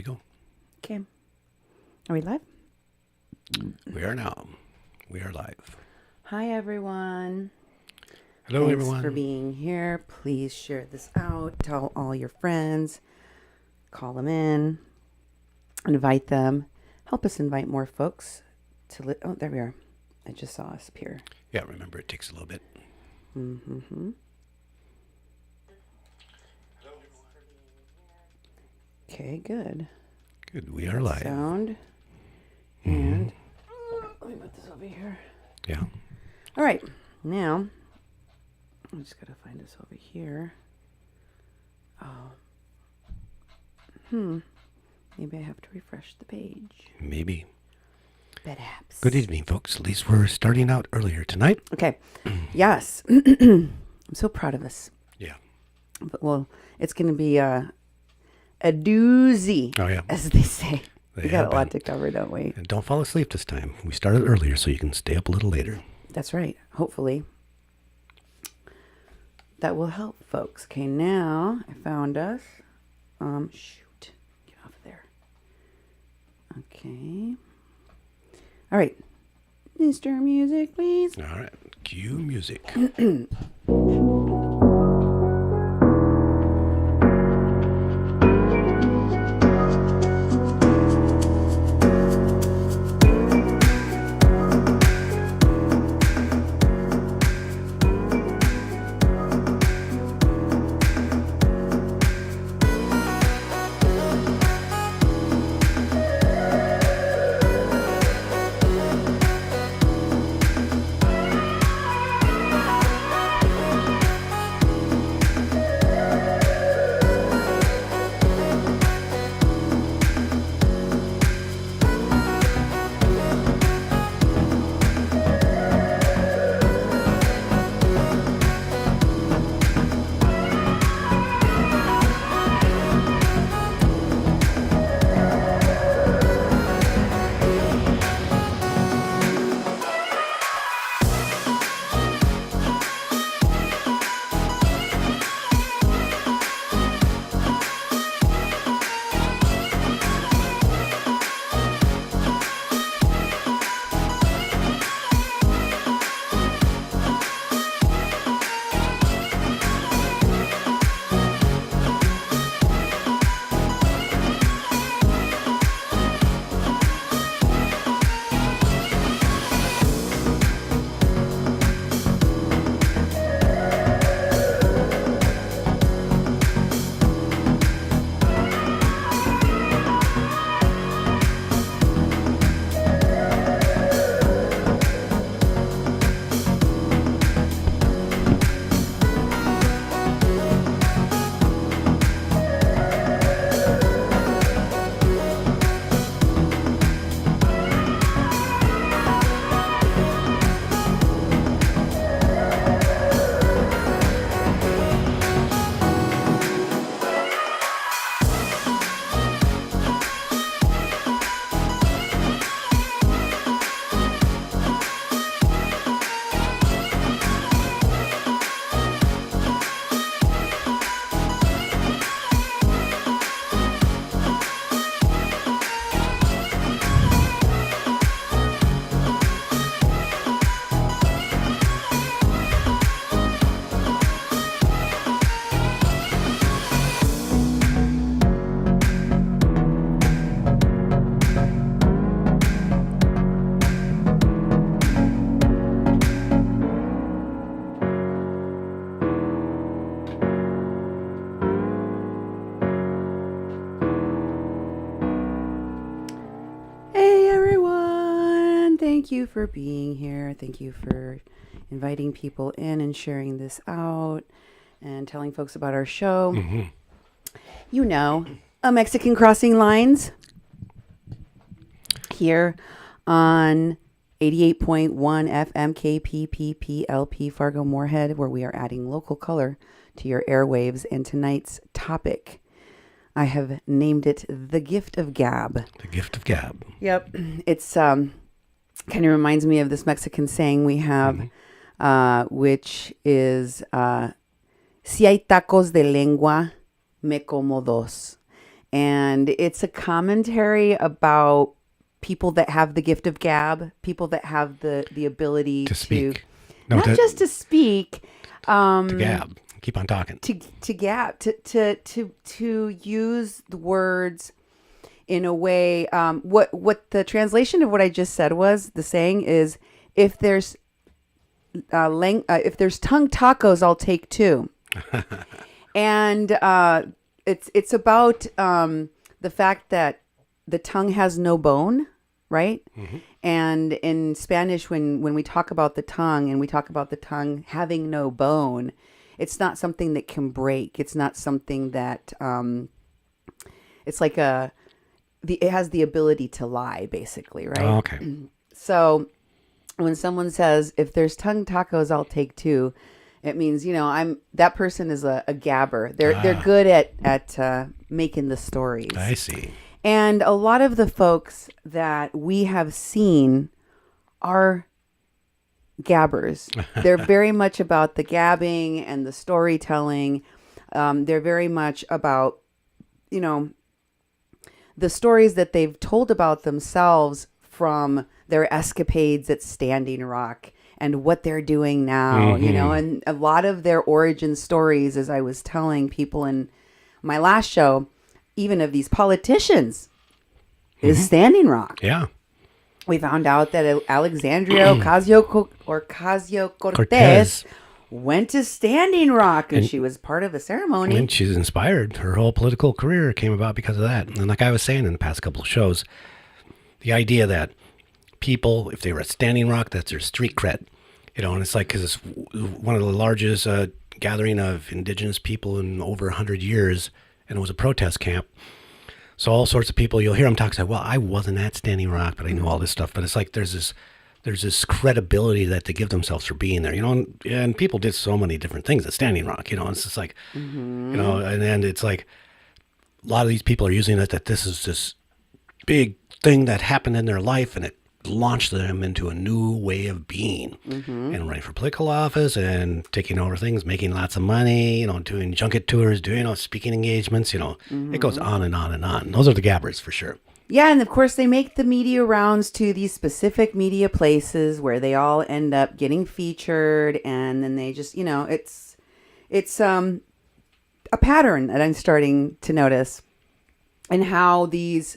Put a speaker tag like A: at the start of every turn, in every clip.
A: we go.
B: Okay. Are we live?
A: We are now. We are live.
B: Hi, everyone.
A: Hello,
B: Thanks
A: everyone.
B: for being here. Please share this out. Tell all your friends. Call them in. Invite them. Help us invite more folks to oh, there we are. I just saw us appear.
A: Yeah, remember, it takes a little bit.
B: Mm-hmm. Okay, good.
A: Good. We are live.
B: Sound. And let me put this over here.
A: Yeah.
B: All right. Now, I'm just going to find this over here. Oh. Maybe I have to refresh the page.
A: Maybe.
B: Perhaps.
A: Good evening, folks. At least we're starting out earlier tonight.
B: Okay. Yes. I'm so proud of us.
A: Yeah.
B: But, well, it's going to be a doozy,
A: Oh, yeah.
B: as they say.
A: They
B: We got
A: have
B: a lot
A: been.
B: to cover, don't we?
A: And don't fall asleep this time. We started earlier so you can stay up a little later.
B: That's right. Hopefully. That will help, folks. Okay, now I found us. Shoot. Get off of there. Okay. All right. Mr. Music, please.
A: All right. Cue music.
B: Hey, everyone. Thank you for being here. Thank you for inviting people in and sharing this out and telling folks about our show. You know, A Mexican Crossing Lines here on 88.1 FM KPPPLP Fargo Moorhead, where we are adding local color to your airwaves. And tonight's topic, I have named it The Gift of Gab.
A: The gift of gab.
B: Yep. It's kind of reminds me of this Mexican saying we have, which is, si hay tacos de lengua, me como dos. And it's a commentary about people that have the gift of gab, people that have the ability
A: To speak. No,
B: not just to speak,
A: to gab. Keep on talking.
B: to gab, to use the words in a way. What the translation of what I just said was, the saying is, if there's if there's tongue tacos, I'll take two. And it's about the fact that the tongue has no bone, right?
A: Mm-hmm.
B: And in Spanish, when we talk about the tongue and we talk about the tongue having no bone, it's not something that can break. It's not something that it's like it has the ability to lie, basically, right?
A: Oh, okay.
B: So when someone says, if there's tongue tacos, I'll take two, it means, that person is a gabber. They're good at making the stories.
A: I see.
B: And a lot of the folks that we have seen are gabbers. They're very much about the gabbing and the storytelling. They're very much about, the stories that they've told about themselves from their escapades at Standing Rock and what they're doing now, and a lot of their origin stories, as I was telling people in my last show, even of these politicians, is Standing Rock.
A: Yeah.
B: We found out that Alexandria Ocasio-Cortez went to Standing Rock, and she was part of a ceremony.
A: And she's inspired. Her whole political career came about because of that. And like I was saying in the past couple of shows, the idea that people, if they were at Standing Rock, that's their street cred. And it's like, because it's one of the largest gathering of indigenous people in over 100 years, and it was a protest camp. So all sorts of people, you'll hear them talk, say, well, I wasn't at Standing Rock, but I knew all this stuff. But it's like there's this credibility that they give themselves for being there, and people did so many different things at Standing Rock, it's just like, and then it's like a lot of these people are using it that this is this big thing that happened in their life, and it launched them into a new way of being, and running for political office and taking over things, making lots of money, doing junket tours, doing speaking engagements, it goes on and on and on. Those are the gabbers for sure.
B: Yeah, and of course they make the media rounds to these specific media places where they all end up getting featured, and then they just, it's a pattern that I'm starting to notice, and how these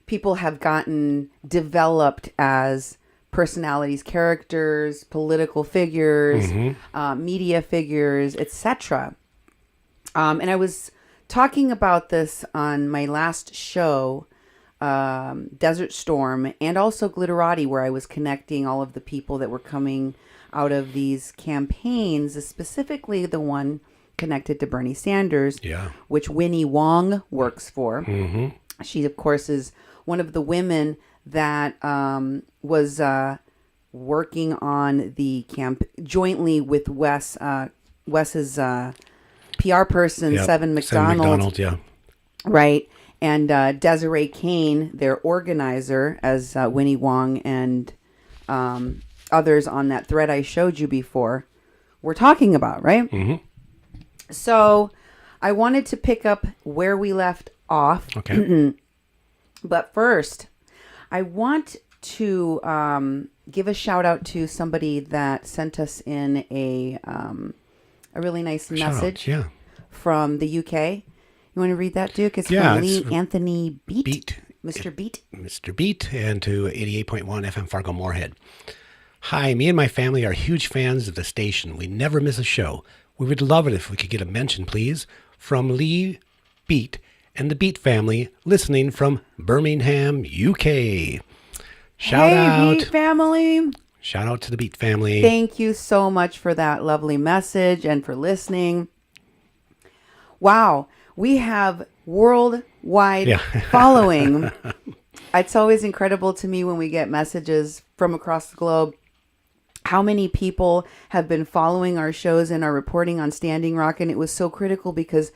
B: people have gotten developed as personalities, characters, political figures, media figures, etc. And I was talking about this on my last show, Desert Storm, and also Glitterati, where I was connecting all of the people that were coming out of these campaigns, specifically the one connected to Bernie Sanders, which Winnie Wong works for. She, of course, is one of the women that was working on the camp jointly with Wes's PR person, Seven McDonald.
A: Yeah.
B: Right. And Desiree Kane, their organizer, as Winnie Wong and others on that thread I showed you before were talking about, right? So I wanted to pick up where we left off.
A: Okay.
B: But first, I want to give a shout out to somebody that sent us in a really nice message from the UK. You want to read that, Duke? It's from Lee Anthony Beat. Mr. Beat.
A: Mr. Beat, and to 88.1 FM Fargo Moorhead. Hi, me and my family are huge fans of the station. We never miss a show. We would love it if we could get a mention, please, from Lee Beat and the Beat family, listening from Birmingham, UK. Shout out.
B: Beat family.
A: Shout out to the Beat family.
B: Thank you so much for that lovely message and for listening. Wow, we have worldwide following. It's always incredible to me when we get messages from across the globe. How many people have been following our shows and are reporting on Standing Rock, and it was so critical because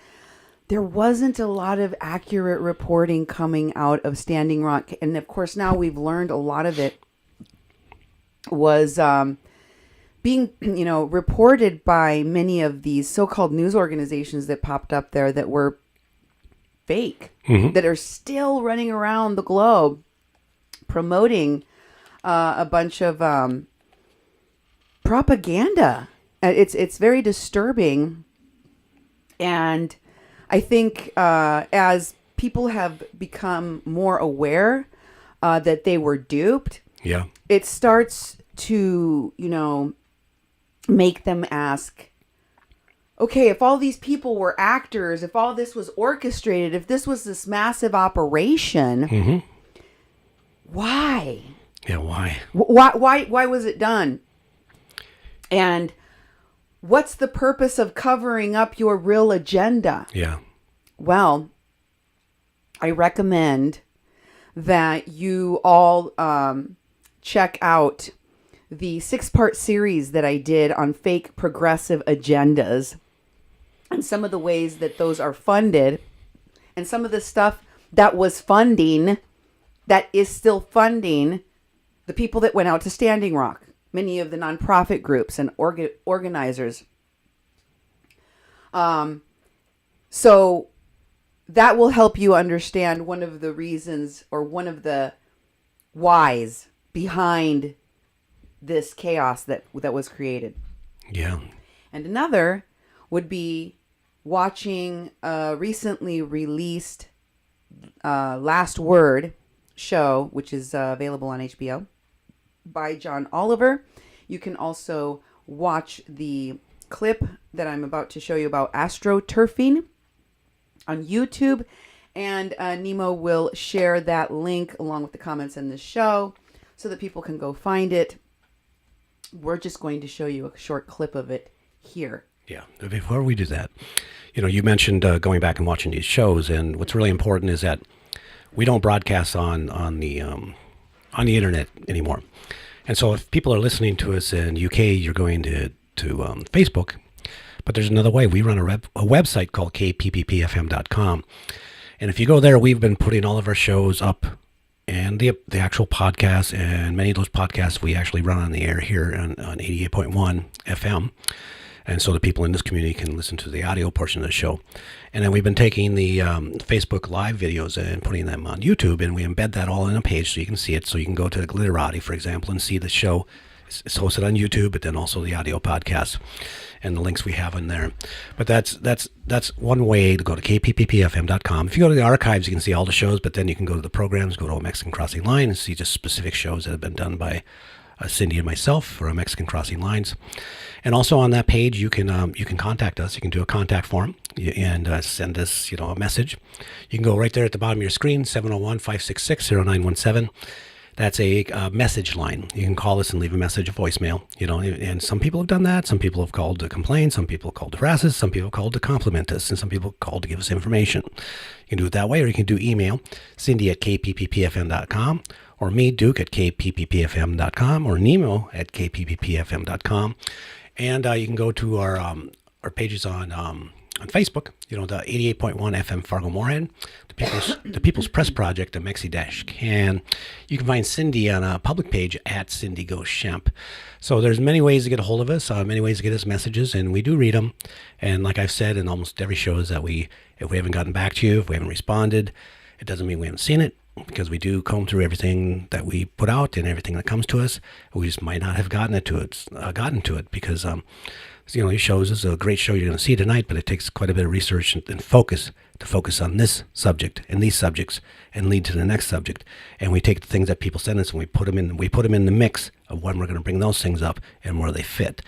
B: there wasn't a lot of accurate reporting coming out of Standing Rock. And of course, now we've learned a lot of it was being, reported by many of these so-called news organizations that popped up there that were fake that are still running around the globe promoting a bunch of propaganda. It's very disturbing, and I think as people have become more aware that they were duped, it starts to, make them ask, okay, if all these people were actors, if all this was orchestrated, if this was this massive operation, why?
A: Yeah, why?
B: Why was it done? And what's the purpose of covering up your real agenda?
A: Yeah.
B: Well, I recommend that you all check out the 6-part series that I did on fake progressive agendas and some of the ways that those are funded and some of the stuff that was funding, that is still funding the people that went out to Standing Rock, many of the nonprofit groups and organizers. So that will help you understand one of the reasons or one of the whys behind this chaos that was created.
A: Yeah.
B: And another would be watching a recently released Last Word show, which is available on HBO, by John Oliver. You can also watch the clip that I'm about to show you about astroturfing on YouTube, and Nemo will share that link along with the comments in the show so that people can go find it. We're just going to show you a short clip of it here.
A: Yeah. Before we do that, you mentioned going back and watching these shows, and what's really important is that we don't broadcast on the internet anymore. And so if people are listening to us in UK, you're going to Facebook. But there's another way. We run a website called kpppfm.com. And if you go there, we've been putting all of our shows up, and the actual podcasts, and many of those podcasts we actually run on the air here on 88.1 FM. And so the people in this community can listen to the audio portion of the show. And then we've been taking the Facebook Live videos and putting them on YouTube, and we embed that all in a page so you can see it. So you can go to Glitterati, for example, and see the show. It's hosted on YouTube, but then also the audio podcast and the links we have in there. But that's one way to go to kpppfm.com. If you go to the archives, you can see all the shows, but then you can go to the programs, go to a Mexican Crossing Line, and see just specific shows that have been done by Cindy and myself for Mexican Crossing Lines. And also on that page, you can contact us. You can do a contact form and send us a message. You can go right there at the bottom of your screen, 701-566-0917. That's a message line. You can call us and leave a message, a voicemail, and some people have done that. Some people have called to complain. Some people have called to harass us. Some people have called to compliment us. And some people have called to give us information. You can do it that way, or you can do email, Cindy at kpppfm.com, or me, Duke, at kpppfm.com, or Nemo at kpppfm.com. And you can go to our pages on Facebook, the 88.1 FM Fargo Moorhead, the People's Press Project, a Mexi-Can. You can find Cindy on a public page at Cindy Gomez-Schempp. So there's many ways to get a hold of us, many ways to get us messages, and we do read them. And like I've said in almost every show is that if we haven't gotten back to you, if we haven't responded, it doesn't mean we haven't seen it, because we do comb through everything that we put out and everything that comes to us. We just might not have gotten to it because these shows is a great show you're going to see tonight, but it takes quite a bit of research and focus to focus on this subject and these subjects and lead to the next subject. And we take the things that people send us and we put them in the mix of when we're going to bring those things up and where they fit.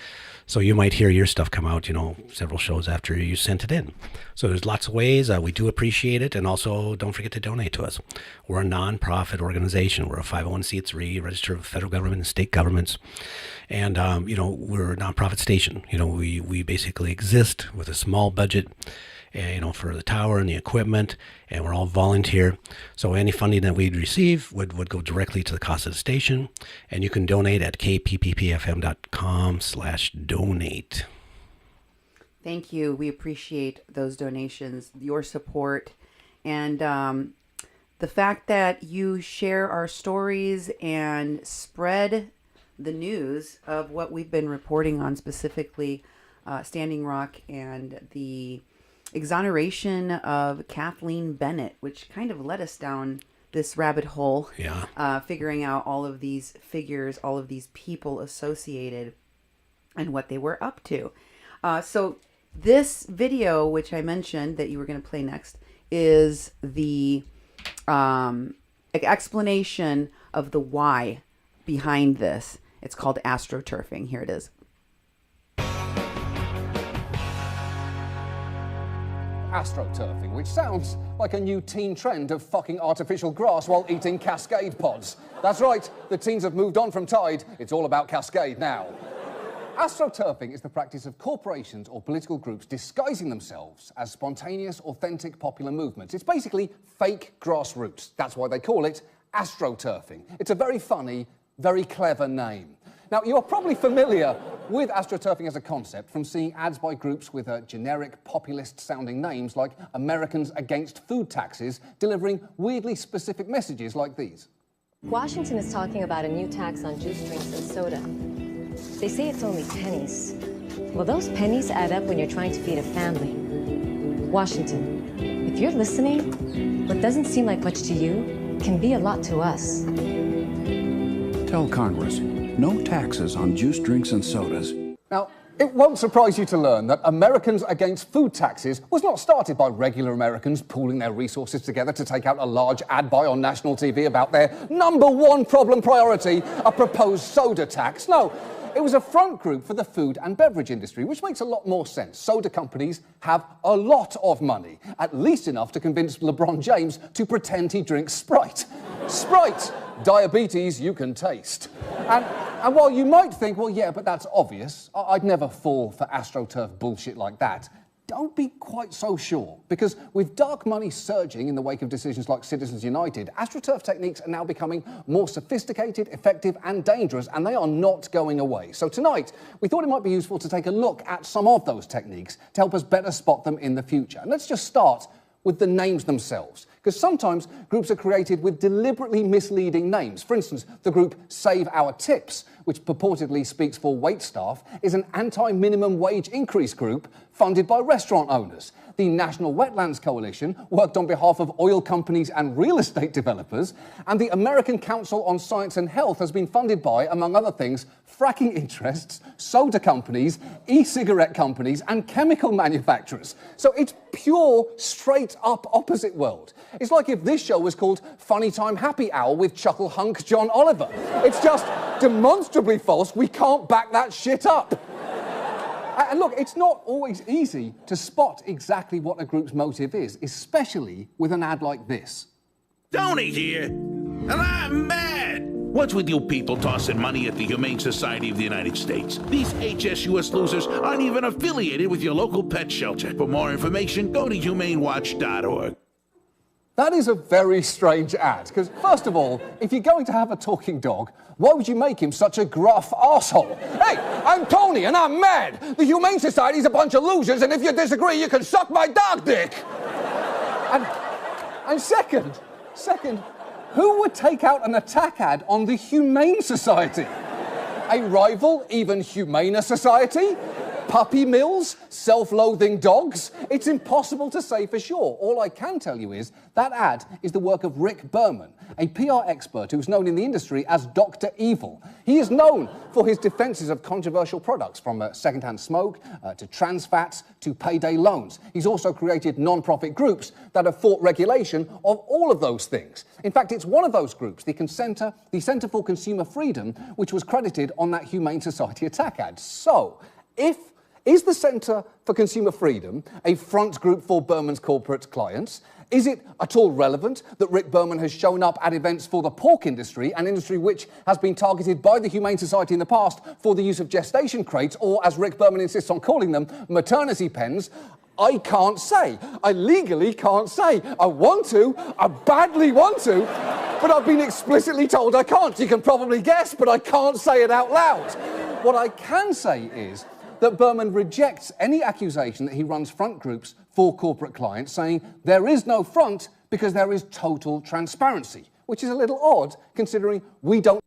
A: So you might hear your stuff come out, several shows after you sent it in. So there's lots of ways. We do appreciate it. And also don't forget to donate to us. We're a nonprofit organization. We're a 501c3 registered with federal government and state governments. And, we're a nonprofit station. We basically exist with a small budget, for the tower and the equipment, and we're all volunteer. So any funding that we'd receive would go directly to the cost of the station, and you can donate at kpppfm.com/donate.
B: Thank you. We appreciate those donations, your support, and the fact that you share our stories and spread the news of what we've been reporting on, specifically Standing Rock and the exoneration of Kathleen Bennett, which kind of led us down this rabbit hole.
A: Yeah.
B: Figuring out all of these figures, all of these people associated, and what they were up to. So this video, which I mentioned that you were going to play next, is the explanation of the why behind this. It's called astroturfing. Here it is.
C: Astroturfing, which sounds like a new teen trend of fucking artificial grass while eating Cascade pods. That's right, the teens have moved on from Tide. It's all about Cascade now. Astroturfing is the practice of corporations or political groups disguising themselves as spontaneous, authentic popular movements. It's basically fake grassroots. That's why they call it astroturfing. It's a very funny, very clever name. Now, you are probably familiar with astroturfing as a concept from seeing ads by groups with generic, populist-sounding names like Americans Against Food Taxes, delivering weirdly specific messages like these.
D: Washington is talking about a new tax on juice, drinks, and soda. They say it's only pennies. Well, those pennies add up when you're trying to feed a family. Washington, if you're listening, what doesn't seem like much to you can be a lot to us.
E: Tell Congress, no taxes on juice, drinks, and sodas.
C: Now, it won't surprise you to learn that Americans Against Food Taxes was not started by regular Americans pooling their resources together to take out a large ad buy on national TV about their #1 problem priority, a proposed soda tax. No, it was a front group for the food and beverage industry, which makes a lot more sense. Soda companies have a lot of money, at least enough to convince LeBron James to pretend he drinks Sprite. Sprite! Diabetes you can taste. And while you might think, well, yeah, but that's obvious, I'd never fall for AstroTurf bullshit like that, don't be quite so sure. Because with dark money surging in the wake of decisions like Citizens United, AstroTurf techniques are now becoming more sophisticated, effective, and dangerous, and they are not going away. So tonight, we thought it might be useful to take a look at some of those techniques to help us better spot them in the future. And let's just start with the names themselves, because sometimes groups are created with deliberately misleading names. For instance, the group Save Our Tips, which purportedly speaks for waitstaff, is an anti-minimum wage increase group funded by restaurant owners. The National Wetlands Coalition worked on behalf of oil companies and real estate developers, and the American Council on Science and Health has been funded by, among other things, fracking interests, soda companies, e-cigarette companies, and chemical manufacturers. So it's pure, straight-up opposite world. It's like if this show was called Funny Time Happy Hour with Chuckle Hunk John Oliver. It's just demonstrably false. We can't back that shit up. And look, it's not always easy to spot exactly what a group's motive is, especially with an ad like this.
F: Tony here, and I'm mad. What's with you people tossing money at the Humane Society of the United States? These HSUS losers aren't even affiliated with your local pet shelter. For more information, go to humanewatch.org.
C: That is a very strange ad, because first of all, if you're going to have a talking dog, why would you make him such a gruff arsehole? Hey, I'm Tony and I'm mad. The Humane Society's a bunch of losers, and if you disagree, you can suck my dog dick. And second, who would take out an attack ad on the Humane Society? A rival, even humaner society? Puppy mills? Self-loathing dogs? It's impossible to say for sure. All I can tell you is that ad is the work of Rick Berman, a PR expert who's known in the industry as Dr. Evil. He is known for his defenses of controversial products, from secondhand smoke to trans fats to payday loans. He's also created non-profit groups that have fought regulation of all of those things. In fact, it's one of those groups, the Center for Consumer Freedom, which was credited on that Humane Society attack ad. So, is the Center for Consumer Freedom a front group for Berman's corporate clients? Is it at all relevant that Rick Berman has shown up at events for the pork industry, an industry which has been targeted by the Humane Society in the past for the use of gestation crates, or, as Rick Berman insists on calling them, maternity pens? I can't say. I legally can't say. I want to. I badly want to. But I've been explicitly told I can't. You can probably guess, but I can't say it out loud. What I can say is that Berman rejects any accusation that he runs front groups for corporate clients, saying there is no front because there is total transparency, which is a little odd considering we don't.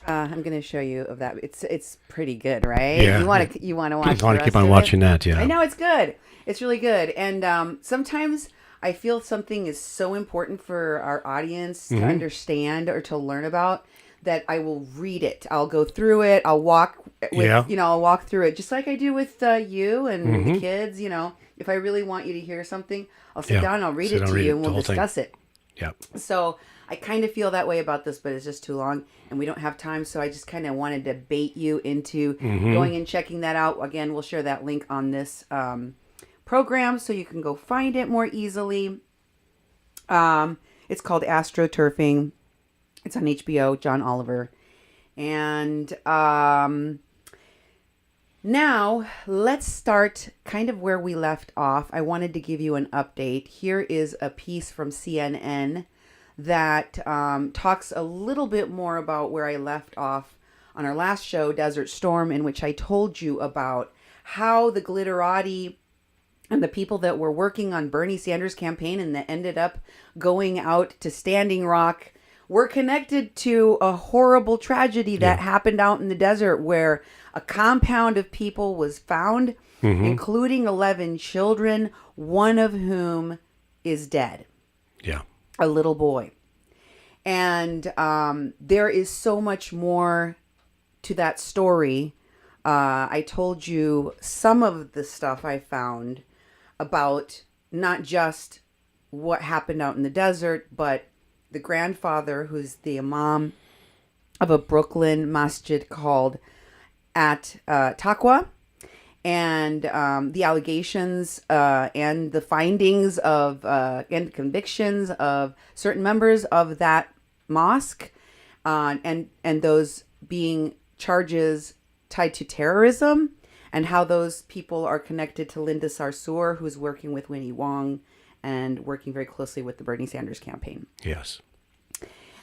B: I'm going to show you of that. It's pretty good, right?
A: Yeah.
B: You want to watch.
A: I want to keep on watching that. Yeah.
B: I know it's good. It's really good. And sometimes I feel something is so important for our audience to understand or to learn about that I will read it. I'll go through it. I'll walk with, I'll walk through it just like I do with you and the kids. If I really want you to hear something, I'll sit down and I'll read it to you and we'll discuss it.
A: Yep.
B: So I kind of feel that way about this, but it's just too long and we don't have time. So I just kind of wanted to bait you into going and checking that out. Again, we'll share that link on this program so you can go find it more easily. It's called Astroturfing. It's on HBO, John Oliver. And now let's start kind of where we left off. I wanted to give you an update. Here is a piece from CNN that talks a little bit more about where I left off on our last show, Desert Storm, in which I told you about how the glitterati and the people that were working on Bernie Sanders' campaign and that ended up going out to Standing Rock were connected to a horrible tragedy that happened out in the desert where a compound of people was found, including 11 children, one of whom is dead.
A: Yeah.
B: A little boy. And there is so much more to that story. I told you some of the stuff I found about not just what happened out in the desert, but the grandfather, who's the imam of a Brooklyn masjid called At Taqwa, and the allegations and the findings of and convictions of certain members of that mosque, and those being charges tied to terrorism, and how those people are connected to Linda Sarsour, who's working with Winnie Wong and working very closely with the Bernie Sanders campaign.
A: Yes.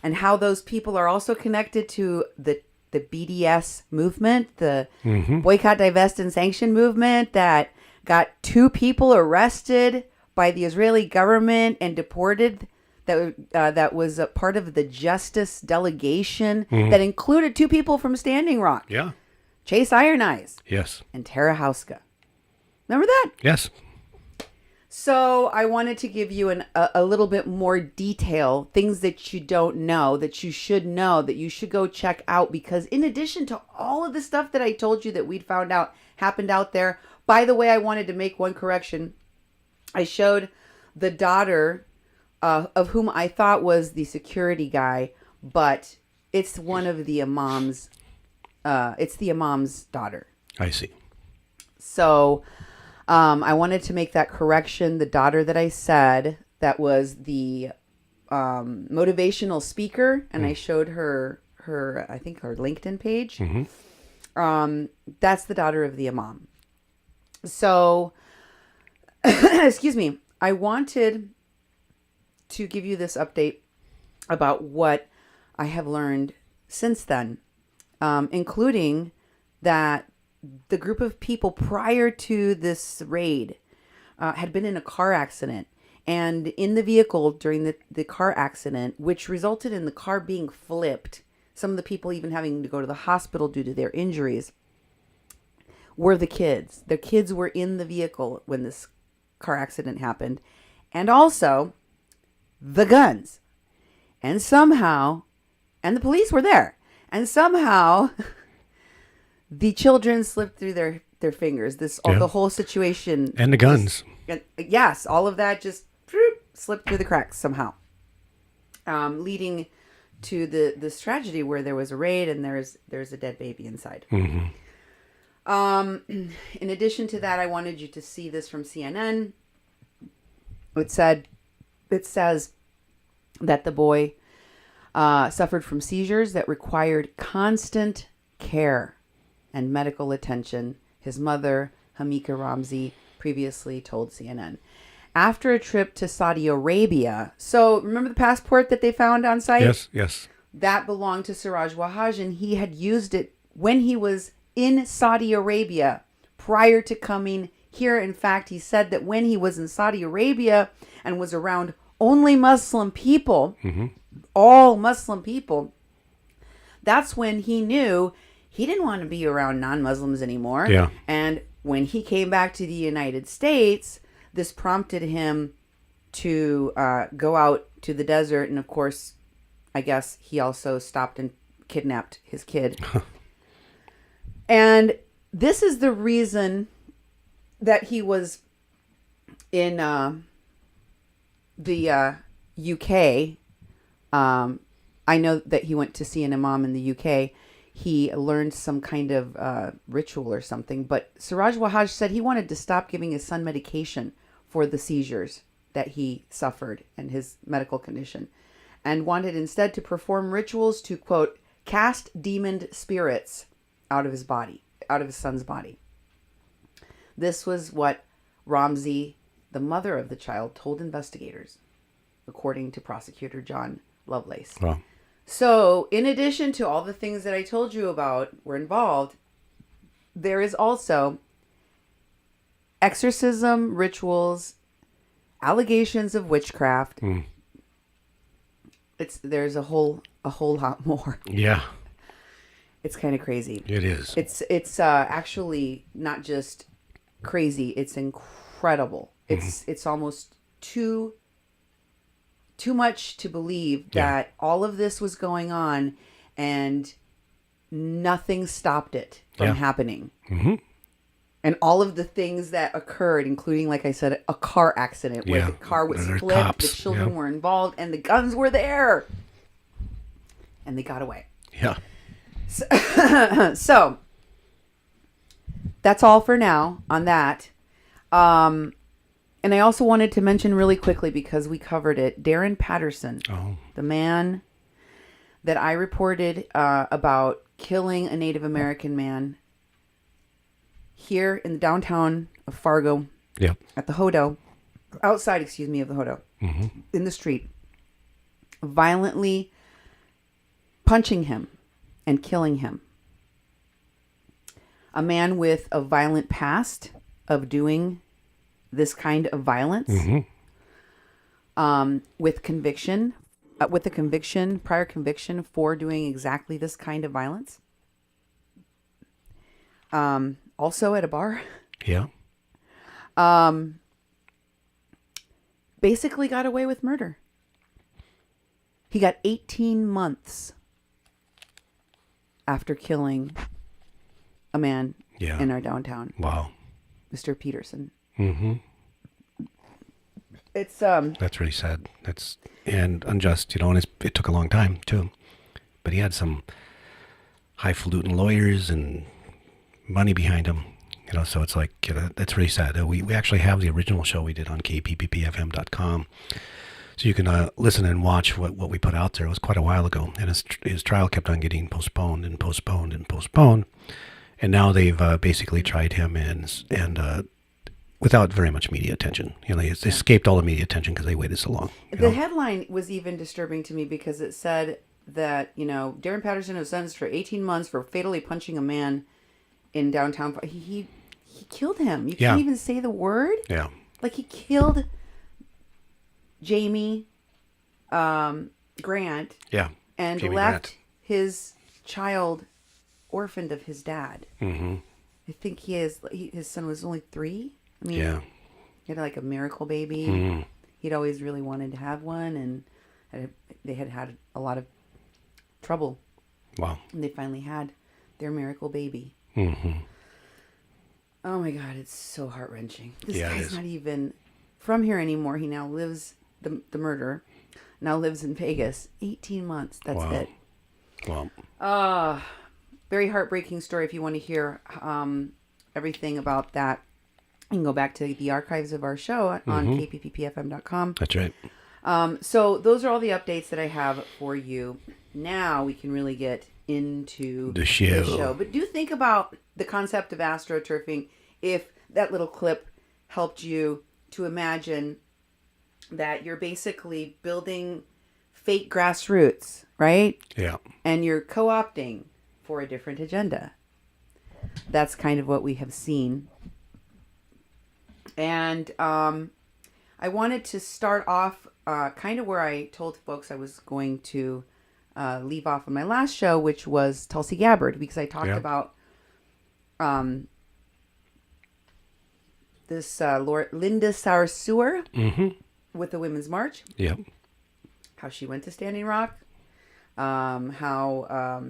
B: And how those people are also connected to the BDS movement, the Boycott, Divest, and Sanction movement that got 2 people arrested by the Israeli government and deported. That was a part of the justice delegation that included 2 people from Standing Rock.
A: Yeah.
B: Chase Iron Eyes.
A: Yes.
B: And Tara Houska. Remember that?
A: Yes.
B: So I wanted to give you a little bit more detail, things that you don't know, that you should know, that you should go check out. Because in addition to all of the stuff that I told you that we'd found out happened out there, by the way, I wanted to make one correction. I showed the daughter of whom I thought was the security guy, but it's one of the imams. It's the imam's daughter.
A: I see.
B: So I wanted to make that correction. The daughter that I said, that was the motivational speaker, and I showed her I think her LinkedIn page. That's the daughter of the imam. So, excuse me, I wanted to give you this update about what I have learned since then, including that the group of people prior to this raid had been in a car accident. And in the vehicle during the car accident, which resulted in the car being flipped, some of the people even having to go to the hospital due to their injuries, were the kids. The kids were in the vehicle when this car accident happened. And also the guns. And somehow, and the police were there. And somehow the children slipped through their fingers. The whole situation.
A: And the guns.
B: Yes, all of that just slipped through the cracks somehow. Leading to this tragedy where there was a raid and there's a dead baby inside. In addition to that, I wanted you to see this from CNN. It says that the boy suffered from seizures that required constant care and medical attention. His mother, Hamika Ramzi, previously told CNN. After a trip to Saudi Arabia, so remember the passport that they found on site?
A: Yes, yes.
B: That belonged to Siraj Wahaj, and he had used it when he was in Saudi Arabia prior to coming here. In fact, he said that when he was in Saudi Arabia and was around only Muslim people, all Muslim people, that's when he knew he didn't want to be around non-Muslims anymore.
A: Yeah.
B: And when he came back to the United States, this prompted him to go out to the desert. And of course, I guess he also stopped and kidnapped his kid. And this is the reason that he was in the UK. I know that he went to see an imam in the UK. He learned some kind of ritual or something. But Siraj Wahaj said he wanted to stop giving his son medication for the seizures that he suffered and his medical condition, and wanted instead to perform rituals to, quote, cast demoned spirits out of his body, out of his son's body. This was what Ramsey, the mother of the child, told investigators, according to prosecutor John Lovelace.
A: Wow.
B: So, in addition to all the things that I told you about were involved, there is also exorcism, rituals, allegations of witchcraft. There's a whole lot more.
A: Yeah,
B: It's kind of crazy.
A: it is.
B: It's actually not just crazy. It's incredible. It's almost too much to believe that all of this was going on and nothing stopped it from happening.
A: Mm-hmm.
B: And all of the things that occurred, including, like I said, a car accident where the car was
A: There are
B: flipped,
A: cops.
B: the children were involved, and the guns were there. And they got away.
A: Yeah.
B: So, that's all for now on that. And I also wanted to mention really quickly, because we covered it, Darren Patterson, the man that I reported about killing a Native American man here in the downtown of Fargo,
A: Yep.
B: at the Hodo, outside, of the Hodo, in the street, violently punching him and killing him. A man with a violent past of doing this kind of violence, with a prior conviction for doing exactly this kind of violence. Also at a bar.
A: Yeah.
B: Basically got away with murder. He got 18 months after killing a man in our downtown.
A: Wow.
B: Mr. Peterson.
A: Mm-hmm.
B: It's
A: That's really sad. That's and unjust, and it took a long time too. But he had some highfalutin lawyers and money behind him, so it's like, that's really sad. We actually have the original show we did on kpppfm.com, so you can listen and watch what we put out there. It was quite a while ago, and his trial kept on getting postponed and postponed and postponed, and now they've basically tried him and without very much media attention. They escaped all the media attention because they waited so long.
B: The headline was even disturbing to me, because it said that, Darren Patterson was sentenced for 18 months for fatally punching a man in downtown. He killed him. You can't even say the word.
A: Yeah.
B: Like, he killed Jamie Grant.
A: Yeah.
B: And
A: Jamie
B: left
A: Grant.
B: his child orphaned of his dad.
A: Mm-hmm.
B: I think his son was only 3. I mean,
A: Yeah.
B: he had like a miracle baby.
A: Mm-hmm.
B: He'd always really wanted to have one, and they had a lot of trouble.
A: Wow.
B: And they finally had their miracle baby.
A: Mm-hmm.
B: Oh my God, it's so heart-wrenching. This
A: Yeah, it
B: guy's
A: is.
B: not even from here anymore. He now lives, the murderer, now lives in Vegas. 18 months, that's
A: Wow.
B: it.
A: Well,
B: Very heartbreaking story. If you want to hear everything about that, you can go back to the archives of our show on kpppfm.com.
A: that's right.
B: So those are all the updates that I have for you. Now we can really get into
A: The show.
B: But do think about the concept of astroturfing. If that little clip helped you to imagine that you're basically building fake grassroots, right?
A: Yeah.
B: And you're co-opting for a different agenda. That's kind of what we have seen. And I wanted to start off kind of where I told folks I was going to leave off on my last show, which was Tulsi Gabbard, because I talked
A: Yeah.
B: about this Linda Sarsour with the Women's March,
A: Yep.
B: how she went to Standing Rock, how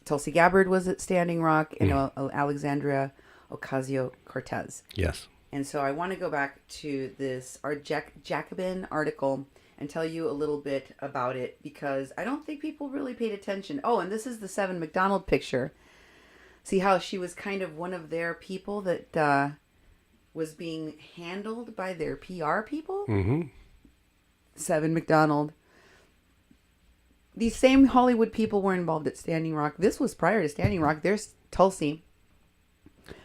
B: Tulsi Gabbard was at Standing Rock, and Alexandria Ocasio-Cortez.
A: Yes.
B: And so I want to go back to this Jacobin article and tell you a little bit about it, because I don't think people really paid attention. Oh, and this is the Seven McDonald picture. See how she was kind of one of their people that was being handled by their PR people?
A: Mm-hmm.
B: Seven McDonald. These same Hollywood people were involved at Standing Rock. This was prior to Standing Rock. There's Tulsi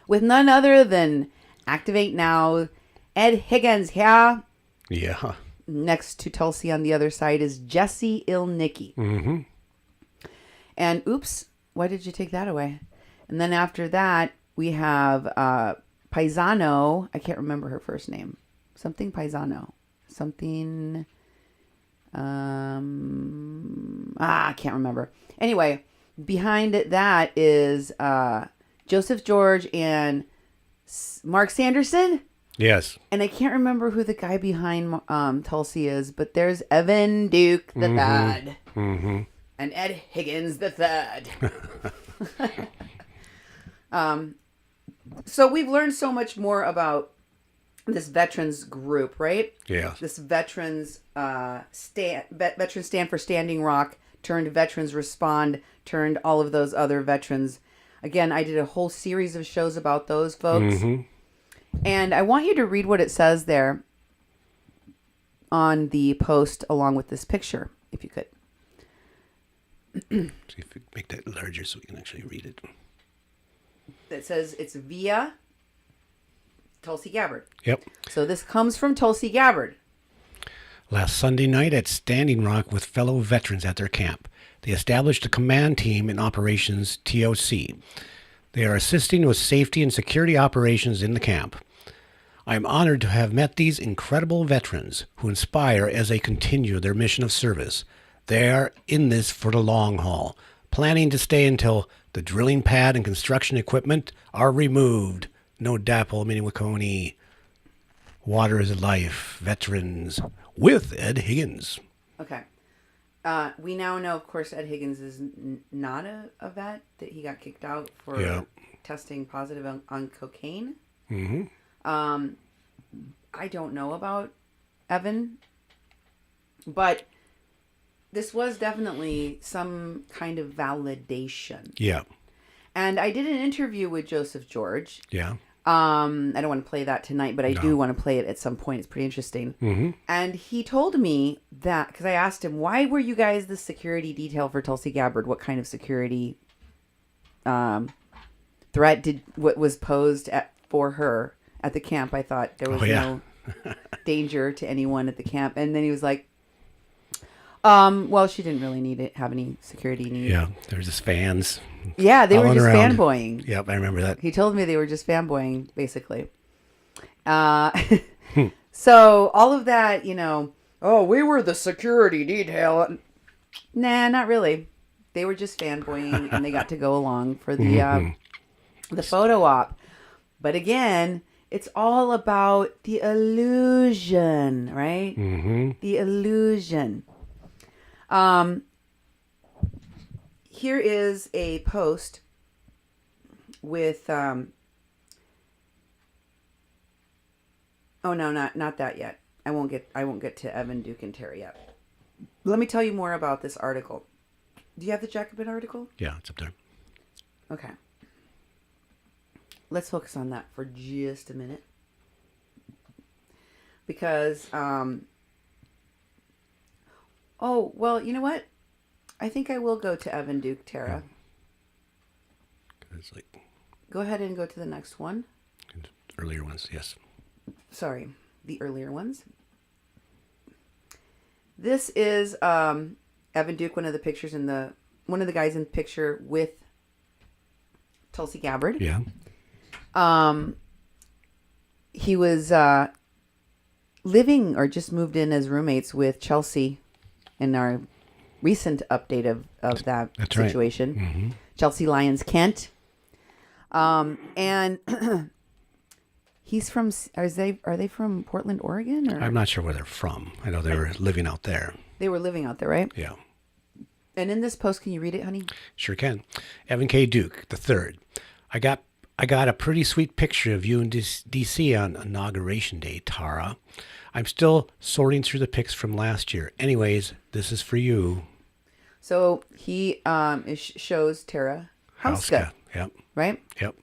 B: with none other than Activate Now, Ed Higgins here.
A: Yeah.
B: Next to Tulsi on the other side is Jesse Ilnicki.
A: Mm-hmm.
B: And oops, why did you take that away? And then after that, we have Paisano. I can't remember her first name. Something Paisano. Something... I can't remember. Anyway, behind that is Joseph George and Mark Sanderson.
A: Yes.
B: And I can't remember who the guy behind Tulsi is, but there's Evan Duke the Third and Ed Higgins the Third. So we've learned so much more about this veterans group, right?
A: Yeah.
B: This veterans veterans stand for Standing Rock, turned Veterans Respond, turned all of those other veterans. Again, I did a whole series of shows about those folks. And I want you to read what it says there on the post along with this picture, if you could.
A: See if we make that larger so we can actually read it.
B: It says it's via Tulsi Gabbard.
A: Yep.
B: So this comes from Tulsi Gabbard.
A: Last Sunday night at Standing Rock with fellow veterans at their camp, they established a command team in Operations TOC. They are assisting with safety and security operations in the camp. I am honored to have met these incredible veterans who inspire as they continue their mission of service. They are in this for the long haul, planning to stay until the drilling pad and construction equipment are removed. No dapple, Miniwakoni. Water is life. Veterans with Ed Higgins.
B: Okay. We now know, of course, Ed Higgins is not a vet, that he got kicked out for testing positive on cocaine.
A: Mm-hmm.
B: I don't know about Evan, but this was definitely some kind of validation.
A: Yeah.
B: And I did an interview with Joseph George.
A: Yeah.
B: I don't want to play that tonight, but I do want to play it at some point. It's pretty interesting.
A: Mm-hmm.
B: And he told me that, because I asked him, why were you guys the security detail for Tulsi Gabbard? What kind of security threat what was posed for her at the camp? I thought there was no danger to anyone at the camp. And then he was like, well, she didn't really need to have any security needs.
A: Yeah. There's just fans.
B: Yeah, they were
A: following
B: just
A: around.
B: fanboying.
A: Yep, I remember that.
B: He told me they were just fanboying, basically. So all of that, we were the security detail. Nah, not really. They were just fanboying, and they got to go along for the photo op. But again, it's all about the illusion, right?
A: Mm-hmm.
B: The illusion. Here is a post with oh no, not that yet. I won't get to Evan, Duke, and Terry yet. Let me tell you more about this article. Do you have the Jacobin article?
A: Yeah, it's up there.
B: Okay. Let's focus on that for just a minute. Because oh, well, you know what? I think I will go to Evan, Duke, Tara.
A: It's like
B: Go ahead and go to the next one.
A: earlier ones, yes.
B: Sorry, the earlier ones. This is Evan Duke, one of the pictures one of the guys in the picture with Tulsi Gabbard.
A: Yeah.
B: He was living or just moved in as roommates with Chelsea and our recent update of that
A: That's right.
B: situation. Chelsea Lyons Kent. And he's from, are they from Portland, Oregon? Or?
A: I'm not sure where they're from. I know they were living out there.
B: They were living out there, right?
A: Yeah.
B: And in this post, can you read it, honey?
A: Sure can. Evan K. Duke, the third. I got a pretty sweet picture of you in D.C. on Inauguration Day, Tara. I'm still sorting through the pics from last year. Anyways, this is for you.
B: So he shows Tara Houska,
A: Yep.
B: right?
A: Yep.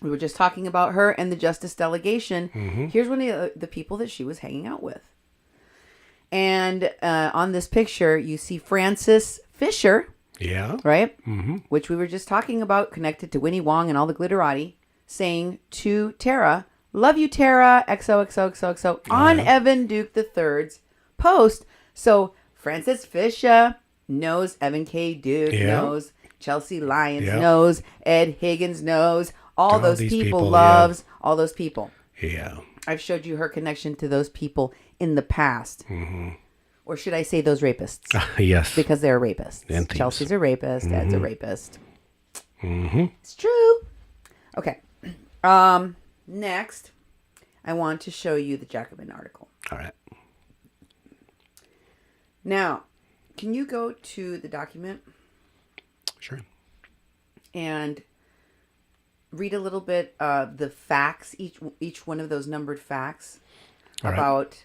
B: We were just talking about her and the Justice delegation.
A: Mm-hmm.
B: Here's one of the people that she was hanging out with. And on this picture, you see Frances Fisher,
A: Yeah.
B: right?
A: Mm-hmm.
B: Which we were just talking about, connected to Winnie Wong and all the glitterati, saying to Tara, "Love you, Tara, XOXOXOXO," on Evan Duke III's post. So Frances Fisher knows Evan K. Duke, knows Chelsea Lyons, knows Ed Higgins, knows all those
A: these
B: people, loves all those people.
A: Yeah.
B: I've showed you her connection to those people in the past. Or should I say those rapists?
A: Yes.
B: Because they're rapists.
A: And thieves.
B: Chelsea's a rapist. Ed's a rapist. It's true. Okay. Next, I want to show you the Jacobin article.
A: All right.
B: Now, can you go to the document
A: Sure.
B: and read a little bit of the facts, each one of those numbered facts
A: All right.
B: about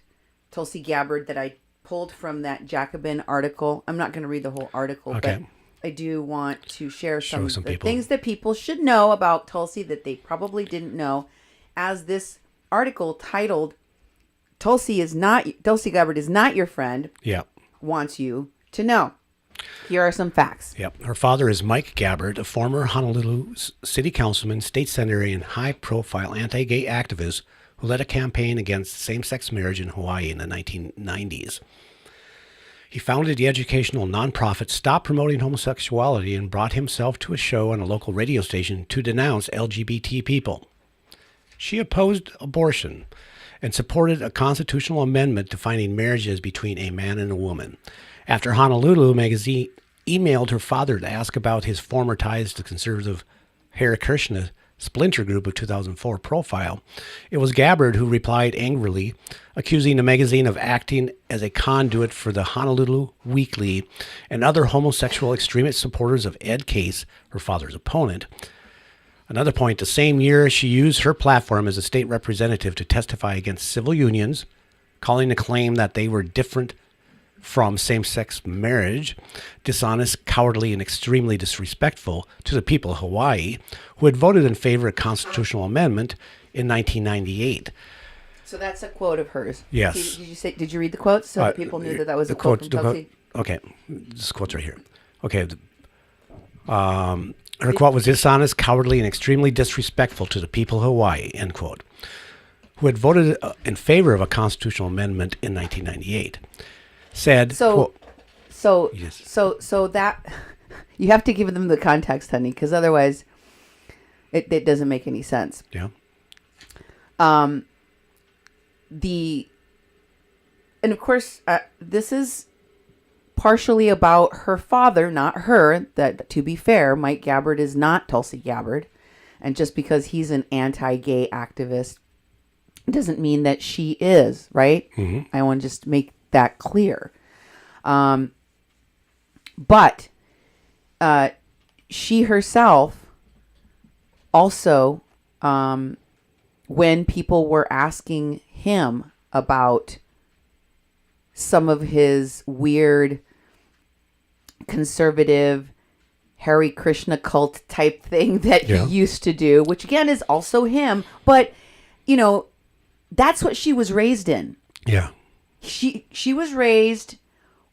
B: Tulsi Gabbard that I pulled from that Jacobin article. I'm not going to read the whole article,
A: Okay.
B: but I do want to share some of the
A: people.
B: things that people should know about Tulsi that they probably didn't know, as this article titled Tulsi Gabbard is not your friend,
A: Yep.
B: wants you to know. Here are some facts.
A: Yep. Her father is Mike Gabbard, a former Honolulu city councilman, state senator, and high-profile anti-gay activist who led a campaign against same-sex marriage in Hawaii in the 1990s. He founded the educational nonprofit Stop Promoting Homosexuality and brought himself to a show on a local radio station to denounce LGBT people. She opposed abortion and supported a constitutional amendment defining marriages between a man and a woman. After Honolulu magazine emailed her father to ask about his former ties to conservative Hare Krishna splinter group of 2004 profile, it was Gabbard who replied angrily, accusing the magazine of acting as a conduit for the Honolulu Weekly and other homosexual extremist supporters of Ed Case, her father's opponent. Another point, the same year she used her platform as a state representative to testify against civil unions, calling the claim that they were different from same-sex marriage dishonest, cowardly, and extremely disrespectful to the people of Hawaii, who had voted in favor of a constitutional amendment in 1998.
B: So that's a quote of hers.
A: Yes.
B: Did you read the quote so that people knew that was a quote from Tulsi?
A: Okay, this quote's right here. Okay. Her quote was dishonest, cowardly, and extremely disrespectful to the people of Hawaii, end quote, who had voted in favor of a constitutional amendment in 1998. Said,
B: So
A: Yes.
B: so that you have to give them the context, honey, because otherwise it doesn't make any sense.
A: Yeah.
B: And of course, this is partially about her father, not her. That, to be fair, Mike Gabbard is not Tulsi Gabbard, and just because he's an anti-gay activist doesn't mean that she is, right?
A: Mm-hmm.
B: I want to just make that clear. But she herself also, when people were asking him about some of his weird conservative Hare Krishna cult type thing that he used to do, which again is also him, but you know, that's what she was raised in.
A: Yeah.
B: She was raised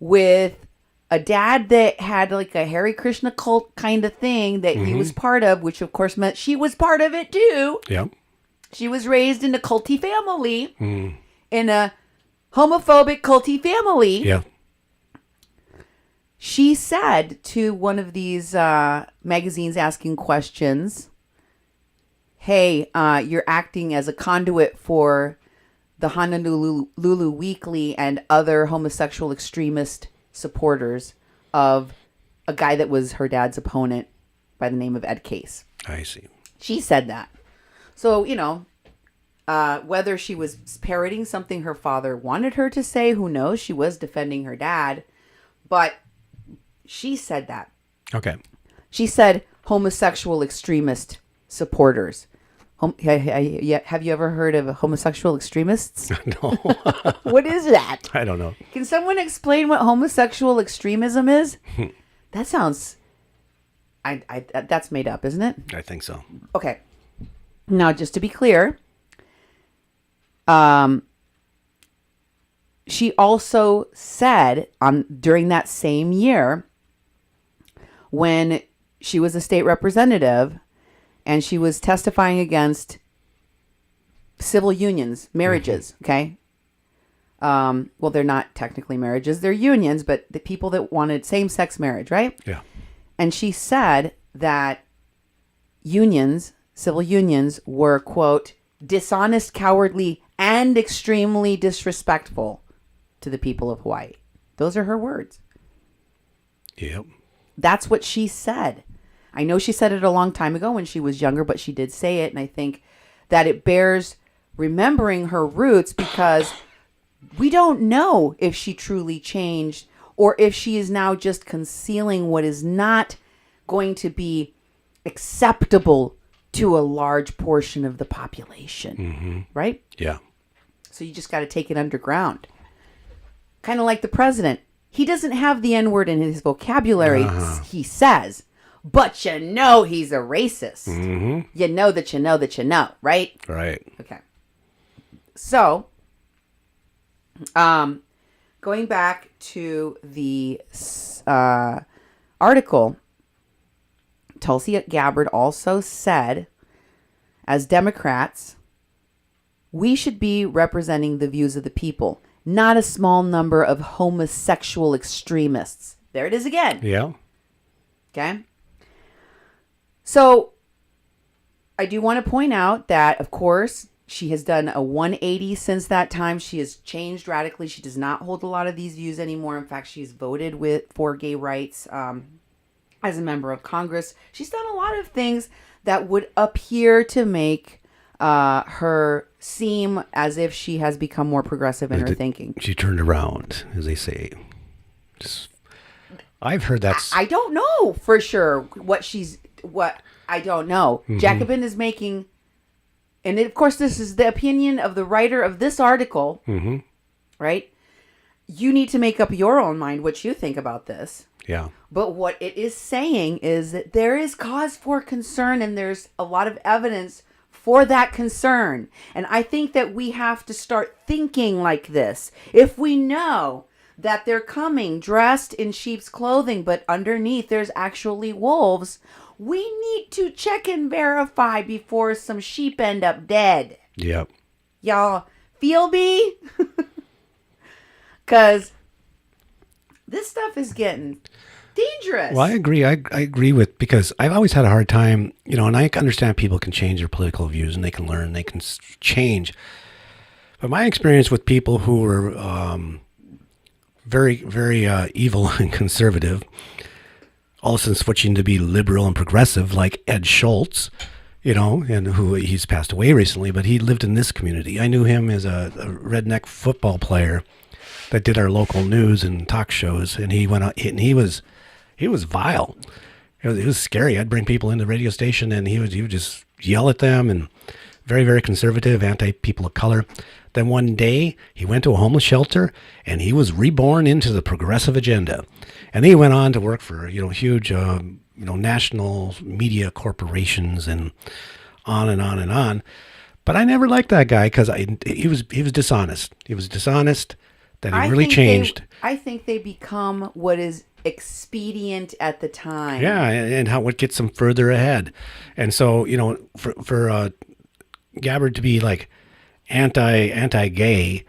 B: with a dad that had like a Hare Krishna cult kind of thing that he was part of, which of course meant she was part of it too.
A: Yeah.
B: She was raised in a culty family, in a homophobic culty family.
A: Yeah.
B: She said to one of these magazines asking questions, "Hey, you're acting as a conduit for the Honolulu Weekly and other homosexual extremist supporters. of a guy that was her dad's opponent by the name of Ed Case.
A: I see.
B: She said that. So, whether she was parroting something her father wanted her to say, who knows? She was defending her dad. But she said that.
A: Okay.
B: She said homosexual extremist supporters. Have you ever heard of homosexual extremists?
A: No.
B: What is that?
A: I don't know.
B: Can someone explain what homosexual extremism is? That sounds... that's made up, isn't it?
A: I think so.
B: Okay. Now, just to be clear, she also said during that same year, when she was a state representative and she was testifying against civil unions, marriages, okay? Well, they're not technically marriages, they're unions, but the people that wanted same-sex marriage, right?
A: Yeah.
B: And she said that unions, civil unions, were, quote, dishonest, cowardly, and extremely disrespectful to the people of Hawaii. Those are her words.
A: Yep.
B: That's what she said. I know she said it a long time ago when she was younger, but she did say it. And I think that it bears remembering her roots, because we don't know if she truly changed or if she is now just concealing what is not going to be acceptable to a large portion of the population. Right?
A: Yeah.
B: So you just got to take it underground. Kind of like the president. He doesn't have the N-word in his vocabulary, he says, but he's a racist. You know that you know that you know, right?
A: Right.
B: Okay. So, going back to the article, Tulsi Gabbard also said, as Democrats, we should be representing the views of the people, not a small number of homosexual extremists. There it is again.
A: Yeah.
B: Okay. So I do want to point out that, of course, she has done a 180 since that time. She has changed radically. She does not hold a lot of these views anymore. In fact, she's voted for gay rights as a member of Congress. She's done a lot of things that would appear to make her seem as if she has become more progressive in her thinking.
A: She turned around, as they say. I've heard that's...
B: I don't know for sure what I don't know. Jacobin is making, and of course this is the opinion of the writer of this article, right? You need to make up your own mind what you think about this.
A: Yeah.
B: But what it is saying is that there is cause for concern, and there's a lot of evidence for that concern. And I think that we have to start thinking like this. If we know that they're coming dressed in sheep's clothing, but underneath there's actually wolves, we need to check and verify before some sheep end up dead.
A: Yep.
B: Y'all feel me? Because this stuff is getting dangerous.
A: Well, I agree. I agree because I've always had a hard time, and I understand people can change their political views and they can learn, they can change. But my experience with people who were very, very evil and conservative, all of a sudden switching to be liberal and progressive, like Ed Schultz, and who he's passed away recently, but he lived in this community. I knew him as a redneck football player that did our local news and talk shows, and he went out, and he was vile. It was scary. I'd bring people into the radio station, and he would just yell at them, and very, very conservative, anti-people of color. Then one day, he went to a homeless shelter, and he was reborn into the progressive agenda. And he went on to work for, huge, national media corporations and on and on and on. But I never liked that guy because he was dishonest. He was dishonest. That he really changed.
B: I think they become what is expedient at the time.
A: Yeah, and what gets them further ahead. And so, for Gabbard to be like anti-gay,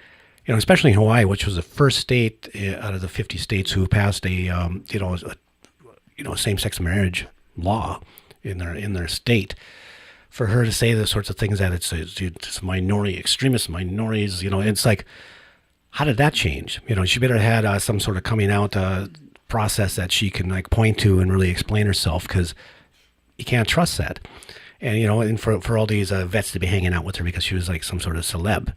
A: especially in Hawaii, which was the first state out of the 50 states who passed a same-sex marriage law in their state. For her to say the sorts of things that it's minority, extremist minorities, it's like, how did that change? She better have had some sort of coming out process that she can like point to and really explain herself, because you can't trust that. And, and for all these vets to be hanging out with her because she was like some sort of celeb,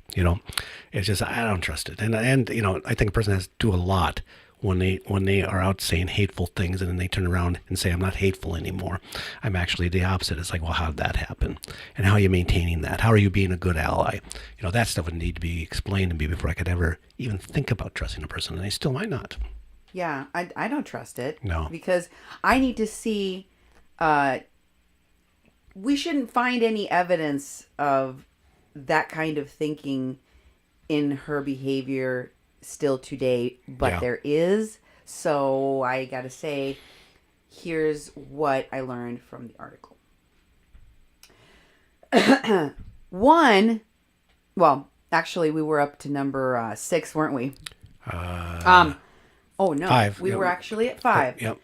A: it's just, I don't trust it. And I think a person has to do a lot when they are out saying hateful things, and then they turn around and say, I'm not hateful anymore. I'm actually the opposite. It's like, well, how did that happen? And how are you maintaining that? How are you being a good ally? That stuff would need to be explained to me before I could ever even think about trusting a person. And I still might not.
B: Yeah, I don't trust it.
A: No.
B: Because I need to see, we shouldn't find any evidence of that kind of thinking in her behavior still today, but there is. So I gotta say, here's what I learned from the article. Well, actually, we were up to number 6, weren't we? Oh no,
A: 5.
B: We were actually at 5.
A: Yep.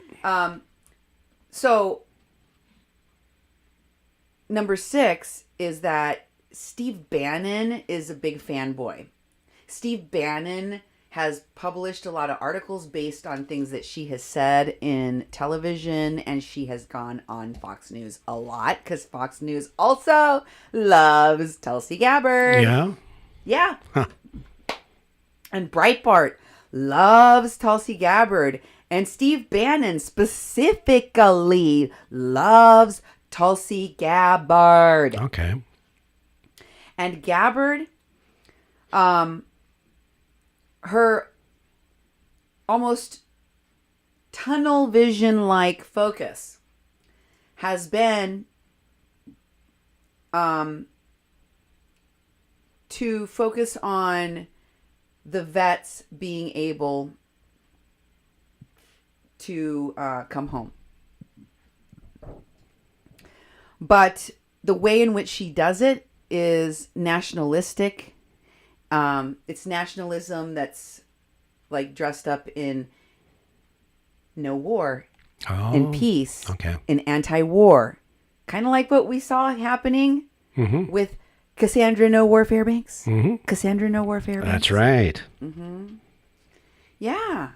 B: So number 6 is that Steve Bannon is a big fanboy. Steve Bannon has published a lot of articles based on things that she has said in television, and she has gone on Fox News a lot because Fox News also loves Tulsi Gabbard.
A: Yeah.
B: Yeah. Huh. And Breitbart loves Tulsi Gabbard, and Steve Bannon specifically loves Tulsi Gabbard.
A: Okay.
B: And Gabbard, her almost tunnel vision like focus has been to focus on the vets being able to come home. But the way in which she does it is nationalistic. It's nationalism that's like dressed up in no war, in peace, in anti-war. Kind of like what we saw happening with Cassandra No War Fairbanks. Cassandra No War Fairbanks.
A: That's right.
B: Yeah.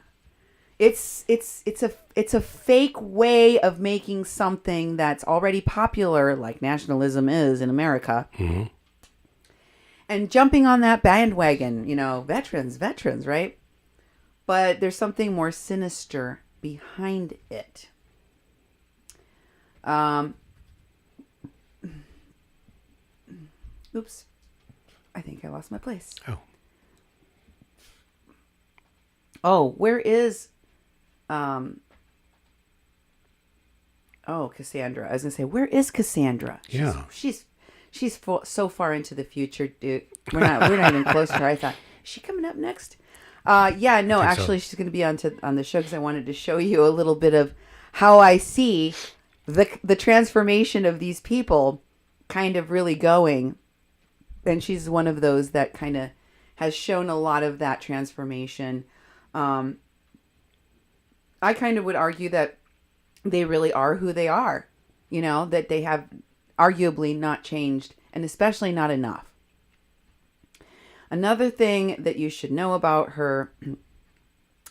B: It's a fake way of making something that's already popular, like nationalism is in America, and jumping on that bandwagon. Veterans, right? But there's something more sinister behind it. Oops, I think I lost my place. Oh, where is Cassandra. I was gonna say, where is Cassandra? She's so far into the future, dude. We're not even close to her. I thought, is she coming up next? Actually, she's gonna be on the show because I wanted to show you a little bit of how I see the transformation of these people kind of really going. And she's one of those that kind of has shown a lot of that transformation. I kind of would argue that they really are who they are, that they have arguably not changed, and especially not enough. Another thing that you should know about her,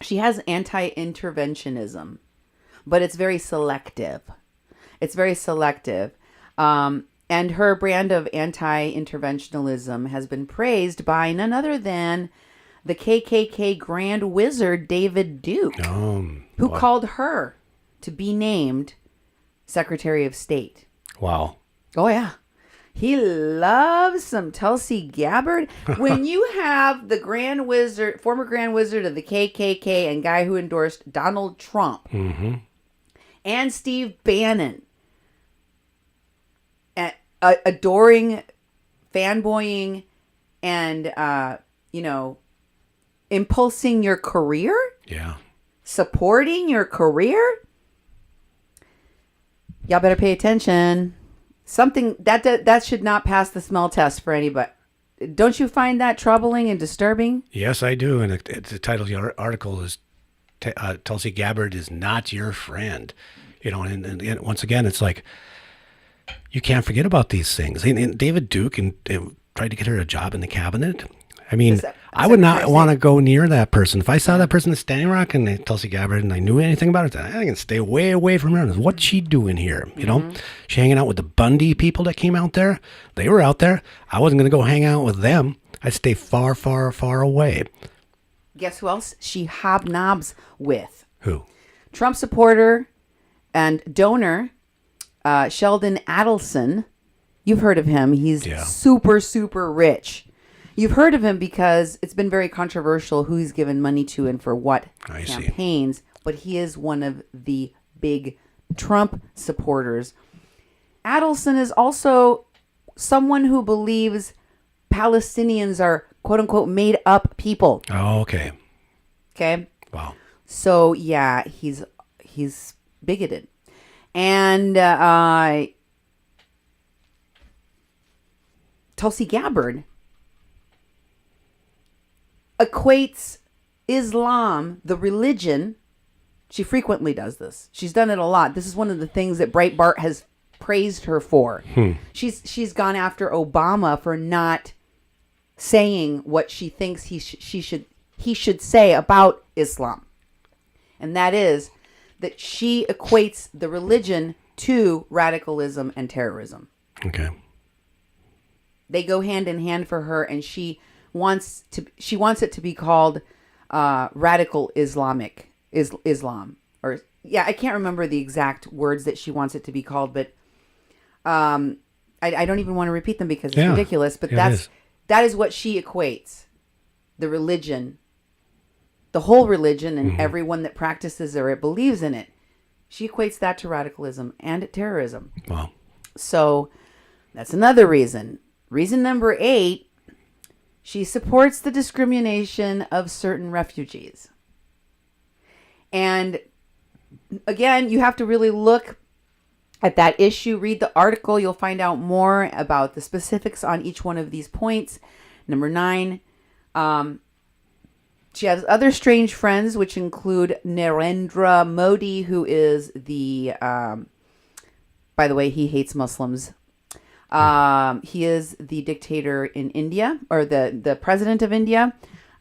B: she has anti-interventionism, but it's very selective. And her brand of anti-interventionalism has been praised by none other than the KKK Grand Wizard David Duke, who called her to be named Secretary of State.
A: Wow.
B: Oh, yeah. He loves some Tulsi Gabbard. When you have the former Grand Wizard of the KKK and guy who endorsed Donald Trump and Steve Bannon, adoring, fanboying, and, impulsing your career?
A: Yeah.
B: Supporting your career? Y'all better pay attention. Something that should not pass the smell test for anybody. Don't you find that troubling and disturbing?
A: Yes, I do. And the title of the article is Tulsi Gabbard is not your friend. And once again, it's like, you can't forget about these things. And David Duke and tried to get her a job in the cabinet. I mean,
B: Just
A: I would not
B: separate-
A: want to go near that person. If I saw that person at Standing Rock and Tulsi Gabbard and I knew anything about it, I can stay way away from her. What's she doing here? You know, she hanging out with the Bundy people that came out there. They were out there. I wasn't going to go hang out with them. I'd stay far, far, far away.
B: Guess who else she hobnobs with?
A: Who?
B: Trump supporter and donor Sheldon Adelson. You've heard of him. He's super, super rich. You've heard of him because it's been very controversial who he's given money to and for what campaigns. But he is one of the big Trump supporters. Adelson is also someone who believes Palestinians are quote unquote made up people.
A: Oh, okay.
B: Okay.
A: Wow.
B: So yeah, he's bigoted, and Tulsi Gabbard equates Islam, the religion. She frequently does this. She's done it a lot. This is one of the things that Breitbart has praised her for. She's gone after Obama for not saying what she thinks he should say about Islam. And that is that she equates the religion to radicalism and terrorism.
A: Okay.
B: They go hand in hand for her, and she wants it to be called radical Islam. Or I can't remember the exact words that she wants it to be called, but I don't even want to repeat them because it's ridiculous. But that is what she equates the religion. The whole religion and everyone that practices or believes in it. She equates that to radicalism and terrorism.
A: Wow.
B: So that's another reason. Reason number 8, she supports the discrimination of certain refugees. And again, you have to really look at that issue. Read the article. You'll find out more about the specifics on each one of these points. Number 9, she has other strange friends, which include Narendra Modi, who is the, by the way, he hates Muslims. He is the dictator in India, or the president of India.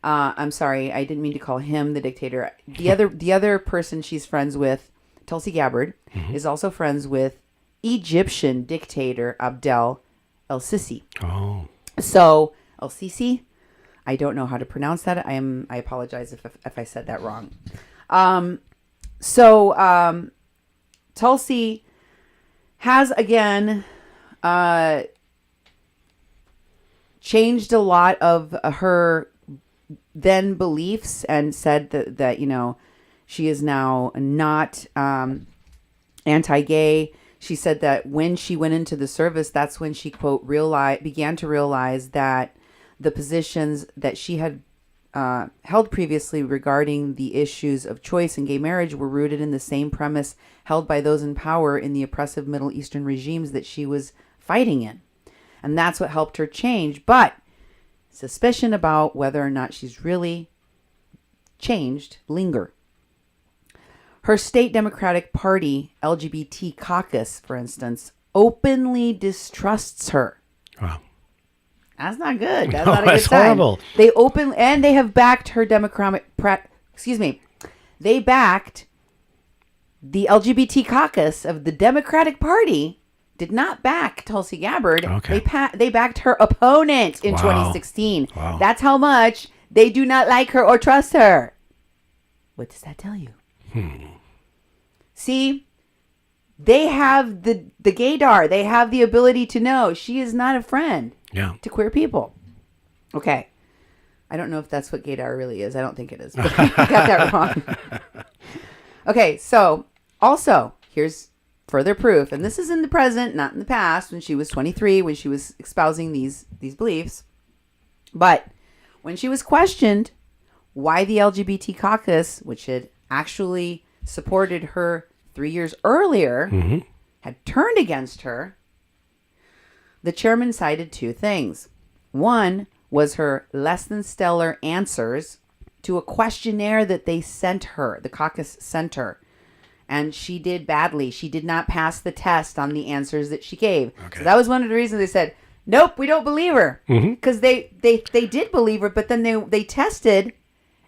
B: I'm sorry, I didn't mean to call him the dictator. The other person she's friends with, Tulsi Gabbard, is also friends with Egyptian dictator Abdel El-Sisi.
A: Oh.
B: So El-Sisi, I don't know how to pronounce that. I apologize if I said that wrong. Tulsi has again changed a lot of her then beliefs and said that she is now not anti-gay. She said that when she went into the service, that's when she, quote, began to realize that the positions that she had held previously regarding the issues of choice and gay marriage were rooted in the same premise held by those in power in the oppressive Middle Eastern regimes that she was fighting in. And that's what helped her change. But suspicion about whether or not she's really changed linger. Her state Democratic Party LGBT caucus, for instance, openly distrusts her.
A: Wow.
B: That's not good. That's not a good
A: That's
B: sign.
A: horrible.
B: They have backed her They backed the LGBT caucus of the Democratic Party. Did not back Tulsi Gabbard.
A: Okay.
B: They backed her opponent in 2016.
A: Wow.
B: That's how much they do not like her or trust her. What does that tell you? See, they have the gaydar. They have the ability to know she is not a friend to queer people. Okay. I don't know if that's what gaydar really is. I don't think it is. But I got that wrong. Okay, so also, here's further proof. And this is in the present, not in the past, when she was 23, when she was espousing these beliefs. But when she was questioned why the LGBT caucus, which had actually supported her 3 years earlier, had turned against her, the chairman cited 2 things. One was her less than stellar answers to a questionnaire that they sent her, the caucus sent her. And she did badly. She did not pass the test on the answers that she gave. Okay. So that was one of the reasons they said, nope, we don't believe her. Because they did believe her, but then they tested,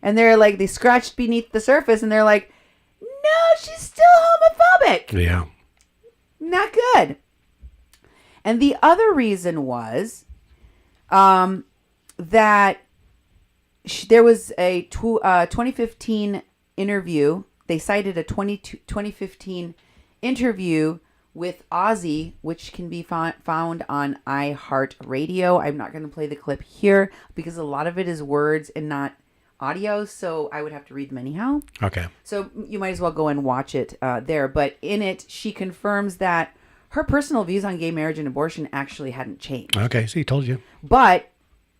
B: and they're like, they scratched beneath the surface, and they're like, no, she's still homophobic.
A: Yeah.
B: Not good. And the other reason was that there was a 2015 interview. They cited a 2015 interview with Ozzy, which can be found on iHeartRadio. I'm not going to play the clip here because a lot of it is words and not audio, so I would have to read them anyhow.
A: Okay.
B: So you might as well go and watch it there. But in it, she confirms that her personal views on gay marriage and abortion actually hadn't changed.
A: Okay, see, told you.
B: But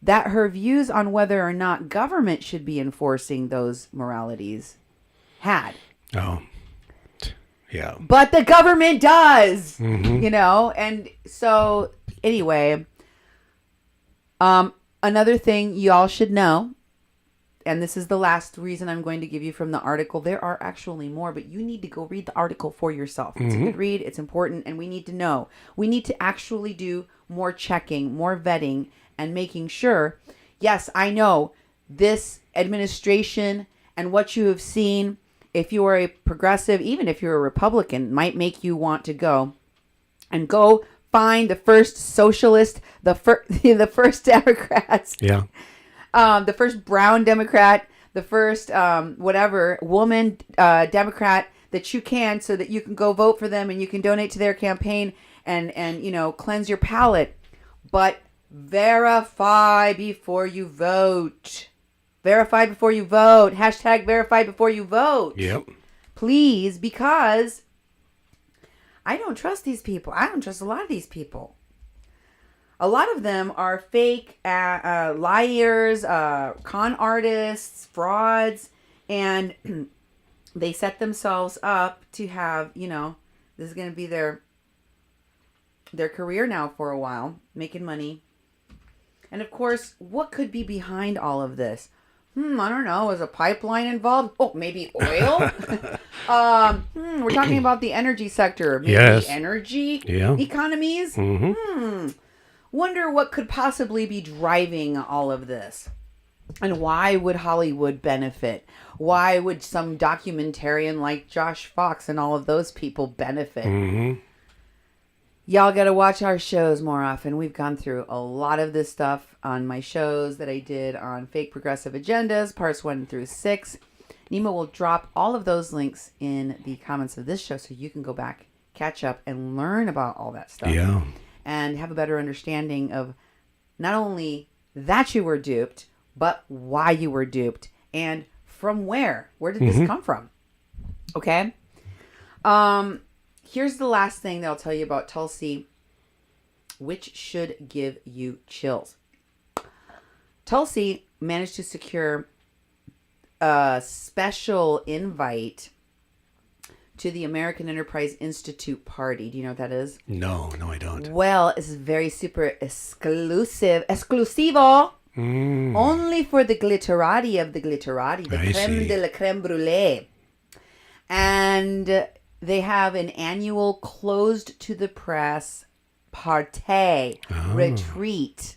B: that her views on whether or not government should be enforcing those moralities had.
A: Oh, yeah.
B: But the government does, you know? And so anyway, another thing y'all should know, and this is the last reason I'm going to give you from the article. There are actually more, but you need to go read the article for yourself. It's a good read. It's important. And we need to know. We need to actually do more checking, more vetting, and making sure. Yes, I know this administration and what you have seen, if you are a progressive, even if you're a Republican, might make you want to go and go find the first socialist, the first Democrats.
A: Yeah.
B: The first brown Democrat, the first whatever woman Democrat that you can, so that you can go vote for them and you can donate to their campaign and you know, cleanse your palate. But verify before you vote. Verify before you vote. Hashtag verify before you vote.
A: Yep.
B: Please, because I don't trust these people. I don't trust a lot of these people. A lot of them are fake liars, con artists, frauds, and they set themselves up to have, you know, this is going to be their career now for a while, making money. And of course, what could be behind all of this? I don't know. Is a pipeline involved? Oh, maybe oil? We're talking about the energy sector. Maybe energy economies? Wonder what could possibly be driving all of this. And why would Hollywood benefit? Why would some documentarian like Josh Fox and all of those people benefit? Y'all got to watch our shows more often. We've gone through a lot of this stuff on my shows that I did on Fake Progressive Agendas, parts 1 through 6. Nima will drop all of those links in the comments of this show so you can go back, catch up, and learn about all that stuff.
A: Yeah.
B: And have a better understanding of not only that you were duped, but why you were duped and from where. Where did this come from? Okay? Here's the last thing that I'll tell you about Tulsi, which should give you chills. Tulsi managed to secure a special invite to the American Enterprise Institute party. Do you know what that is?
A: No, I don't.
B: Well, it's very super exclusivo. Only for the glitterati of the glitterati, the creme de la creme brulee. And they have an annual closed to the press party retreat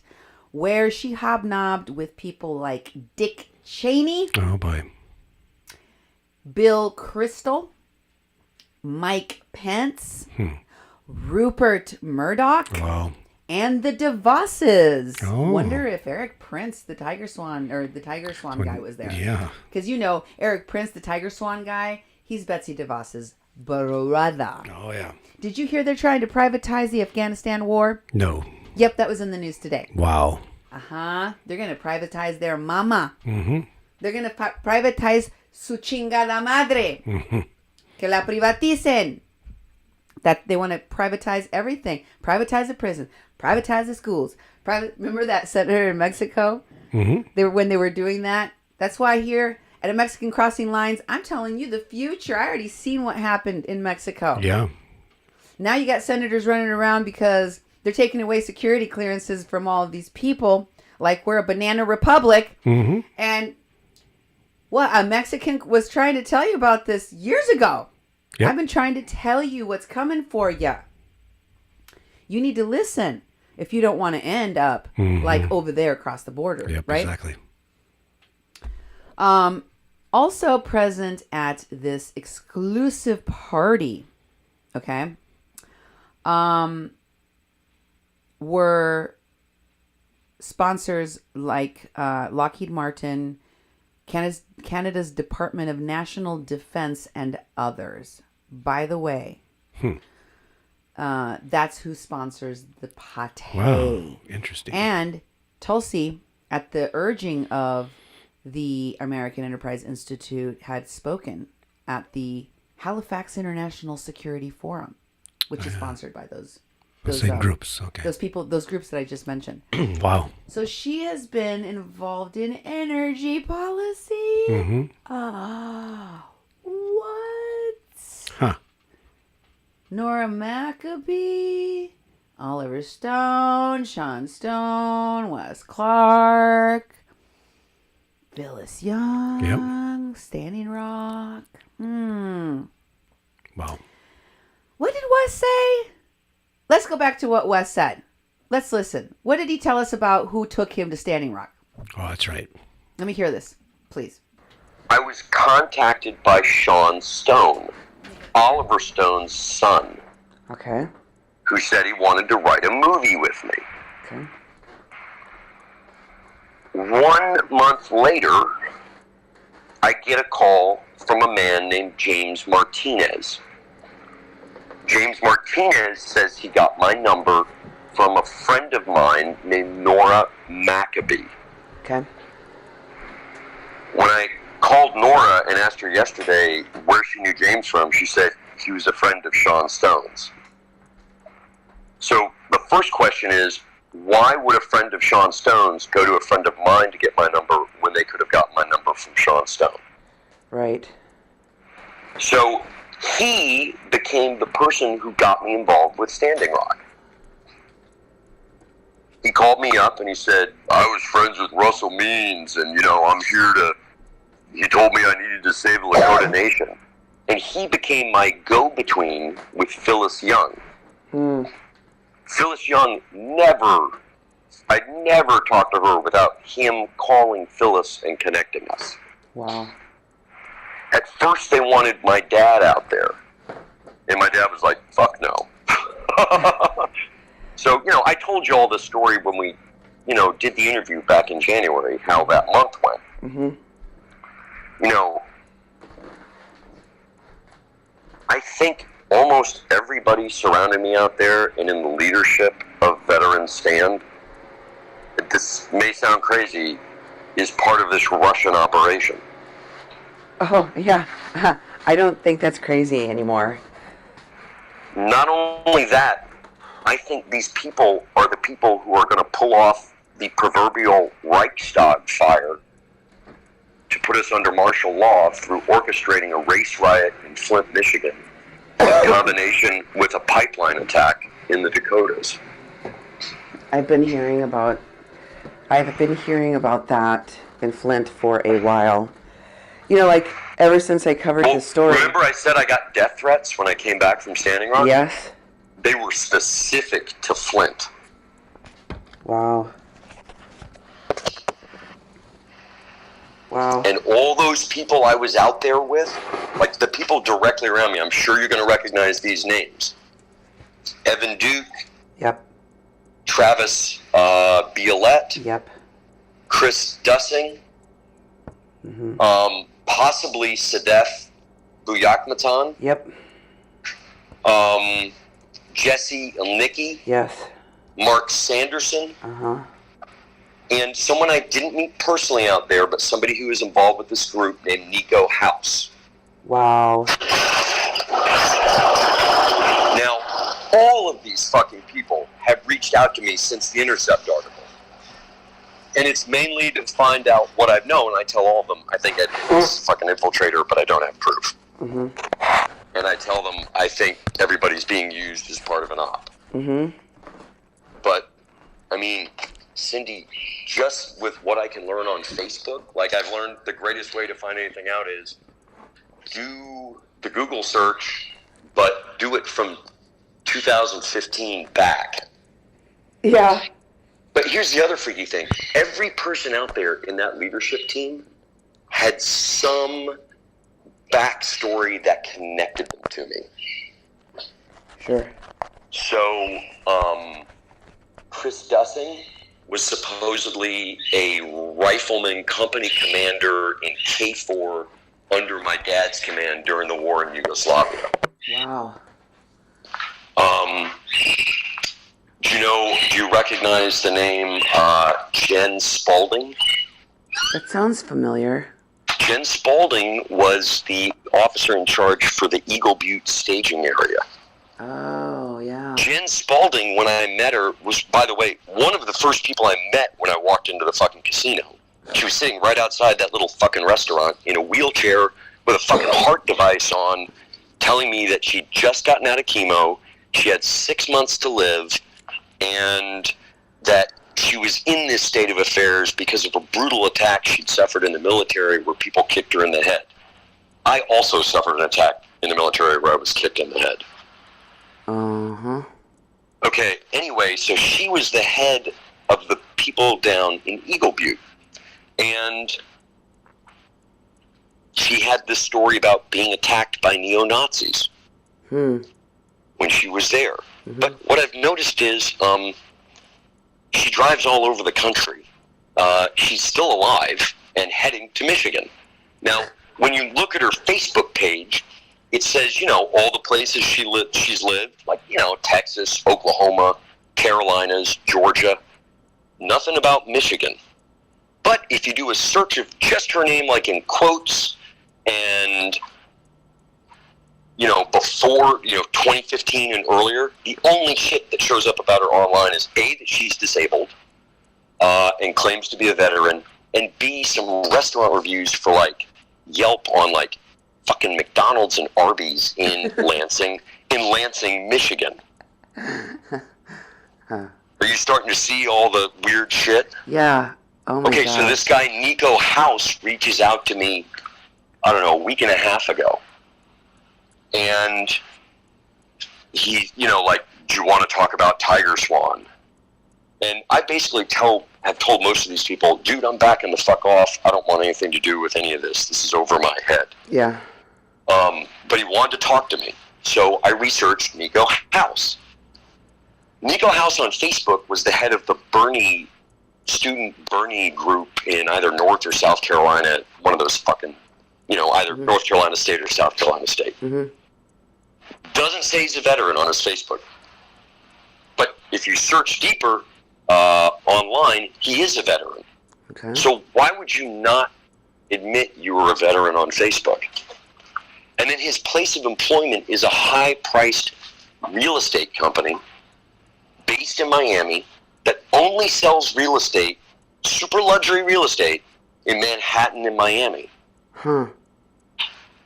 B: where she hobnobbed with people like Dick Cheney.
A: Oh, boy.
B: Bill Kristol, Mike Pence, Rupert Murdoch, and the DeVosses. Wonder if Eric Prince, the Tiger Swan guy was there.
A: Yeah.
B: Because you know, Eric Prince, the Tiger Swan guy, he's Betsy DeVos's brother.
A: Oh, yeah.
B: Did you hear they're trying to privatize the Afghanistan war?
A: No.
B: Yep, that was in the news today.
A: Wow.
B: They're going to privatize their mama. They're going to privatize su chingada madre. Que la privaticen. That they want to privatize everything. Privatize the prison. Privatize the schools. Remember that senator in Mexico? When they were doing that? That's why here at a Mexican crossing lines, I'm telling you the future. I already seen what happened in Mexico.
A: Yeah.
B: Now you got senators running around because they're taking away security clearances from all of these people. Like we're a banana republic. And what a Mexican was trying to tell you about this years ago. Yep. I've been trying to tell you what's coming for you. You need to listen. if you don't want to end up like over there across the border,
A: Yep,
B: right?
A: exactly.
B: Also present at this exclusive party, okay, were sponsors like Lockheed Martin, Canada's Department of National Defense, and others. By the way, that's who sponsors the pate.
A: Wow, interesting.
B: And Tulsi, at the urging of the American Enterprise Institute, had spoken at the Halifax International Security Forum, which is sponsored by those
A: same groups. Okay.
B: those groups that I just mentioned.
A: Wow.
B: So she has been involved in energy policy. What?
A: Huh.
B: Nora Maccabee, Oliver Stone, Sean Stone, Wes Clark, Phyllis Young, Standing Rock.
A: Wow.
B: What did Wes say? Let's go back to what Wes said. Let's listen. What did he tell us about who took him to Standing Rock?
A: Oh, that's right.
B: Let me hear this, please.
G: I was contacted by Sean Stone, Oliver Stone's son,
B: Okay.
G: who said he wanted to write a movie with me.
B: Okay.
G: 1 month later, I get a call from a man named James Martinez. James Martinez says he got my number from a friend of mine named Nora Maccabee.
B: Okay.
G: When I called Nora and asked her yesterday where she knew James from, she said he was a friend of Sean Stone's. So the first question is, why would a friend of Sean Stone's go to a friend of mine to get my number when they could have gotten my number from Sean Stone?
B: Right.
G: So he became the person who got me involved with Standing Rock. He called me up and he said, I was friends with Russell Means and, I'm here to... He told me I needed to save the Lakota Nation. And he became my go-between with Phyllis Young. Phyllis Young I'd never talked to her without him calling Phyllis and connecting us.
B: Wow.
G: At first they wanted my dad out there. And my dad was like, fuck no. So, I told you all this story when we, did the interview back in January, how that month went. I think almost everybody surrounding me out there and in the leadership of Veterans Stand, this may sound crazy, is part of this Russian operation.
B: Oh, yeah. I don't think that's crazy anymore.
G: Not only that, I think these people are the people who are going to pull off the proverbial Reichstag fire to put us under martial law through orchestrating a race riot in Flint, Michigan, in combination with a pipeline attack in the Dakotas.
B: I've been hearing about that in Flint for a while. Like ever since I covered this story.
G: Remember I said I got death threats when I came back from Standing Rock?
B: Yes.
G: They were specific to Flint.
B: Wow. Wow.
G: And all those people I was out there with, like the people directly around me, I'm sure you're going to recognize these names. Evan Duke.
B: Yep.
G: Travis Biolette.
B: Yep.
G: Chris Dussing. Possibly Sadef Buyakmatan.
B: Yep.
G: Jesse Ilnicki.
B: Yes.
G: Mark Sanderson.
B: Uh-huh.
G: And someone I didn't meet personally out there, but somebody who was involved with this group named Nico House.
B: Wow.
G: Now, all of these fucking people have reached out to me since the Intercept article. And it's mainly to find out what I've known. I tell all of them, I think I'm a fucking infiltrator, but I don't have proof. And I tell them, I think everybody's being used as part of an op. But, I mean, Cindy, just with what I can learn on Facebook, like I've learned the greatest way to find anything out is do the Google search, but do it from 2015 back.
B: Yeah.
G: But here's the other freaky thing. Every person out there in that leadership team had some backstory that connected them to me.
B: Sure.
G: So, Chris Dussing was supposedly a rifleman company commander in K4 under my dad's command during the war in Yugoslavia.
B: Wow.
G: Do you recognize the name Jen Spalding?
B: That sounds familiar.
G: Jen Spalding was the officer in charge for the Eagle Butte staging area.
B: Oh, yeah.
G: Jen Spalding, when I met her, was, by the way, one of the first people I met when I walked into the fucking casino. She was sitting right outside that little fucking restaurant in a wheelchair with a fucking heart device on, telling me that she'd just gotten out of chemo, she had 6 months to live, and that she was in this state of affairs because of a brutal attack she'd suffered in the military where people kicked her in the head. I also suffered an attack in the military where I was kicked in the head.
B: Uh-huh.
G: Okay, anyway, so she was the head of the people down in Eagle Butte. And she had this story about being attacked by neo-Nazis when she was there. Mm-hmm. But what I've noticed is she drives all over the country. She's still alive and heading to Michigan. Now, when you look at her Facebook page, it says, all the places she's lived, like, Texas, Oklahoma, Carolinas, Georgia. Nothing about Michigan. But if you do a search of just her name, like in quotes, and, before, 2015 and earlier, the only shit that shows up about her online is A, that she's disabled, and claims to be a veteran, and B, some restaurant reviews for, like, Yelp on, like, fucking McDonald's and Arby's in Lansing, Michigan. Are you starting to see all the weird shit?
B: Yeah. Oh my
G: Okay,
B: gosh.
G: so this guy, Nico House, reaches out to me, I don't know, a week and a half ago. And he, do you want to talk about Tiger Swan? And I basically have told most of these people, dude, I'm backing the fuck off. I don't want anything to do with any of this. This is over my head.
B: Yeah.
G: But he wanted to talk to me. So I researched Nico House. Nico House on Facebook was the head of the student Bernie group in either North or South Carolina, one of those fucking, either North Carolina State or South Carolina State.
B: Mm-hmm.
G: Doesn't say he's a veteran on his Facebook. But if you search deeper online, he is a veteran.
B: Okay.
G: So why would you not admit you were a veteran on Facebook? And then his place of employment is a high-priced real estate company based in Miami that only sells real estate, super luxury real estate, in Manhattan and Miami.
B: Huh.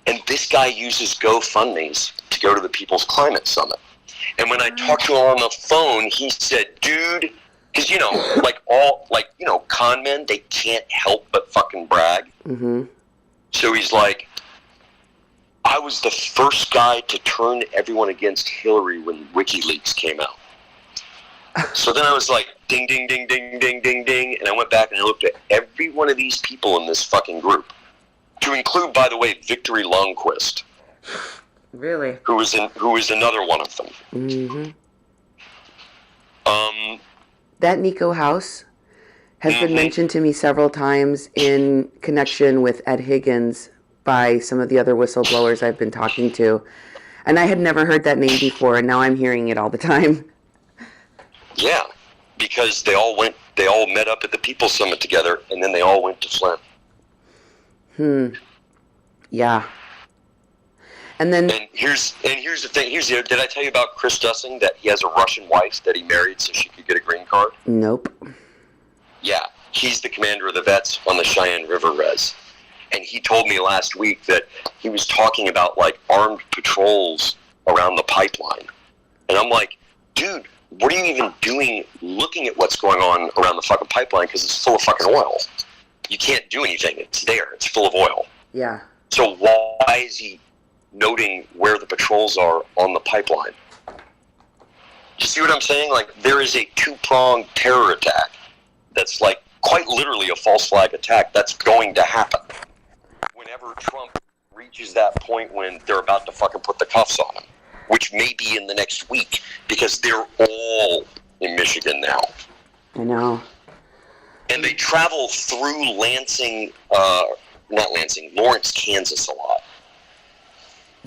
G: And this guy uses GoFundMes to go to the People's Climate Summit. And when I talked to him on the phone, he said, dude, because, con men, they can't help but fucking brag.
B: Mm-hmm.
G: So he's like, I was the first guy to turn everyone against Hillary when WikiLeaks came out. So then I was like, ding, ding, ding, ding, ding, ding, ding. And I went back and I looked at every one of these people in this fucking group. To include, by the way, Victory Lundquist.
B: Really?
G: Who is another one of them.
B: Mm-hmm. That Nico House has been mentioned to me several times in connection with Ed Higgins by some of the other whistleblowers I've been talking to. And I had never heard that name before, and now I'm hearing it all the time.
G: Yeah, because they all met up at the People's Summit together, and then they all went to Flint.
B: Yeah. And then...
G: And here's the thing. Did I tell you about Chris Dussing, that he has a Russian wife that he married so she could get a green card?
B: Nope.
G: Yeah, he's the commander of the vets on the Cheyenne River Res. And he told me last week that he was talking about, like, armed patrols around the pipeline. And I'm like, dude, what are you even doing looking at what's going on around the fucking pipeline? Because it's full of fucking oil. You can't do anything. It's there. It's full of oil.
B: Yeah.
G: So why is he noting where the patrols are on the pipeline? You see see what I'm saying? Like, there is a two-pronged terror attack that's like quite literally a false flag attack that's going to happen whenever Trump reaches that point when they're about to fucking put the cuffs on him, which may be in the next week, because they're all in Michigan now.
B: I know.
G: And they travel through Lawrence, Kansas a lot.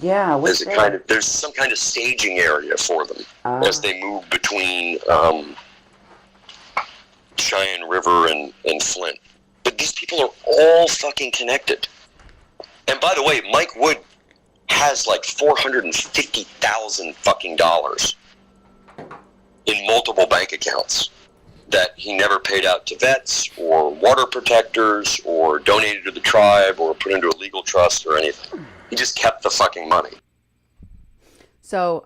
B: Yeah,
G: There's some kind of staging area for them as they move between Cheyenne River and Flint. But these people are all fucking connected. And by the way, Mike Wood has like $450,000 fucking dollars in multiple bank accounts that he never paid out to vets or water protectors or donated to the tribe or put into a legal trust or anything. He just kept the fucking money.
B: So,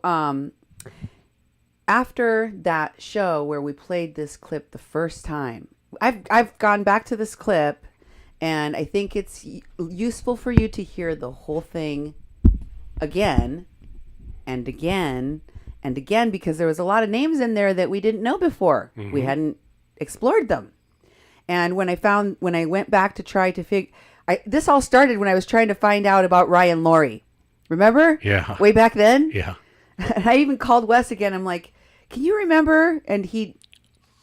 B: after that show where we played this clip the first time, I've gone back to this clip, and I think it's useful for you to hear the whole thing again and again and again, because there was a lot of names in there that we didn't know before. Mm-hmm. We hadn't explored them. And when I went back to try to this all started when I was trying to find out about Ryan Laurie. Remember?
A: Yeah.
B: Way back then?
A: Yeah.
B: And I even called Wes again. I'm like, can you remember? And he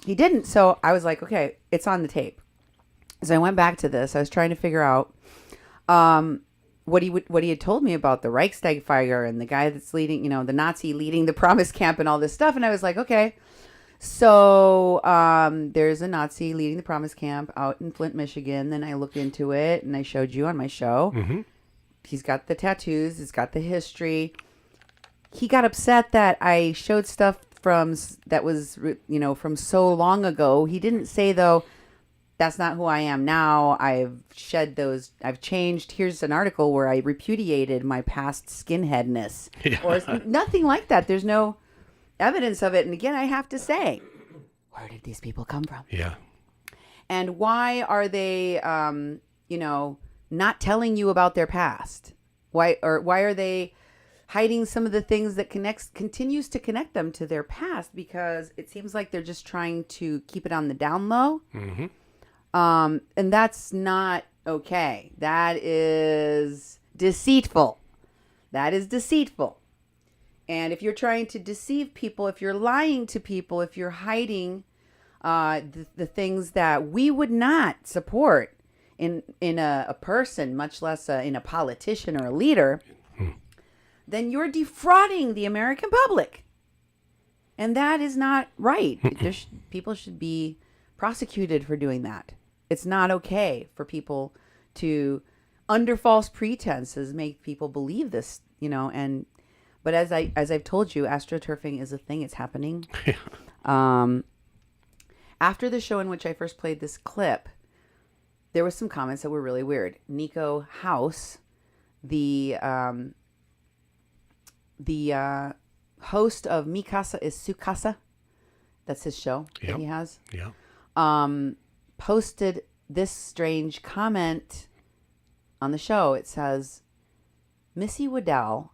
B: didn't. So I was like, okay, it's on the tape. So I went back to this. I was trying to figure out what he had told me about the Reichstag fire and the guy that's leading, the Nazi leading the Promise Camp and all this stuff. And I was like, okay. So there's a Nazi leading the Promise Camp out in Flint, Michigan. Then I looked into it, and I showed you on my show. Mm-hmm. He's got the tattoos. He's got the history. He got upset that I showed stuff from so long ago. He didn't say, though, that's not who I am now. I've shed those. I've changed. Here's an article where I repudiated my past skinheadness. Yeah. Or nothing like that. There's no evidence of it. And again, I have to say, where did these people come from?
A: Yeah.
B: And why are they, not telling you about their past? Why are they hiding some of the things that continues to connect them to their past? Because it seems like they're just trying to keep it on the down low. Mm-hmm. And that's not okay. That is deceitful. And if you're trying to deceive people, if you're lying to people, if you're hiding the things that we would not support in a person, much less in a politician or a leader, then you're defrauding the American public. And that is not right. People should be prosecuted for doing that. It's not okay for people to, under false pretenses, make people believe this, But as I've told you, astroturfing is a thing. It's happening. Yeah. After the show in which I first played this clip, there were some comments that were really weird. Nico House, the host of Mi Casa is Su Casa, that's his show that he has. Yeah. Posted this strange comment on the show. It says, Missy Waddell.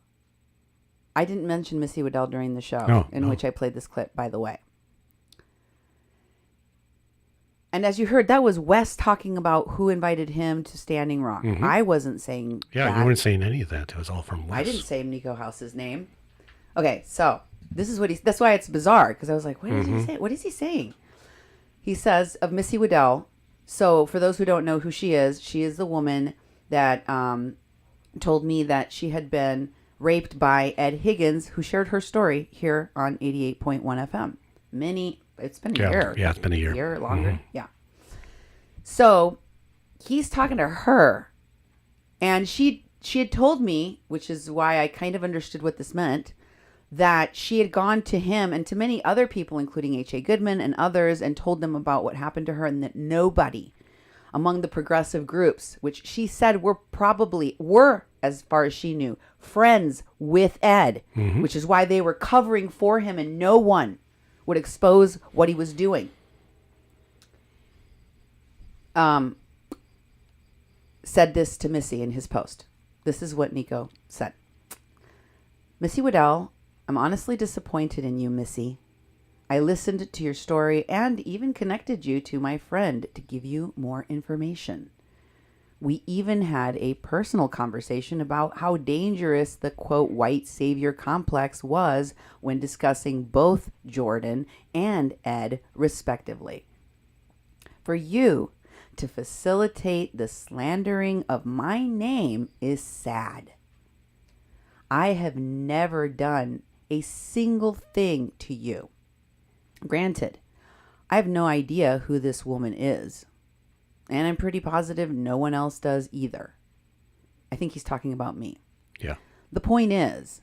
B: I didn't mention Missy Waddell during the show which I played this clip, by the way. And as you heard, that was Wes talking about who invited him to Standing Rock. Mm-hmm. I wasn't saying that.
A: You weren't saying any of that. It was all from Wes.
B: I didn't say Nico House's name. Okay, so this is what that's why it's bizarre, because I was like, what did he say? What is he saying? He says of Missy Waddell, so for those who don't know who she is the woman that told me that she had been raped by Ed Higgins, who shared her story here on 88.1 FM. It's been a year.
A: Yeah, it's been a year.
B: A year longer. Mm-hmm. Yeah. So he's talking to her, and she had told me, which is why I kind of understood what this meant, that she had gone to him and to many other people, including H.A. Goodman and others, and told them about what happened to her, and that nobody among the progressive groups, which she said were, as far as she knew, friends with Ed, which is why they were covering for him, and no one would expose what he was doing. Said this to Missy in his post. This is what Nico said. Missy Waddell, I'm honestly disappointed in you, Missy. I listened to your story and even connected you to my friend to give you more information. We even had a personal conversation about how dangerous the quote white savior complex was when discussing both Jordan and Ed, respectively. For you to facilitate the slandering of my name is sad. I have never done a single thing to you. Granted, I have no idea who this woman is. And I'm pretty positive no one else does either. I think he's talking about me.
A: Yeah.
B: The point is,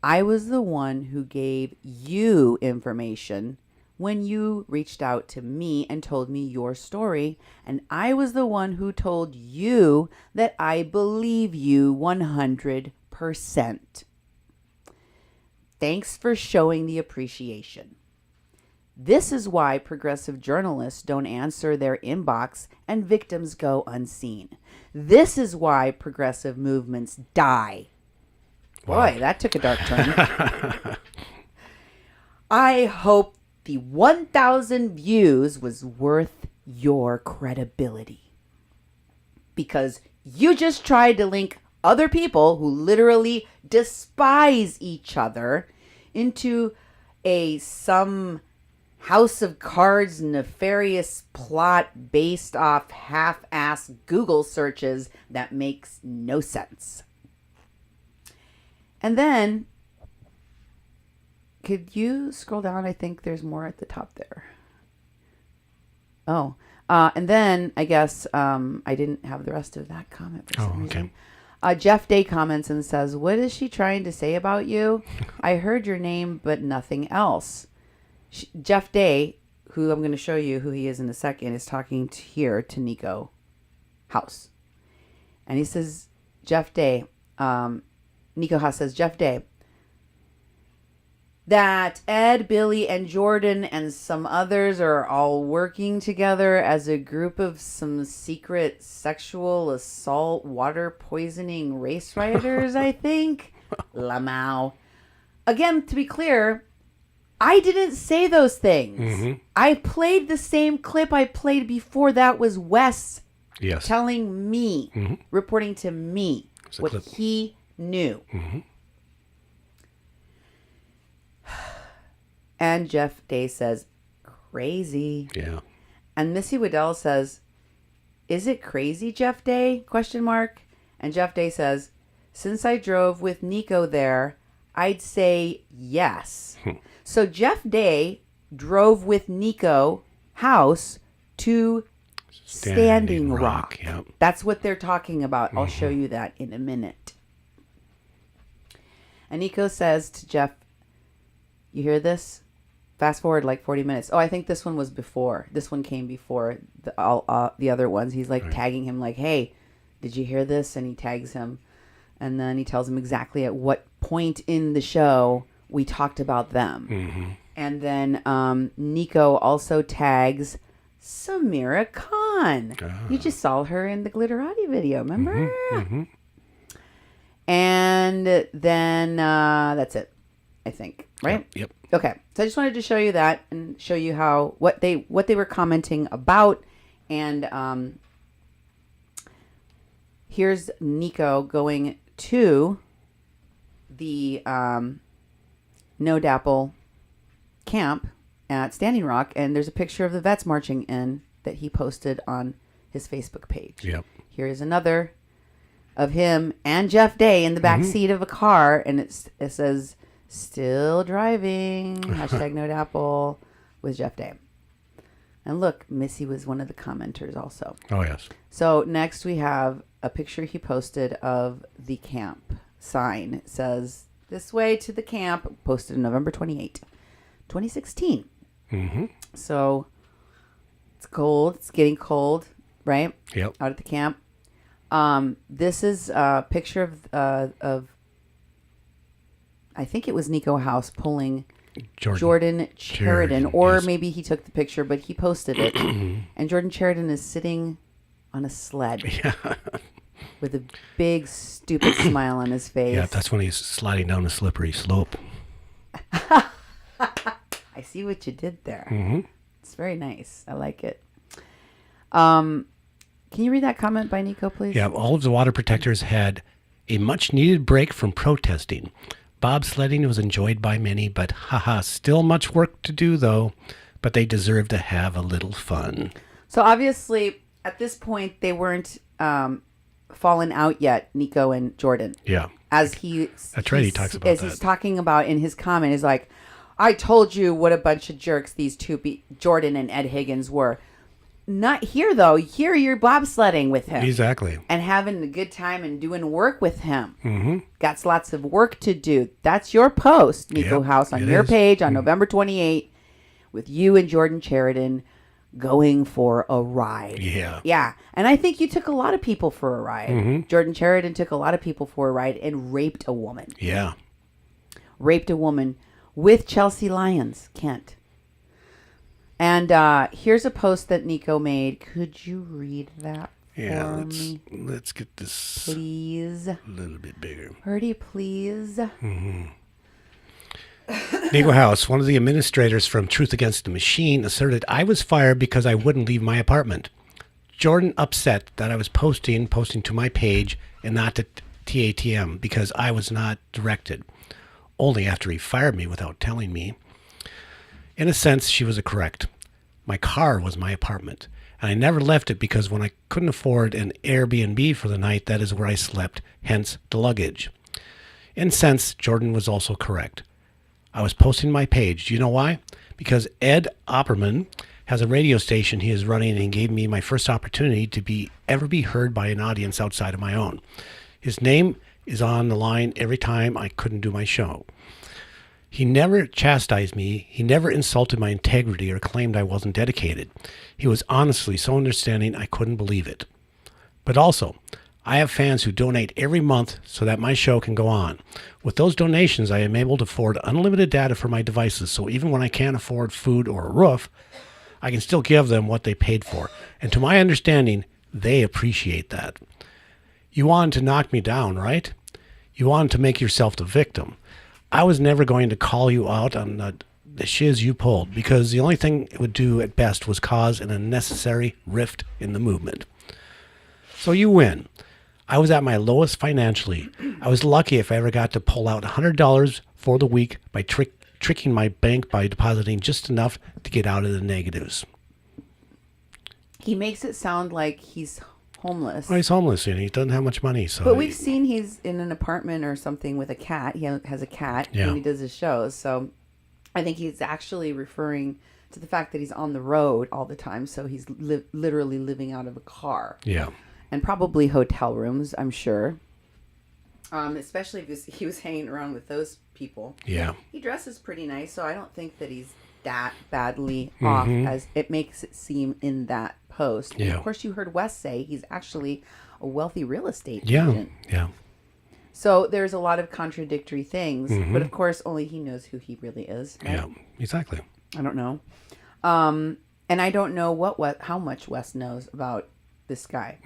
B: I was the one who gave you information when you reached out to me and told me your story. And I was the one who told you that I believe you 100%. Thanks for showing the appreciation. This is why progressive journalists don't answer their inbox and victims go unseen. This is why progressive movements die.
A: Wow.
B: Boy, that took a dark turn. I hope the 1,000 views was worth your credibility. Because you just tried to link other people who literally despise each other into some House of Cards nefarious plot based off half-ass Google searches that makes no sense. And then, could you scroll down? I think there's more at the top there. Oh, and then I guess I didn't have the rest of that comment for some reason. Jeff Day comments and says, "What is she trying to say about you? I heard your name, but nothing else." Jeff Day, who I'm going to show you who he is in a second, is talking to Nico House. And he says, Jeff Day, Nico House says, Jeff Day, that Ed, Billy, and Jordan and some others are all working together as a group of some secret sexual assault, water poisoning race rioters, I think. Lamau. Again, to be clear, I didn't say those things. Mm-hmm. I played the same clip I played before. That was Wes telling me, reporting to me what he knew. Mm-hmm. And Jeff Day says, crazy.
A: Yeah.
B: And Missy Waddell says, is it crazy, Jeff Day? ? And Jeff Day says, since I drove with Nico there, I'd say yes. So Jeff Day drove with Nico House to Standing Rock.
A: Yep.
B: That's what they're talking about. I'll show you that in a minute. And Nico says to Jeff, you hear this? Fast forward like 40 minutes. Oh, I think this one was before. This one came before the other ones. He's like tagging him like, hey, did you hear this? And he tags him. And then he tells him exactly at what point in the show we talked about them. Mm-hmm. And then Nico also tags Samira Khan. You just saw her in the Glitterati video, remember? Mm-hmm. And then that's it, I think, right?
A: Yep.
B: Okay, so I just wanted to show you that and show you how what they were commenting about. And here's Nico going to the No Dapple camp at Standing Rock, and there's a picture of the vets marching in that he posted on his Facebook page.
A: Yep.
B: Here is another of him and Jeff Day in the back seat of a car, and it says, still driving, hashtag No Dapple with Jeff Day. And look, Missy was one of the commenters also.
A: Oh, yes.
B: So next we have a picture he posted of the camp sign. It says, this way to the camp, posted November 28, 2016. Mm-hmm. So it's cold. It's getting cold, right?
A: Yep.
B: Out at the camp. This is a picture of I think it was Nico House pulling Jordan Sheridan, or
A: yes.
B: maybe he took the picture, but he posted it. And Jordan Sheridan is sitting on a sled with a big, stupid smile on his face.
A: Yeah, that's when he's sliding down a slippery slope.
B: I see what you did there.
A: Mm-hmm.
B: It's very nice. I like it. Can you read that comment by Nico, please?
A: Yeah, all of the water protectors had a much-needed break from protesting. Bobsledding was enjoyed by many, but still much work to do, though. But they deserve to have a little fun.
B: So obviously, at this point, they weren't fallen out yet, Nico and Jordan.
A: Yeah.
B: That's
A: right, he talks about
B: as
A: that.
B: he's talking about in his comment, is like, I told you what a bunch of jerks these two, Jordan and Ed Higgins, were. Not here, though. Here you're bobsledding with him.
A: Exactly.
B: And having a good time and doing work with him.
A: Mm-hmm.
B: Got lots of work to do. That's your post, Nico House, on your page on November 28th with you and Jordan Sheridan going for a ride.
A: Yeah.
B: Yeah. And I think you took a lot of people for a ride.
A: Mm-hmm.
B: Jordan Sheridan took a lot of people for a ride and raped a woman.
A: Yeah.
B: Raped a woman with Chelsea Lyons, Kent. And here's a post that Nico made. Could you read that
A: Yeah,
B: for me?
A: let's get this
B: Please.
A: a little bit bigger.
B: Pretty please.
A: Nico House, one of the administrators from Truth Against the Machine, asserted I was fired because I wouldn't leave my apartment. Jordan upset that I was posting to my page and not to TATM because I was not directed. Only after he fired me without telling me. In a sense, she was correct. My car was my apartment, and I never left it because when I couldn't afford an Airbnb for the night, that is where I slept, hence the luggage. In a sense, Jordan was also correct. I was posting my page. Do you know why? Because Ed Opperman has a radio station he is running and gave me my first opportunity to ever be heard by an audience outside of my own. His name is on the line every time I couldn't do my show. He never chastised me. He never insulted my integrity or claimed I wasn't dedicated. He was honestly so understanding I couldn't believe it. But also, I have fans who donate every month so that my show can go on. With those donations, I am able to afford unlimited data for my devices, so even when I can't afford food or a roof, I can still give them what they paid for. And to my understanding, they appreciate that. You wanted to knock me down, right? You wanted to make yourself the victim. I was never going to call you out on the shiz you pulled, because the only thing it would do at best was cause an unnecessary rift in the movement. So you win. I was at my lowest financially. I was lucky if I ever got to pull out $100 for the week by tricking my bank by depositing just enough to get out of the negatives.
B: He makes it sound like he's homeless.
A: Well, he's homeless and he doesn't have much money. So,
B: but we've seen he's in an apartment or something with a cat. He has a cat
A: Yeah.
B: when he does his shows. So I think he's actually referring to the fact that he's on the road all the time. So he's literally living out of a car.
A: Yeah.
B: And probably hotel rooms, I'm sure. Especially if he was hanging around with those people.
A: Yeah.
B: He dresses pretty nice, so I don't think that he's that badly off as it makes it seem in that post. And
A: Yeah.
B: of course, you heard Wes say he's actually a wealthy real estate
A: Yeah.
B: agent.
A: Yeah.
B: So there's a lot of contradictory things, but of course, only he knows who he really is. Right?
A: Yeah. Exactly.
B: I don't know. And I don't know how much Wes knows about this guy.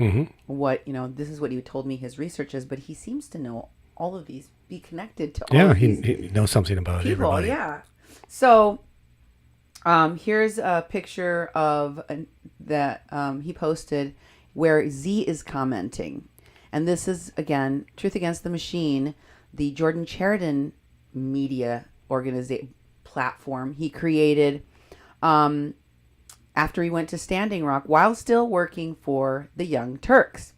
B: What, this is what he told me his research is, but he seems to know all of these, be connected to all
A: Yeah.
B: of these
A: He knows something about
B: people.
A: everybody.
B: Yeah. So here's a picture of that he posted where Z is commenting. And this is, again, Truth Against the Machine, the Jordan Sheridan media platform he created after he went to Standing Rock while still working for the Young Turks.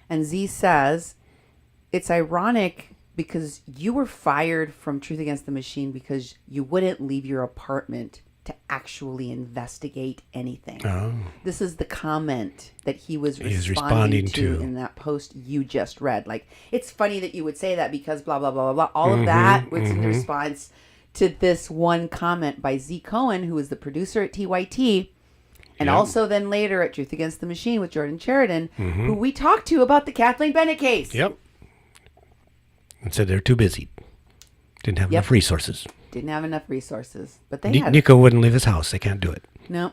B: And Z says, it's ironic because you were fired from Truth Against the Machine because you wouldn't leave your apartment to actually investigate anything.
A: Oh.
B: This is the comment that he was
A: He's
B: responding
A: responding to.
B: in that post you just read. Like, it's funny that you would say that because blah, blah, blah, blah, blah. All of that was in response to this one comment by Z Cohen, who was the producer at TYT, and also then later at Truth Against the Machine with Jordan Sheridan, who we talked to about the Kathleen Bennett case.
A: Yep. And said they're too busy. Didn't have enough resources.
B: Didn't have enough resources, but they had.
A: Nico wouldn't leave his house. They can't do it.
B: No.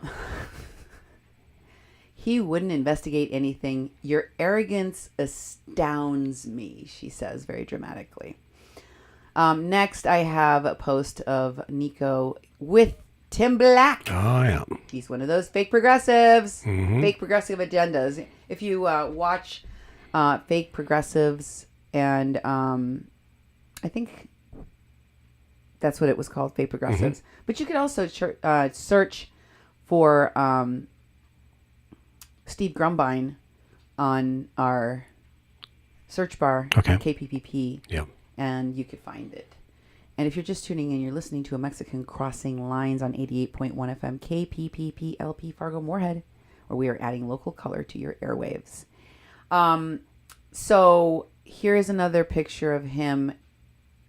B: He wouldn't investigate anything. Your arrogance astounds me, she says very dramatically. Next, I have a post of Nico with Tim Black.
A: Oh, yeah.
B: He's one of those fake progressives, fake progressive agendas. If you watch fake progressives, and I think that's what it was called, fake progressives. But you could also search for Steve Grumbine on our search bar
A: Okay.
B: on KPPP,
A: Yeah.
B: and you could find it. And if you're just tuning in, you're listening to a Mexican Crossing Lines on 88.1 FM KPPP LP Fargo Moorhead, where we are adding local color to your airwaves. So here is another picture of him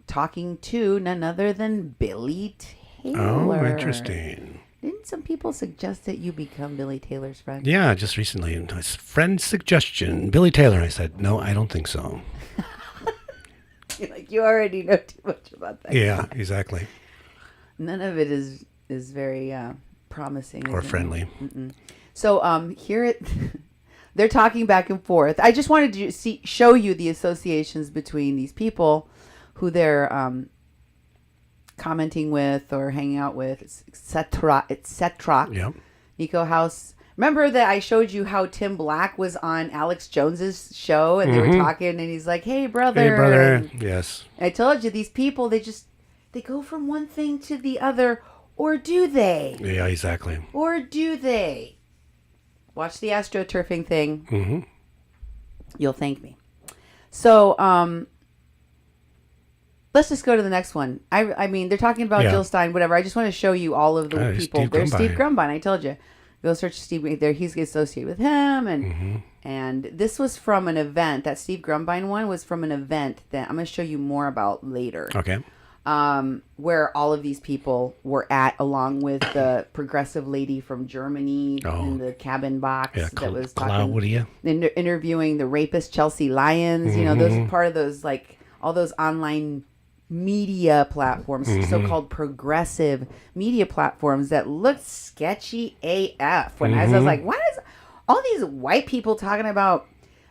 B: talking to none other than Billy Taylor.
A: Oh, interesting.
B: Didn't some people suggest that you become Billy Taylor's friend?
A: Yeah, just recently. A friend's suggestion. Billy Taylor. I said, no, I don't think so.
B: You're like, you already know too much about that.
A: Yeah, exactly.
B: None of it is very promising
A: Or
B: is it?
A: friendly.
B: So here they're talking back and forth. I just wanted to show you the associations between these people who they're commenting with or hanging out with, etc., etc.
A: Yep.
B: Nico House. Remember that I showed you how Tim Black was on Alex Jones's show and they were talking and he's like, "Hey brother."
A: Hey, brother.
B: And
A: Yes.
B: I told you these people, they go from one thing to the other, or do they?
A: Yeah, exactly.
B: Or do they? Watch the astroturfing thing. You'll thank me. So, let's just go to the next one. I mean, they're talking about Jill Stein, whatever. I just want to show you all of the people. There's Steve Grumbine. I told you. Go search Steve there. He's associated with him, and this was from an event. That Steve Grumbine one was from an event that I'm going to show you more about later.
A: Okay.
B: Where all of these people were at, along with the progressive lady from Germany in the cabin box that was talking, interviewing the rapist Chelsea Lyons. You know, those are part of those, like, all those online media platforms, so-called progressive media platforms that looked sketchy AF. When I was like, why is all these white people talking about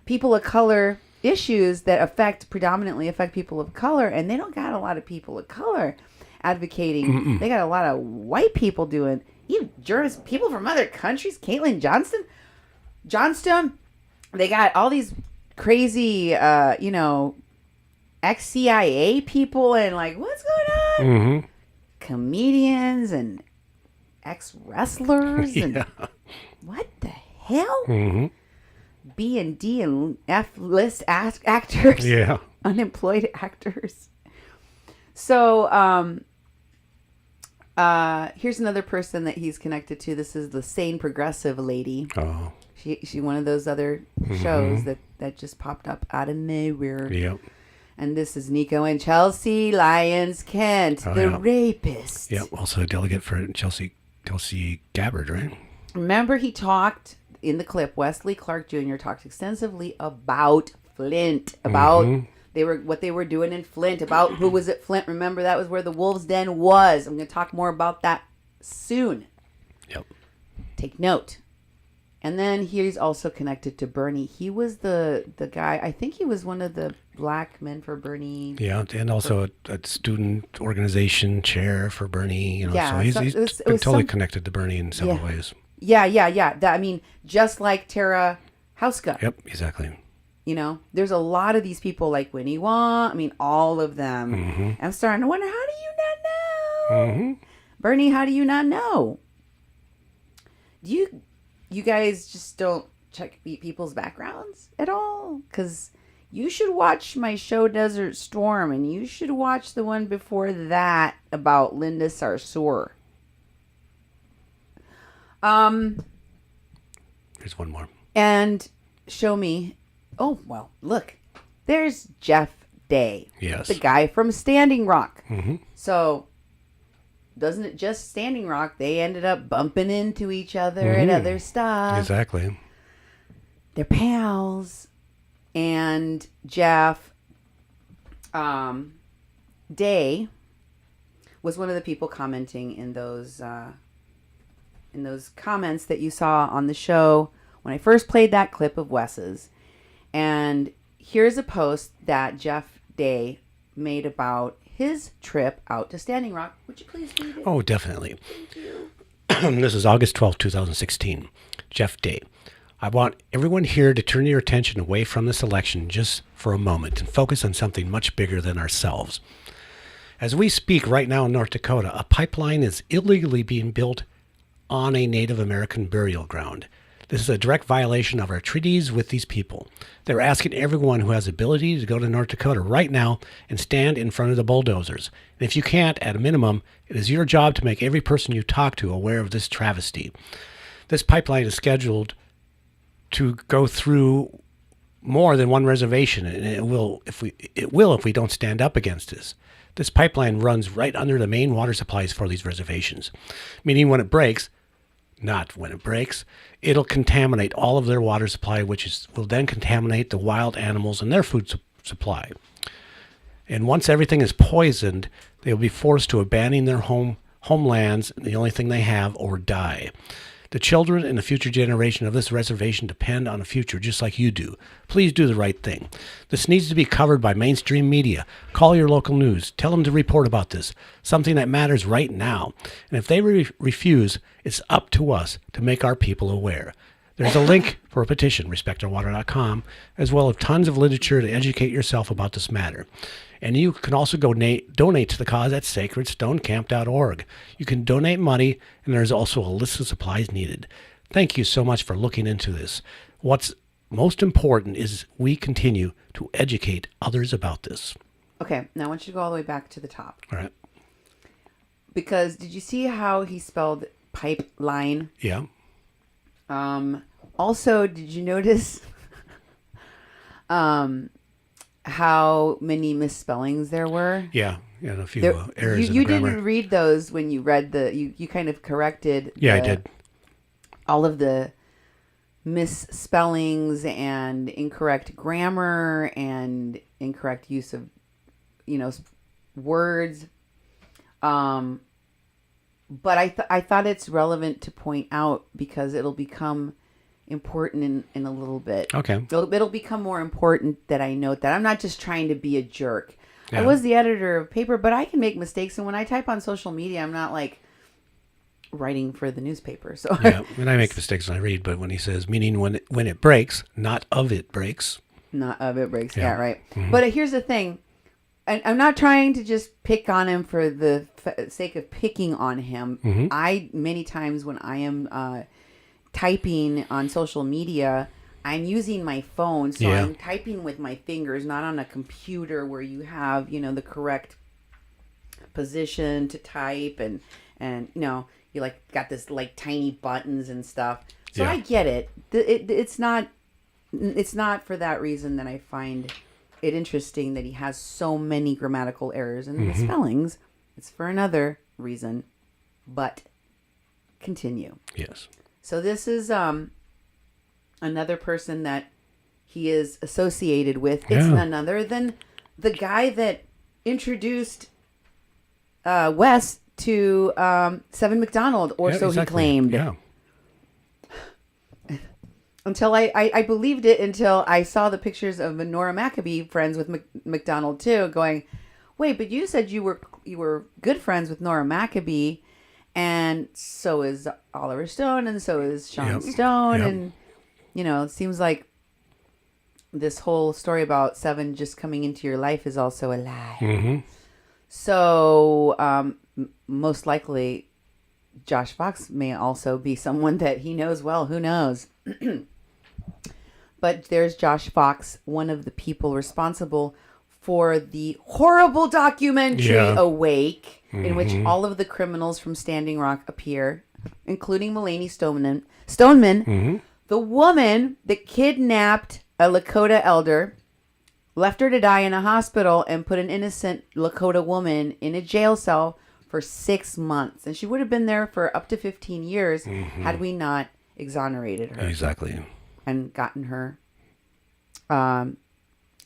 B: people of color issues that predominantly affect people of color, and they don't got a lot of people of color advocating. They got a lot of white people doing, even people from other countries. Caitlin Johnstone. They got all these crazy, ex-CIA people and like, what's going on? Comedians and ex-wrestlers and what the hell? B and D and F list actors.
A: Yeah.
B: Unemployed actors. So here's another person that he's connected to. This is the Sane Progressive lady.
A: Oh.
B: She one of those other shows that just popped up out of nowhere.
A: Yep.
B: And this is Nico and Chelsea Lyons Kent, the rapist.
A: Yep. Also a delegate for Chelsea Gabbard, right?
B: Remember, he talked in the clip. Wesley Clark Jr. talked extensively about Flint, about what they were doing in Flint, about who was at Flint. Remember, that was where the Wolves' Den was. I'm going to talk more about that soon.
A: Yep.
B: Take note. And then he's also connected to Bernie. He was the guy, I think he was one of the black men for Bernie.
A: Yeah, and also a student organization chair for Bernie. You know,
B: Yeah,
A: so he's been totally connected to Bernie in several ways.
B: Yeah. I mean, just like Tara Houska.
A: Yep, exactly.
B: You know, there's a lot of these people like Winnie Wong. I mean, all of them. I'm starting to wonder, how do you not know? Bernie, how do you not know? Do you guys just don't check people's backgrounds at all? Because you should watch my show Desert Storm, and you should watch the one before that about Linda Sarsour.
A: There's one more.
B: And show me. Oh, well, look. There's Jeff Day.
A: Yes.
B: The guy from Standing Rock. So, doesn't it just Standing Rock? They ended up bumping into each other and other stuff.
A: Exactly.
B: They're pals. And Jeff Day was one of the people commenting in those comments that you saw on the show when I first played that clip of Wes's. And here's a post that Jeff Day made about his trip out to Standing Rock. Would you please read it?
A: Oh, definitely. This is August 12th, 2016. Jeff Day. I want everyone here to turn your attention away from this election just for a moment and focus on something much bigger than ourselves. As we speak right now in North Dakota, a pipeline is illegally being built on a Native American burial ground. This is a direct violation of our treaties with these people. They're asking everyone who has ability to go to North Dakota right now and stand in front of the bulldozers. And if you can't, at a minimum, it is your job to make every person you talk to aware of this travesty. This pipeline is scheduled to go through more than one reservation, and it will if we don't stand up against this. This pipeline runs right under the main water supplies for these reservations, meaning when it breaks, not when it breaks, it'll contaminate all of their water supply, will then contaminate the wild animals and their food supply. And once everything is poisoned, they'll be forced to abandon their homelands, the only thing they have, or die. The children and the future generation of this reservation depend on a future just like you do. Please do the right thing. This needs to be covered by mainstream media. Call your local news. Tell them to report about this, something that matters right now. And if they refuse, it's up to us to make our people aware. There's a link for a petition, respectourwater.com, as well as tons of literature to educate yourself about this matter. And you can also donate to the cause at sacredstonecamp.org. You can donate money, and there's also a list of supplies needed. Thank you so much for looking into this. What's most important is we continue to educate others about this.
B: Okay, now I want you to go all the way back to the top.
A: All right.
B: Because did you see how he spelled pipeline?
A: Yeah.
B: Also, did you notice how many misspellings there were?
A: Yeah, a few errors in
B: you
A: the grammar.
B: didn't read those when you read you kind of corrected.
A: Yeah, I did.
B: All of the misspellings and incorrect grammar and incorrect use of, words. But I thought it's relevant to point out because it'll become important in a little bit.
A: Okay.
B: It'll become more important that I note that. I'm not just trying to be a jerk.
A: Yeah.
B: I was the editor of paper, but I can make mistakes. And when I type on social media, I'm not like writing for the newspaper. So
A: yeah, and I make mistakes when I read, but when he says, meaning when it breaks, not of it breaks.
B: Not of it breaks.
A: Yeah.
B: Yeah, right.
A: Mm-hmm.
B: But here's the thing. And I'm not trying to just pick on him for the sake of picking on him.
A: Mm-hmm.
B: Many times when I am typing on social media, I'm using my phone. So
A: Yeah.
B: I'm typing with my fingers, not on a computer where you have, the correct position to type and you like got this like tiny buttons and stuff. So
A: Yeah.
B: I get it. It's not for that reason that I find it interesting that he has so many grammatical errors and misspellings. It's for another reason, but continue.
A: Yes.
B: So this is another person that he is associated with. It's
A: Yeah.
B: none other than the guy that introduced Wes to Seven McDonald, or
A: Yeah,
B: so
A: exactly.
B: he claimed.
A: Yeah.
B: Until I believed it until I saw the pictures of Nora Maccabee friends with McDonald too, going, wait, but you said you were good friends with Nora Maccabee, and so is Oliver Stone, and so is Sean Stone,
A: Yep.
B: and it seems like this whole story about Seven just coming into your life is also a lie.
A: Mm-hmm.
B: So most likely, Josh Fox may also be someone that he knows well. Who knows? But there's Josh Fox, one of the people responsible for the horrible documentary Awake, in which all of the criminals from Standing Rock appear, including Mulaney Stoneman, the woman that kidnapped a Lakota elder, left her to die in a hospital, and put an innocent Lakota woman in a jail cell for 6 months. And she would have been there for up to 15 years had we not exonerated her.
A: Exactly.
B: And gotten her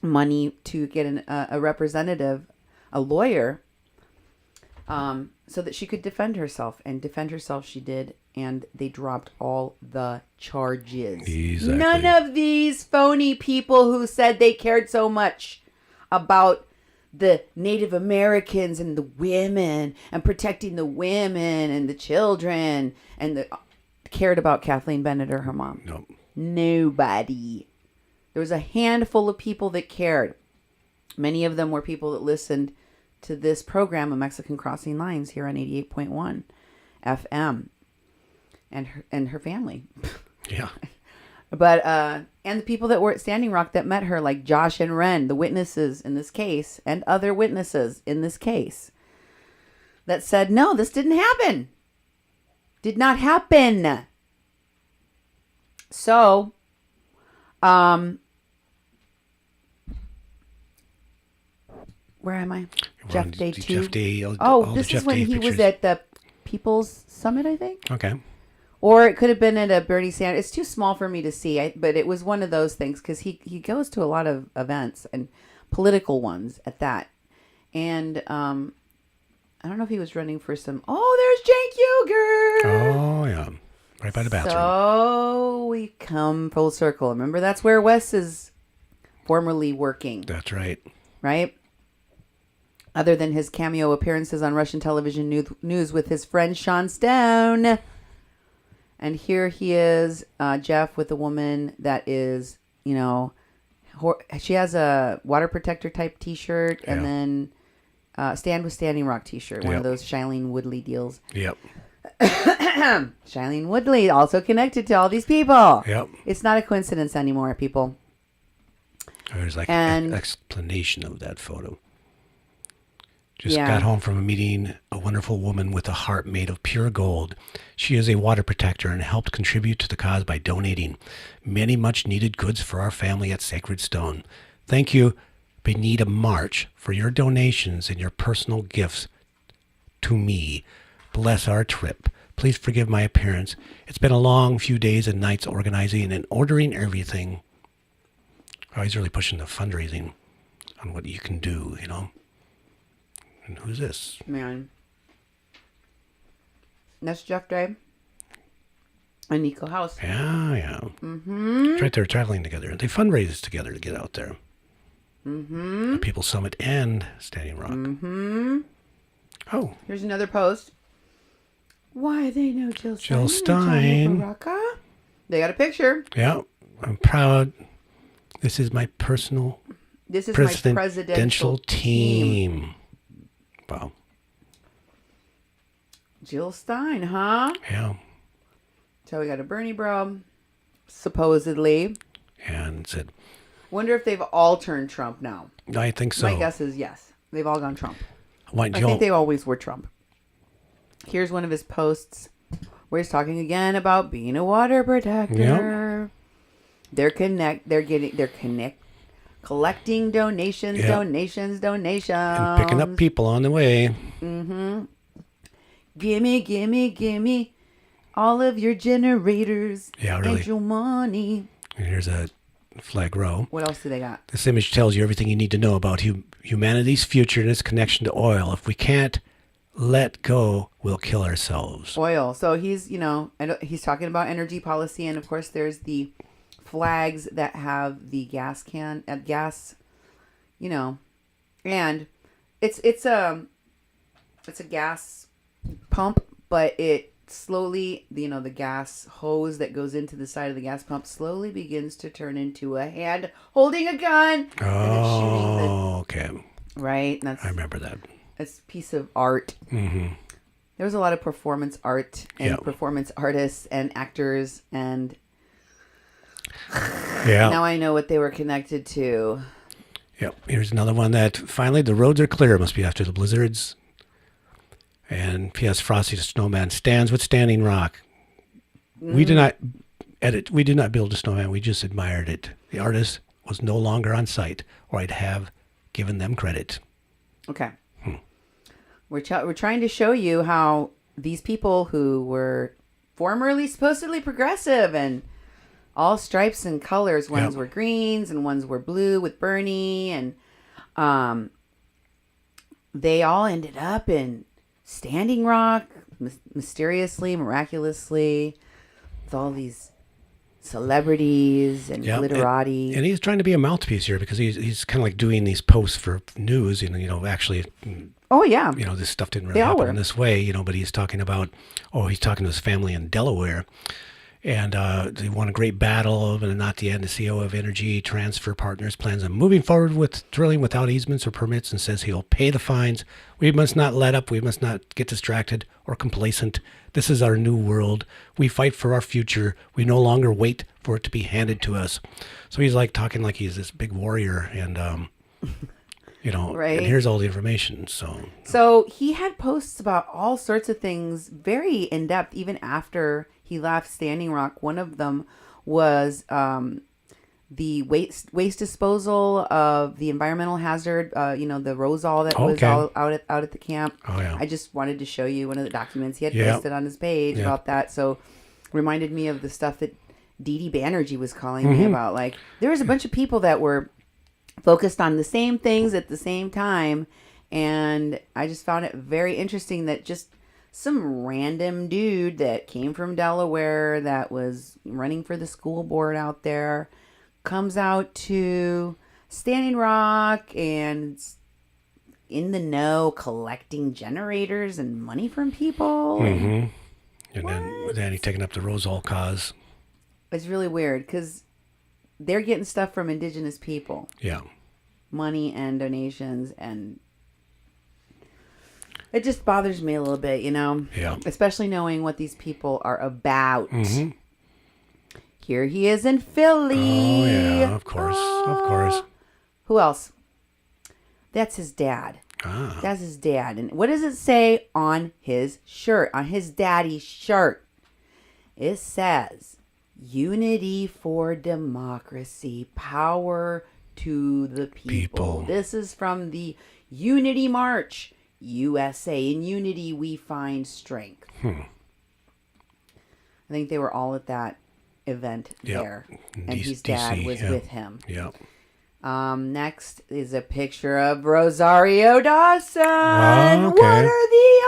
B: money to get a representative, a lawyer, so that she could defend herself. And defend herself she did, and they dropped all the charges.
A: Exactly.
B: None of these phony people who said they cared so much about the Native Americans and the women and protecting the women and the children and cared about Kathleen Bennett or her mom.
A: Nope.
B: Nobody. There was a handful of people that cared. Many of them were people that listened to this program of Mexican Crossing Lines here on 88.1 FM and her family.
A: Yeah.
B: But, and the people that were at Standing Rock that met her, like Josh and Ren, the witnesses in this case, and other witnesses in this case, that said, no, this didn't happen. Did not happen. So, where am I? Jeff Day 2.
A: Jeff Day.
B: This is when he was at the People's Summit, I think.
A: Okay.
B: Or it could have been at a Bernie Sanders. It's too small for me to see, but it was one of those things because he goes to a lot of events and political ones at that. And I don't know if he was running for some. Oh, there's Cenk Uygur.
A: Oh, yeah. Right by the bathroom.
B: So we come full circle. Remember, that's where Wes is formerly working.
A: That's right.
B: Right? Other than his cameo appearances on Russian television news with his friend Sean Stone. And here he is, Jeff, with a woman that is, she has a water protector type T-shirt, and then Stand with Standing Rock T-shirt, one of those Shailene Woodley deals.
A: Yep.
B: Shailene Woodley, also connected to all these people.
A: Yep.
B: It's not a coincidence anymore, people.
A: There's like an explanation of that photo. Just got home from a meeting, a wonderful woman with a heart made of pure gold. She is a water protector and helped contribute to the cause by donating many much needed goods for our family at Sacred Stone. Thank you, Benita March, for your donations and your personal gifts to me. Bless our trip. Please forgive my appearance. It's been a long few days and nights organizing and ordering everything. Oh, he's really pushing the fundraising on what you can do, And who's this?
B: Man. That's Jeff Day and Nico House.
A: Yeah. Mm-hmm. It's right there traveling together. They fundraise together to get out there.
B: Mm-hmm.
A: The People's Summit and Standing Rock.
B: Mm-hmm.
A: Oh.
B: Here's another post. Why they know Jill Stein?
A: Jill Stein.
B: Baraka? They got a picture.
A: Yeah. I'm proud. This is my personal
B: my presidential team.
A: Wow.
B: Jill Stein, huh?
A: Yeah.
B: So we got a Bernie bro, supposedly.
A: And said,
B: wonder if they've all turned Trump now.
A: I think so.
B: My guess is yes. They've all gone Trump.
A: I
B: think they always were Trump. Here's one of his posts where he's talking again about being a water protector. Yep. They're collecting donations, donations.
A: And picking up people on the way.
B: Mm-hmm. Gimme all of your generators.
A: Yeah, really.
B: And your money.
A: And here's a flag row.
B: What else do they got?
A: This image tells you everything you need to know about humanity's future and its connection to oil. If we can't let go, we'll kill ourselves.
B: Oil. So he's talking about energy policy, and of course there's the flags that have the gas, and it's a gas pump, but it slowly, the gas hose that goes into the side of the gas pump slowly begins to turn into a hand holding a gun.
A: Oh, okay.
B: Right?
A: I remember that.
B: It's a piece of art.
A: Mm-hmm.
B: There was a lot of performance art and performance artists and actors, and now I know what they were connected to.
A: Yep. Here's another one that finally the roads are clear. It must be after the blizzards. And P.S. Frosty the Snowman stands with Standing Rock. We did not build a snowman. We just admired it. The artist was no longer on site, or I'd have given them credit.
B: Okay. We're trying to show you how these people who were formerly supposedly progressive and all stripes and colors, ones were greens and ones were blue with Bernie, and they all ended up in Standing Rock mysteriously, miraculously, with all these celebrities and
A: Yeah,
B: glitterati.
A: and he's trying to be a mouthpiece here because he's kind of like doing these posts for news. Actually,
B: Oh yeah.
A: this stuff didn't really
B: They all
A: happen
B: were.
A: in this way. But he's talking about, he's talking to his family in Delaware, and they won a great battle, but not the end. The CEO of Energy Transfer Partners plans on moving forward with drilling without easements or permits, and says he'll pay the fines. We must not let up. We must not get distracted or complacent. This is our new world. We fight for our future. We no longer wait for it to be handed to us. So he's like talking like he's this big warrior, and
B: Right.
A: and here's all the information.
B: So he had posts about all sorts of things, very in depth, even after he left Standing Rock. One of them was the waste disposal of the environmental hazard. The Rosal that was all out at the camp.
A: Oh yeah.
B: I just wanted to show you one of the documents he had
A: Yeah.
B: posted on his page
A: Yeah.
B: about that. So reminded me of the stuff that Dee Dee Banerjee was calling me about. Like, there was a bunch of people that were focused on the same things at the same time, and I just found it very interesting that just some random dude that came from Delaware that was running for the school board out there comes out to Standing Rock and in the know, collecting generators and money from people.
A: And then he's taking up the Rosal cause.
B: It's really weird because they're getting stuff from indigenous people.
A: Yeah.
B: Money and donations, and it just bothers me a little bit,
A: Yeah.
B: especially knowing what these people are about. Here he is in Philly.
A: Oh yeah, of course.
B: Who else? That's his dad. That's his dad. And what does it say on his shirt, on his daddy's shirt? It says, "Unity for democracy, power to the people." This is from the Unity March, USA. In unity, we find strength. I think they were all at that event there. And his dad was with him.
A: Yeah.
B: Next is a picture of Rosario Dawson.
A: Oh, okay.
B: What are the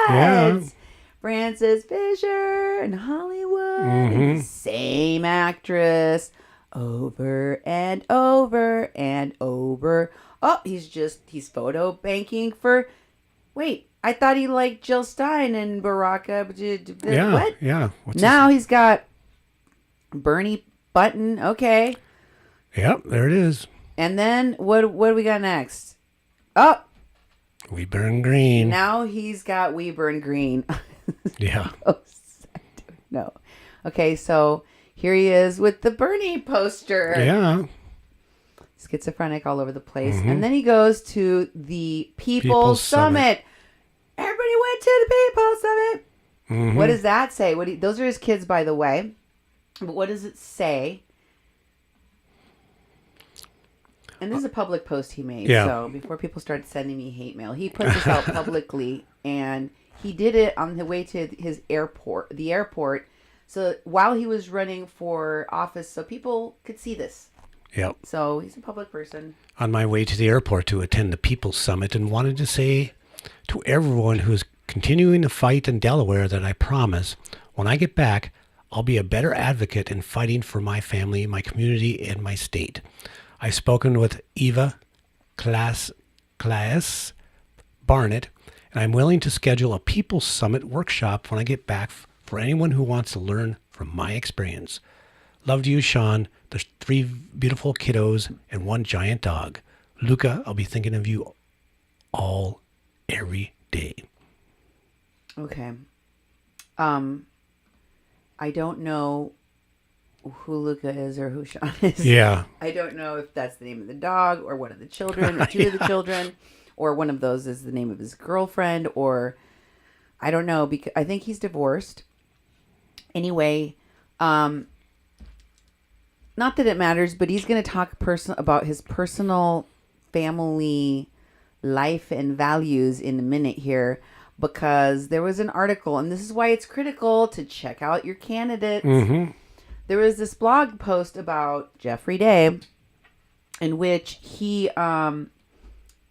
B: odds?
A: Yeah.
B: Frances Fisher and Hollywood. And the same actress. Over and over and over. Oh, he's photo banking for. Wait, I thought he liked Jill Stein and Baraka.
A: Yeah.
B: What?
A: Yeah.
B: Now he's got Bernie Button. Okay.
A: Yep, there it is.
B: And then what do we got next? Oh,
A: We burn green.
B: now he's got We Burn Green.
A: Yeah.
B: No. Okay, so here he is with the Bernie poster.
A: Yeah.
B: Schizophrenic all over the place. And then he goes to the People's
A: People's
B: Summit. Everybody went to the People's Summit. What does that say? Those are his kids, by the way. But what does it say? And this is a public post he made.
A: Yeah.
B: So before people started sending me hate mail, he put this out publicly, and he did it on the way to the airport. So while he was running for office, so people could see this.
A: Yep.
B: So he's a public person.
A: On my way to the airport to attend the People's Summit, and wanted to say to everyone who's continuing to fight in Delaware that I promise when I get back, I'll be a better advocate in fighting for my family, my community, and my state. I've spoken with Eva Claes Barnett, and I'm willing to schedule a People's Summit workshop when I get back for anyone who wants to learn from my experience. Love to you, Sean. There's 3 beautiful kiddos and 1 giant dog. Luca, I'll be thinking of you every day.
B: Okay. I don't know who Luca is or who Sean is.
A: Yeah.
B: I don't know if that's the name of the dog or one of the children or 2 of the children, or one of those is the name of his girlfriend, or I don't know, because I think he's divorced. Anyway, not that it matters, but he's going to talk about his personal family life and values in a minute here, because there was an article, and this is why it's critical to check out your candidates. There was this blog post about Jeffrey Day in which he,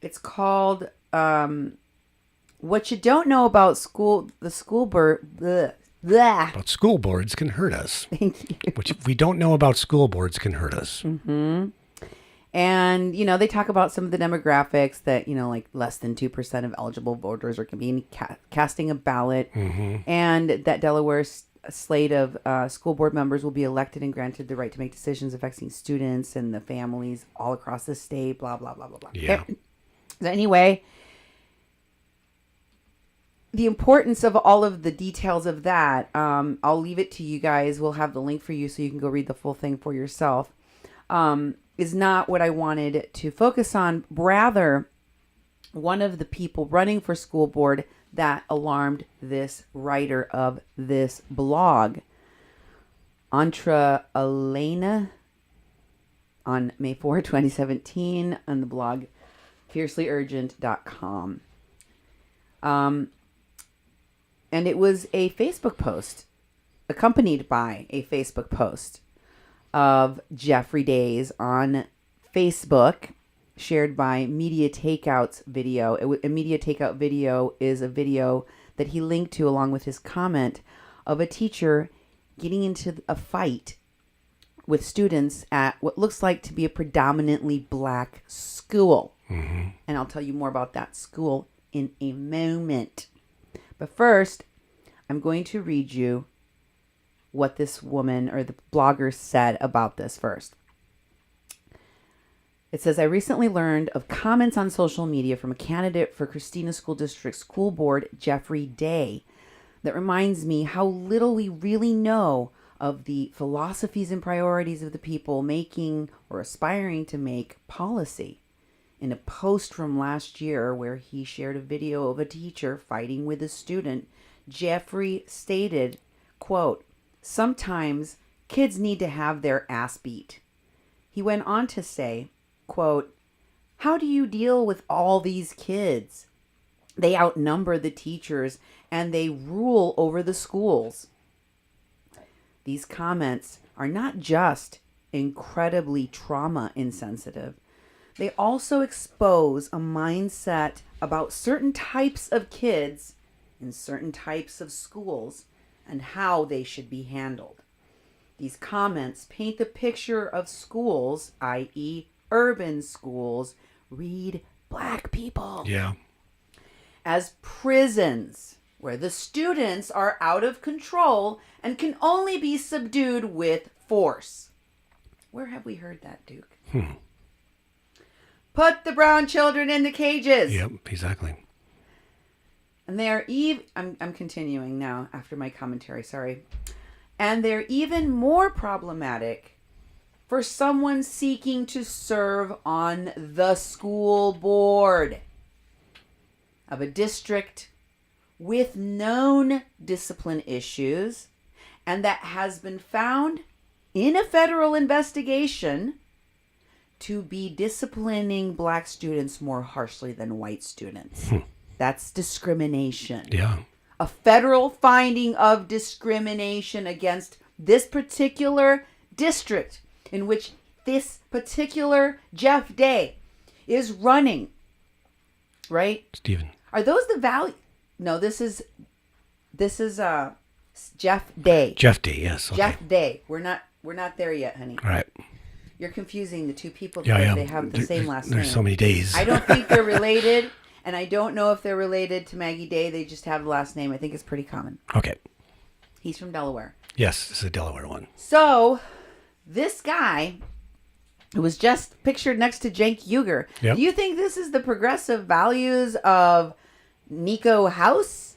B: it's called, What You Don't Know About the School Board Blah.
A: But school boards can hurt us.
B: Thank you.
A: Which, if we don't know about school boards, can hurt us.
B: And, they talk about some of the demographics that, like less than 2% of eligible voters are going to be casting a ballot. And that Delaware's slate of school board members will be elected and granted the right to make decisions affecting students and the families all across the state, blah, blah, blah, blah, blah.
A: Yeah.
B: Okay. So anyway, the importance of all of the details of that, I'll leave it to you guys. We'll have the link for you so you can go read the full thing for yourself. Is not what I wanted to focus on. Rather, one of the people running for school board that alarmed this writer of this blog, Antra Elena, on May 4, 2017, on the blog fiercelyurgent.com. And it was a Facebook post, accompanied by a Facebook post of Jeffrey Days on Facebook, shared by Media Takeout's video. A Media Takeout video is a video that he linked to along with his comment of a teacher getting into a fight with students at what looks like to be a predominantly black school. And I'll tell you more about that school in a moment. But first, I'm going to read you what this woman or the blogger said about this first. It says, I recently learned of comments on social media from a candidate for Christina School District School Board, Jeffrey Day, that reminds me how little we really know of the philosophies and priorities of the people making or aspiring to make policy. In a post from last year where he shared a video of a teacher fighting with a student, Jeffrey stated, quote, sometimes kids need to have their ass beat. He went on to say, quote, how do you deal with all these kids? They outnumber the teachers and they rule over the schools. These comments are not just incredibly trauma insensitive. They also expose a mindset about certain types of kids in certain types of schools and how they should be handled. These comments paint the picture of schools, i.e., urban schools, read black people, as prisons where the students are out of control and can only be subdued with force. Where have we heard that, Duke? Put the brown children in the cages.
A: Yep, exactly.
B: And they're I'm continuing now after my commentary, sorry. And they're even more problematic for someone seeking to serve on the school board of a district with known discipline issues and that has been found in a federal investigation to be disciplining black students more harshly than white students. That's discrimination.
A: Yeah.
B: A federal finding of discrimination against this particular district in which this particular Jeff Day is running. Right?
A: Stephen.
B: Are those the value? No, this is Jeff Day.
A: Jeff Day, yes. Okay.
B: Jeff Day. We're not there yet, honey.
A: All right.
B: You're confusing the two people
A: Yeah,
B: because
A: yeah.
B: they have the same last name.
A: There's so many days.
B: I don't think they're related, and I don't know if they're related to Maggie Day. They just have the last name. I think it's pretty common.
A: Okay.
B: He's from Delaware.
A: Yes, this is a Delaware one.
B: So, this guy who was just pictured next to Cenk Uygur.
A: Yep.
B: Do you think this is the progressive values of Nico House?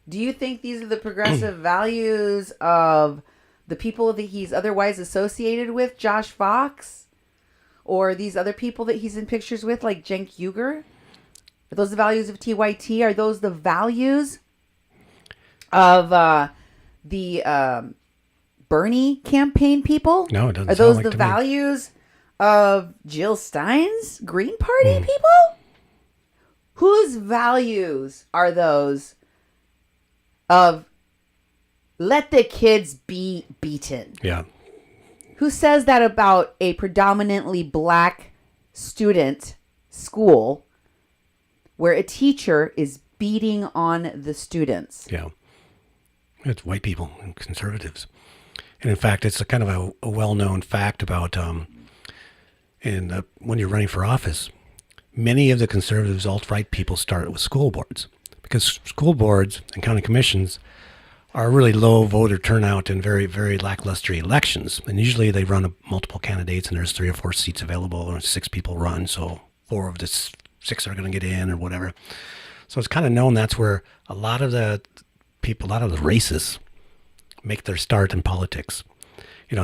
B: Do you think these are the progressive values of the people that he's otherwise associated with, Josh Fox? Or these other people that he's in pictures with, like Cenk Uygur? Are those the values of TYT? Are those the values of the Bernie campaign people?
A: No, it doesn't
B: Are
A: sound
B: those
A: like
B: the
A: to me.
B: values of Jill Stein's Green Party people? Whose values are those of let the kids be beaten?
A: Yeah.
B: Who says that about a predominantly black student school where a teacher is beating on the students?
A: Yeah. It's white people and conservatives. And in fact, it's a kind of a well-known fact about when you're running for office, many of the conservatives, alt-right people start with school boards because school boards and county commissions are really low voter turnout and very, very lackluster elections. And usually they run multiple candidates and there's 3 or 4 seats available and 6 people run. So 4 of the 6 are going to get in or whatever. So it's kind of known that's where a lot of the people, a lot of the racists make their start in politics.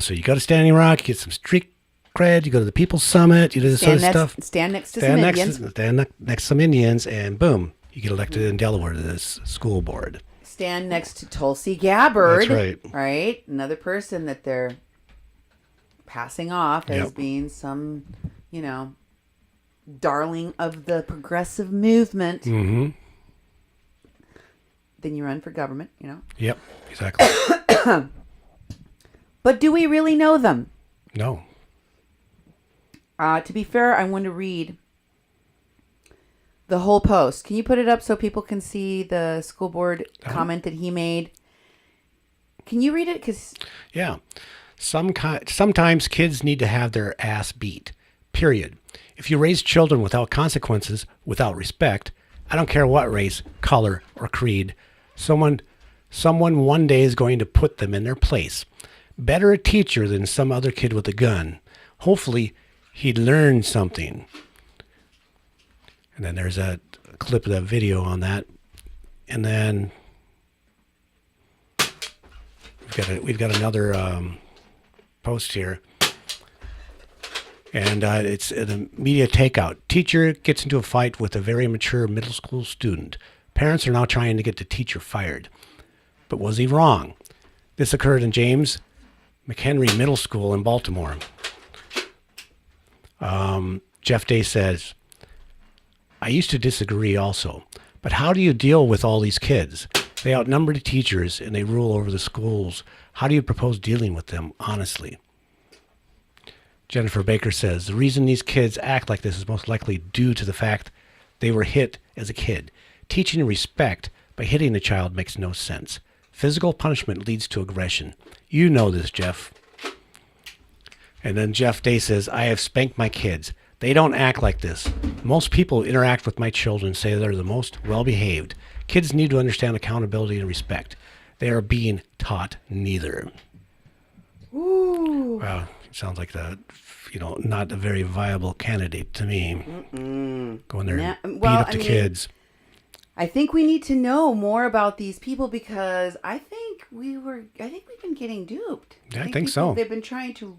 A: So you go to Standing Rock, you get some street cred, you go to the People's Summit, you do this sort of stuff.
B: Stand next to some Indians.
A: Stand next to some Indians, and boom, you get elected in Delaware to this school board.
B: Stand next to Tulsi Gabbard.
A: That's right.
B: Right? Another person that they're passing off as being some, darling of the progressive movement.
A: Mm-hmm.
B: Then you run for government,
A: Yep, exactly.
B: But do we really know them?
A: No.
B: To be fair, I want to read the whole post. Can you put it up so people can see the school board comment that he made? Can you read it?
A: Yeah. Sometimes kids need to have their ass beat, period. If you raise children without consequences, without respect, I don't care what race, color, or creed, someone one day is going to put them in their place. Better a teacher than some other kid with a gun. Hopefully, he'd learn something. And then there's a clip of that video on that. And then we've got another post here. And it's a media takeout. Teacher gets into a fight with a very mature middle school student. Parents are now trying to get the teacher fired. But was he wrong? This occurred in James McHenry Middle School in Baltimore. Jeff Day says, I used to disagree also, but how do you deal with all these kids? They outnumber the teachers and they rule over the schools. How do you propose dealing with them honestly? Jennifer Baker says, the reason these kids act like this is most likely due to the fact they were hit as a kid. Teaching respect by hitting a child makes no sense. Physical punishment leads to aggression. You know this, Jeff. And then Jeff Day says, I have spanked my kids. They don't act like this. Most people who interact with my children say they're the most well-behaved. Kids need to understand accountability and respect. They are being taught neither.
B: Ooh.
A: Wow, sounds like not a very viable candidate to me. Going there and beat up the kids.
B: I think we need to know more about these people because I think we've been getting duped.
A: I think so.
B: They've been trying to,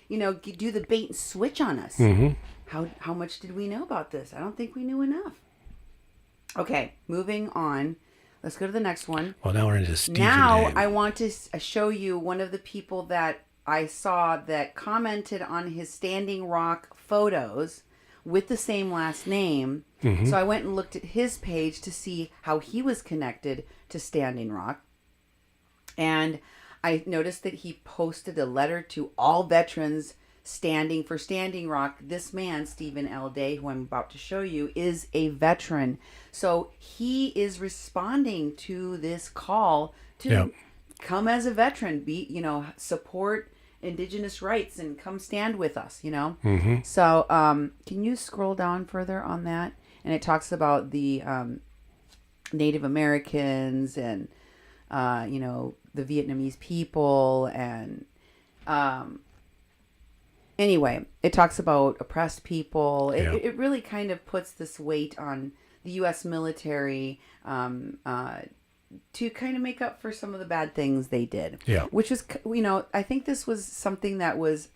B: do the bait and switch on us.
A: Mm-hmm.
B: How much did we know about this? I don't think we knew enough. Okay, moving on. Let's go to the next one.
A: Well, now we're into Stephen
B: Now
A: Day.
B: I want to show you one of the people that I saw that commented on his Standing Rock photos with the same last name. Mm-hmm. So I went and looked at his page to see how he was connected to Standing Rock. And I noticed that he posted a letter to all veterans standing for Standing Rock. This man, Stephen L. Day, who I'm about to show you, is a veteran. So he is responding to this call to come as a veteran, support Indigenous rights and come stand with us,
A: Mm-hmm.
B: So can you scroll down further on that? And it talks about the Native Americans and, the Vietnamese people. And anyway, it talks about oppressed people. It really kind of puts this weight on the U.S. military to kind of make up for some of the bad things they did. Yeah. Which was, I think this was something that was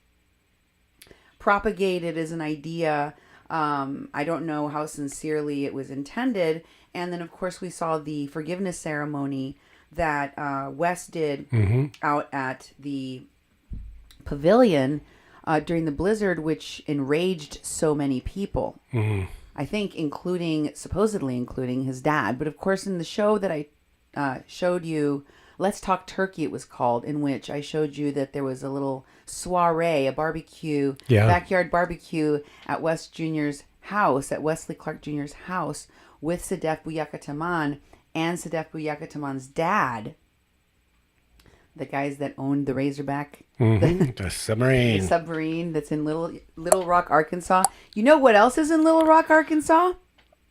B: propagated as an idea. I don't know how sincerely it was intended. And then, of course, we saw the forgiveness ceremony that Wes did out at the pavilion during the blizzard, which enraged so many people. Mm-hmm. I think supposedly including his dad. But, of course, in the show that I showed you, Let's Talk Turkey, it was called, in which I showed you that there was a little soiree, a barbecue, backyard barbecue at Wes Jr.'s house, at Wesley Clark Jr.'s house, with Sadef Buyakataman and Sadef Buyakataman's dad. the guys that owned the Razorback,
A: The submarine.
B: the submarine that's in Little Rock, Arkansas. You know what else is in Little Rock, Arkansas?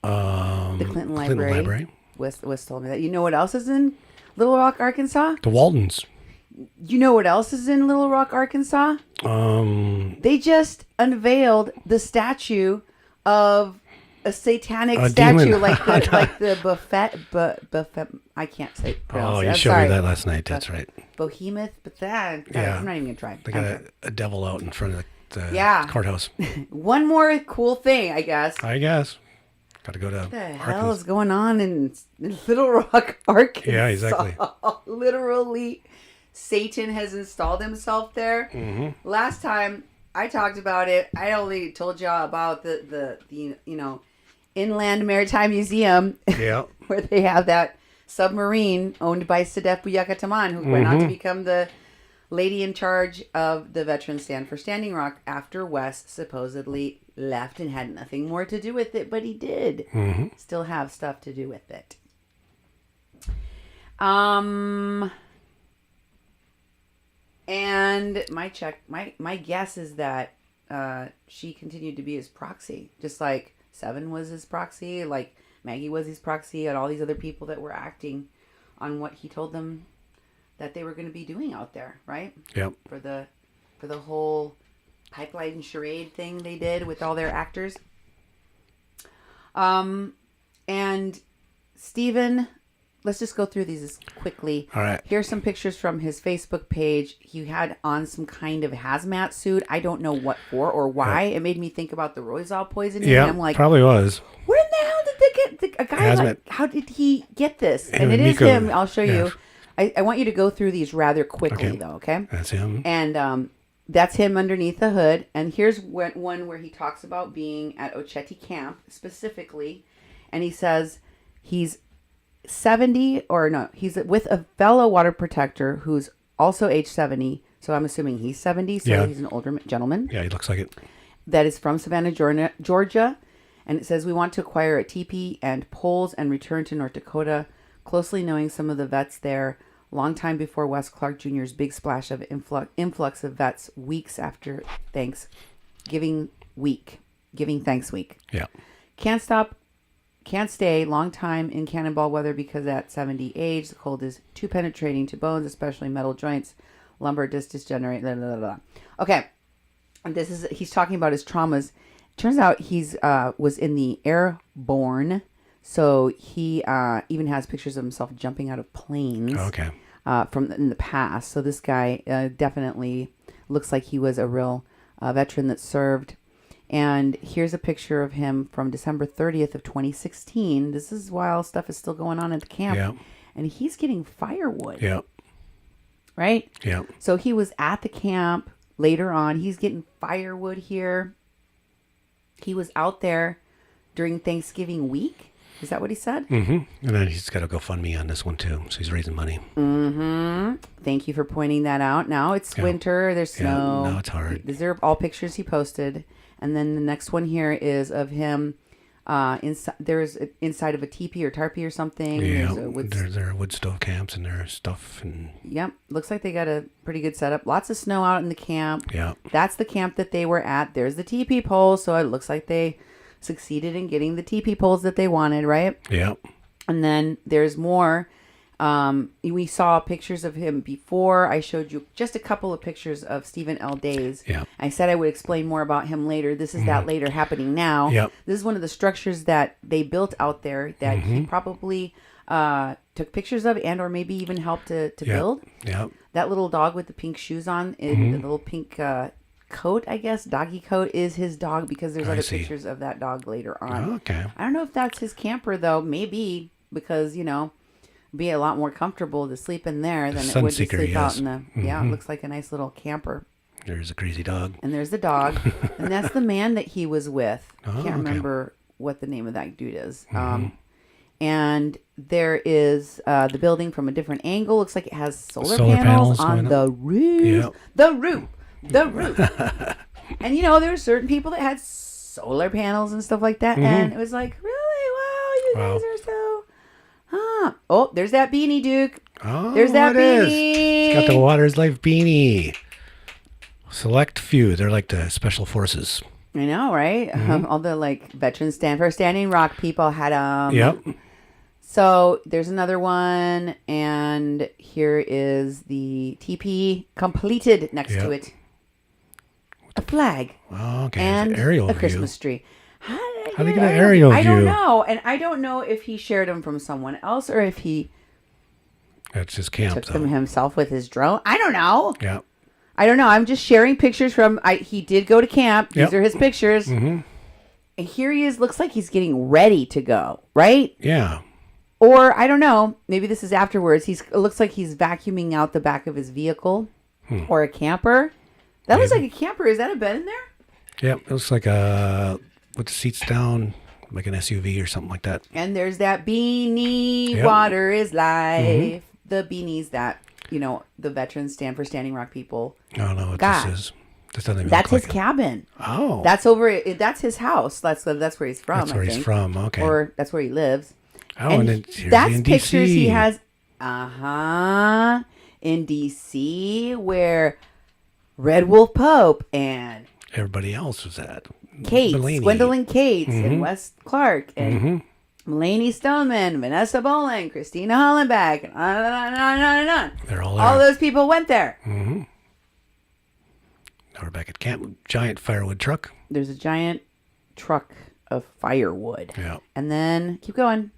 B: The Clinton Library. Wes told me that. You know what else is in Little Rock, Arkansas?
A: The Waldens.
B: You know what else is in Little Rock, Arkansas? They just unveiled the statue of a satanic statue,
A: demon.
B: like the buffet. I can't say.
A: Oh,
B: it.
A: you
B: I'm
A: showed
B: sorry.
A: me that last night. That's right.
B: Behemoth, but that
A: Yeah.
B: I'm not even gonna try.
A: They got a devil out in front of the
B: Yeah.
A: courthouse.
B: One more cool thing, I guess.
A: I guess. Got to go to
B: What the hell
A: Arkansas.
B: is going on in Little Rock, Arkansas?
A: Yeah, exactly.
B: Literally, Satan has installed himself there.
A: Mm-hmm.
B: Last time I talked about it, I only told y'all about the Inland Maritime Museum,
A: Yeah.
B: where they have that submarine owned by Sadef Buyakataman, who went on to become the lady in charge of the Veterans Stand for Standing Rock after Wes supposedly left and had nothing more to do with it, but he did still have stuff to do with it. And my guess is that she continued to be his proxy, just like Seven was his proxy, like Maggie was his proxy, and all these other people that were acting on what he told them that they were going to be doing out there, right?
A: Yep.
B: For the whole pipeline charade thing they did with all their actors. And Steven, let's just go through these quickly.
A: All right.
B: Here's some pictures from his Facebook page. He had on some kind of hazmat suit. I don't know what for or why. It made me think about the Royzal poisoning.
A: Yeah,
B: And I'm like,
A: probably was.
B: where in the hell did they get a guy
A: Hazmat.
B: like? How did he get this?
A: Him
B: And it
A: and
B: is
A: Miko.
B: him. I'll show
A: Yeah.
B: you. I want you to go through these rather quickly,
A: Okay.
B: though. Okay.
A: That's him.
B: And that's him underneath the hood. And here's one where he talks about being at Occhetti Camp specifically. And he says he's 70, or no, he's with a fellow water protector who's also age 70. So I'm assuming he's 70. So
A: Yeah.
B: he's an older gentleman.
A: Yeah, he looks like it.
B: That is from Savannah, Georgia. And it says, we want to acquire a teepee and poles and return to North Dakota, closely knowing some of the vets there, long time before Wes Clark Jr.'s big splash of influx of vets weeks after Thanksgiving Thanks Week.
A: Yeah.
B: Can't stay long time in cannonball weather because at 70 age, the cold is too penetrating to bones, especially metal joints, lumbar disc degenerate, blah, blah, blah, blah. Okay. And he's talking about his traumas. Turns out he's was in the airborne. So he even has pictures of himself jumping out of planes.
A: Okay.
B: From in the past. So this guy definitely looks like he was a real veteran that served. And here's a picture of him from December 30th of 2016. This is while stuff is still going on at the camp.
A: Yeah.
B: And he's getting firewood.
A: Yeah.
B: Right?
A: Yeah.
B: So he was at the camp later on. He's getting firewood here. He was out there during Thanksgiving week. Is that what he said?
A: Mm-hmm. And then he's got a GoFundMe on this one, too. So he's raising money.
B: Mm-hmm. Thank you for pointing that out. Now it's winter. There's snow.
A: No, it's hard.
B: These are all pictures he posted. And then the next one here is of him there's inside of a teepee or tarpee or something.
A: Yeah.
B: There's
A: There are wood stove camps and there's stuff. And
B: Yep. Looks like they got a pretty good setup. Lots of snow out in the camp.
A: yeah.
B: That's the camp that they were at. There's the teepee poles. So it looks like they succeeded in getting the teepee poles that they wanted, right?
A: Yeah.
B: And then there's more. We saw pictures of him before. I showed you just a couple of pictures of Stephen L. Days.
A: Yeah.
B: I said I would explain more about him later. This is that later happening now.
A: Yep.
B: This is one of the structures that they built out there that he probably took pictures of and or maybe even helped to build.
A: Yeah.
B: That little dog with the pink shoes on, the little pink coat, I guess, doggy coat, is his dog because there's
A: I
B: other
A: see.
B: pictures of that dog later on.
A: Okay.
B: I don't know if that's his camper, though. Maybe because, be a lot more comfortable to sleep in there than it would to
A: Sunseeker,
B: sleep out
A: yes.
B: in the... Yeah, it looks like a nice little camper.
A: There's a crazy dog.
B: And there's the dog. And that's the man that he was with. I
A: Oh,
B: can't
A: okay.
B: remember what the name of that dude is. And there is the building from a different angle. Looks like it has solar panels on
A: going
B: the roof.
A: Yep.
B: The roof. The roof. And, there were certain people that had solar panels and stuff like that. And it was like, really? Wow, you guys are so... Huh. Oh, there's that beanie, Duke.
A: Oh,
B: There's that
A: it is.
B: beanie.
A: Got the Water's Life beanie. Select few. They're like the special forces.
B: I know, right? All the like veterans stand for Standing Rock people had them.
A: Yep.
B: So there's another one, and here is the TP completed next to it. A flag.
A: Oh, okay.
B: And
A: aerial
B: a
A: view.
B: Christmas tree. How
A: do you get an aerial
B: I don't
A: view?
B: know. And I don't know if he shared them from someone else or if he
A: That's his camp,
B: took
A: though.
B: them himself with his drone. I don't know.
A: Yeah.
B: I don't know. I'm just sharing pictures from. He did go to camp. These
A: Yep.
B: are his pictures.
A: Mm-hmm.
B: And here he is. Looks like he's getting ready to go. Right?
A: Yeah.
B: Or I don't know. Maybe this is afterwards. It looks like he's vacuuming out the back of his vehicle, or a camper. That looks like a camper. Is that a bed in there?
A: Yep. It looks like with the seats down, like an SUV or something like that.
B: And there's that beanie.
A: Yep.
B: Water is life. The beanies that the veterans stand for Standing Rock people.
A: I don't know what
B: God.
A: this is. This doesn't even
B: That's
A: look
B: his
A: like it.
B: cabin.
A: Oh.
B: That's his house. That's where he's from.
A: That's where
B: I
A: he's
B: think.
A: from. Okay.
B: Or that's where he lives.
A: Oh,
B: and
A: and then
B: that's
A: in
B: pictures he
A: DC.
B: has. In DC, where Red Wolf Pope and
A: Everybody else was at.
B: Cates,
A: Mulaney.
B: Gwendolyn Cates, and Wes Clark, and Mulaney Stoneman, Vanessa Boland, Christina Hollenbeck, and on and on and on and on and on.
A: They're all there.
B: All those people went there.
A: Now we're back at camp. Giant firewood truck.
B: There's a giant truck of firewood.
A: Yeah.
B: And then keep going.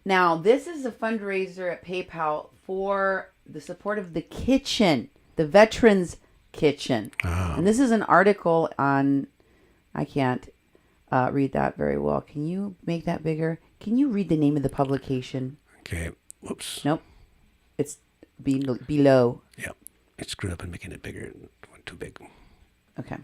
B: Now, this is a fundraiser at PayPal for the support of the kitchen, the Veterans Kitchen. And this is an article on, I can't read that very well. Can you make that bigger? Can you read the name of the publication?
A: Okay. Whoops.
B: Nope. It's below.
A: Yep. It screwed up and making it bigger. It went too big.
B: Okay.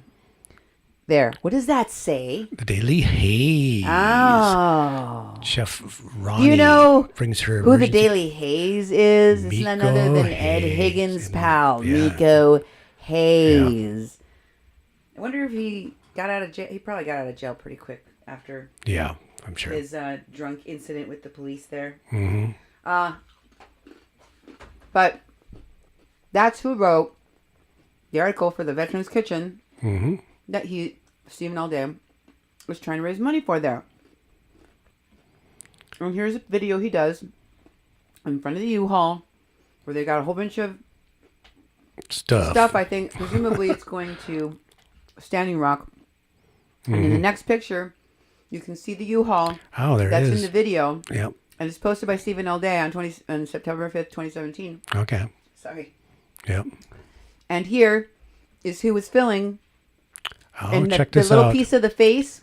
B: There. What does that say?
A: The Daily Haze.
B: Oh.
A: Chef
B: Do
A: Ronnie
B: you know
A: brings her
B: who the
A: emergency-
B: Daily Haze is? It's none other
A: Miko
B: than Ed
A: Hayes.
B: Higgins' pal,
A: Yeah.
B: Miko Hayes. I wonder if he got out of jail. He probably got out of jail pretty quick after
A: Yeah, I'm sure.
B: his drunk incident with the police there.
A: Mm-hmm.
B: But that's who wrote the article for the Veterans Kitchen that Stephen Alday, was trying to raise money for there. And here's a video he does in front of the U-Haul where they got a whole bunch of stuff. I think presumably it's going to Standing Rock. And in the next picture, you can see the U-Haul.
A: Oh, there
B: That's
A: it
B: in
A: is.
B: the video.
A: Yep.
B: And it's posted by Stephen Alday on September 5th, 2017.
A: Okay.
B: Sorry.
A: Yep.
B: And here is who was filling.
A: Oh,
B: And
A: check
B: the
A: this
B: little
A: out.
B: piece of the face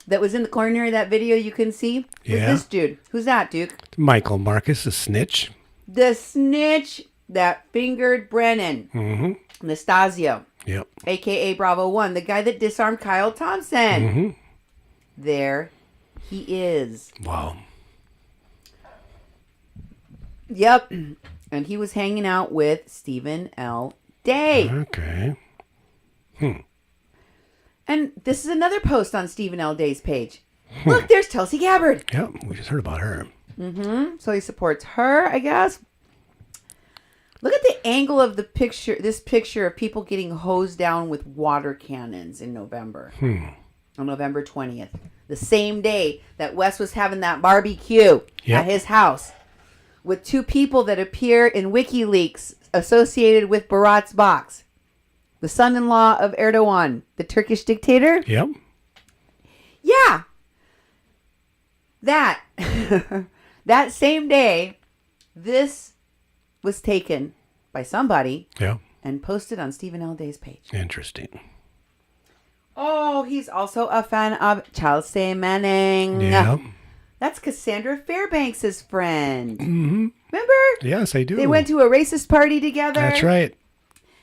B: that was in the corner of that video you can see is
A: Yeah.
B: this dude. Who's that, Duke?
A: Michael Marcus, the snitch.
B: The snitch that fingered Brennan. Nastasio,
A: Yep.
B: a.k.a. Bravo 1. The guy that disarmed Kyle Thompson. There he is.
A: Wow.
B: Yep. And he was hanging out with Stephen L. Day.
A: Okay.
B: And this is another post on Stephen L. Day's page. Look, there's Tulsi Gabbard.
A: Yep. We just heard about her.
B: So he supports her, I guess. Look at the angle of the picture, this picture of people getting hosed down with water cannons in November. On November 20th. The same day that Wes was having that barbecue
A: Yep.
B: at his house. With two people that appear in WikiLeaks associated with Barat's box. The son-in-law of Erdogan, the Turkish dictator.
A: Yep.
B: Yeah. That. That same day, this was taken by somebody
A: Yeah.
B: and posted on Stephen L. Day's page.
A: Interesting.
B: Oh, he's also a fan of Chelsea Manning.
A: Yep.
B: That's Cassandra Fairbanks' friend. Remember?
A: Yes, I do.
B: They went to a racist party together.
A: That's right.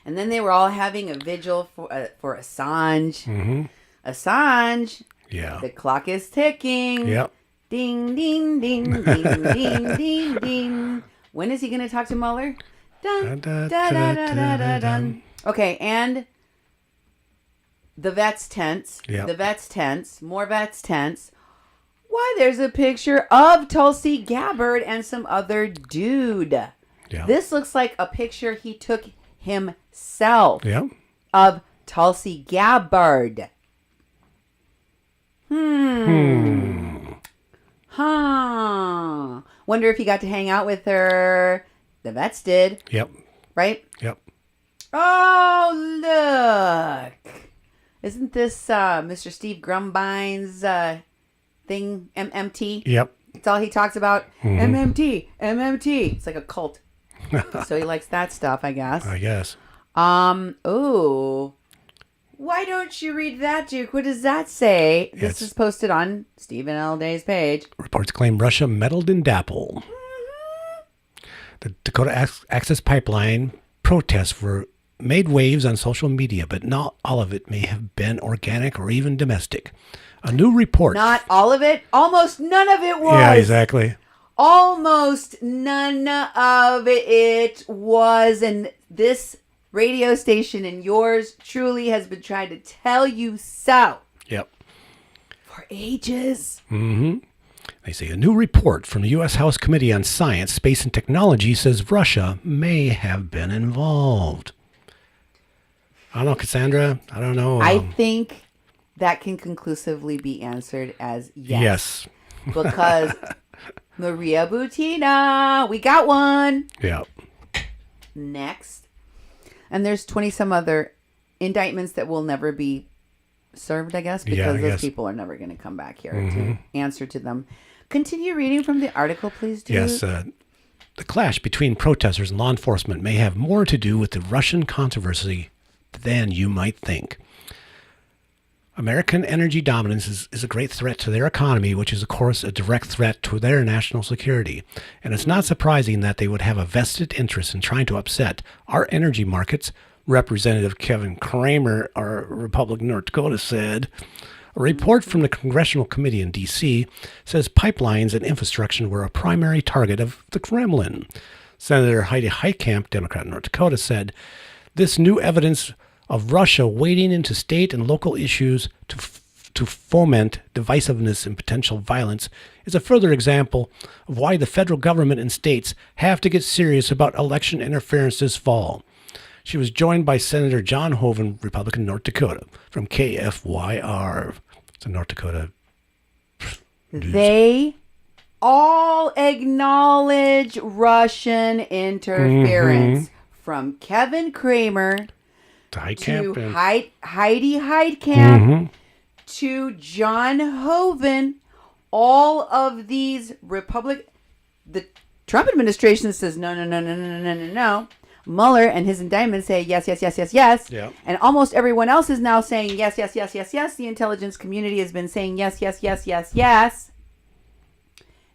B: And then they were all having a vigil for Assange. Assange.
A: Yeah.
B: The clock is ticking.
A: Yep.
B: Ding, ding, ding, ding, ding, ding, ding. When is he going to talk to Mueller? Dun, da, da, da, da, da, dun. Okay, and the vets tents.
A: Yep.
B: The vets tents. More vets tents. Why, there's a picture of Tulsi Gabbard and some other dude.
A: Yeah.
B: This looks like a picture he took himself
A: Yeah.
B: of Tulsi Gabbard. Huh. Wonder if he got to hang out with her. The vets did,
A: Yep.
B: right?
A: Yep.
B: Oh, look. Isn't this Mr. Steve Grumbine's thing, MMT?
A: Yep.
B: That's all he talks about. MMT, MMT. It's like a cult. So he likes that stuff, I guess.
A: I guess.
B: Oh. Why don't you read that, Duke? What does that say? This
A: It's-
B: is posted on Stephen L. Day's page.
A: Reports claim Russia meddled in DAPL. The Dakota Access Pipeline protests were made waves on social media, but not all of it may have been organic or even domestic. A new report.
B: Not all of it. Almost none of it was.
A: Yeah, exactly.
B: Almost none of it was. And this radio station and yours truly has been trying to tell you so
A: Yep.
B: for ages.
A: They say a new report from the U.S. House Committee on Science, Space, and Technology says Russia may have been involved. I don't know, Cassandra. I don't know.
B: I think that can conclusively be answered as yes. Because Maria Butina, we got one.
A: Yeah.
B: Next. And there's 20 some other indictments that will never be served, I guess, because
A: Yeah, I
B: those
A: guess.
B: people are never going to come back here to answer to them. Continue reading from the article, please, Duke.
A: Yes. The clash between protesters and law enforcement may have more to do with the Russian controversy than you might think. American energy dominance is a great threat to their economy, which is, of course, a direct threat to their national security. And it's not surprising that they would have a vested interest in trying to upset our energy markets, Representative Kevin Kramer, our Republican North Dakota, said. A report from the Congressional Committee in D.C. says pipelines and infrastructure were a primary target of the Kremlin. Senator Heidi Heitkamp, Democrat in North Dakota, said, "This new evidence of Russia wading into state and local issues to foment divisiveness and potential violence is a further example of why the federal government and states have to get serious about election interference this fall." She was joined by Senator John Hoeven, Republican, North Dakota, from KFYR. It's a North Dakota.
B: They all acknowledge Russian interference from Kevin Kramer
A: To
B: to
A: Heitkamp and
B: Heidi Heitkamp to John Hoeven. All of these the Trump administration says no. Mueller and his indictments say yes.
A: Yeah.
B: And almost everyone else is now saying yes. The intelligence community has been saying yes.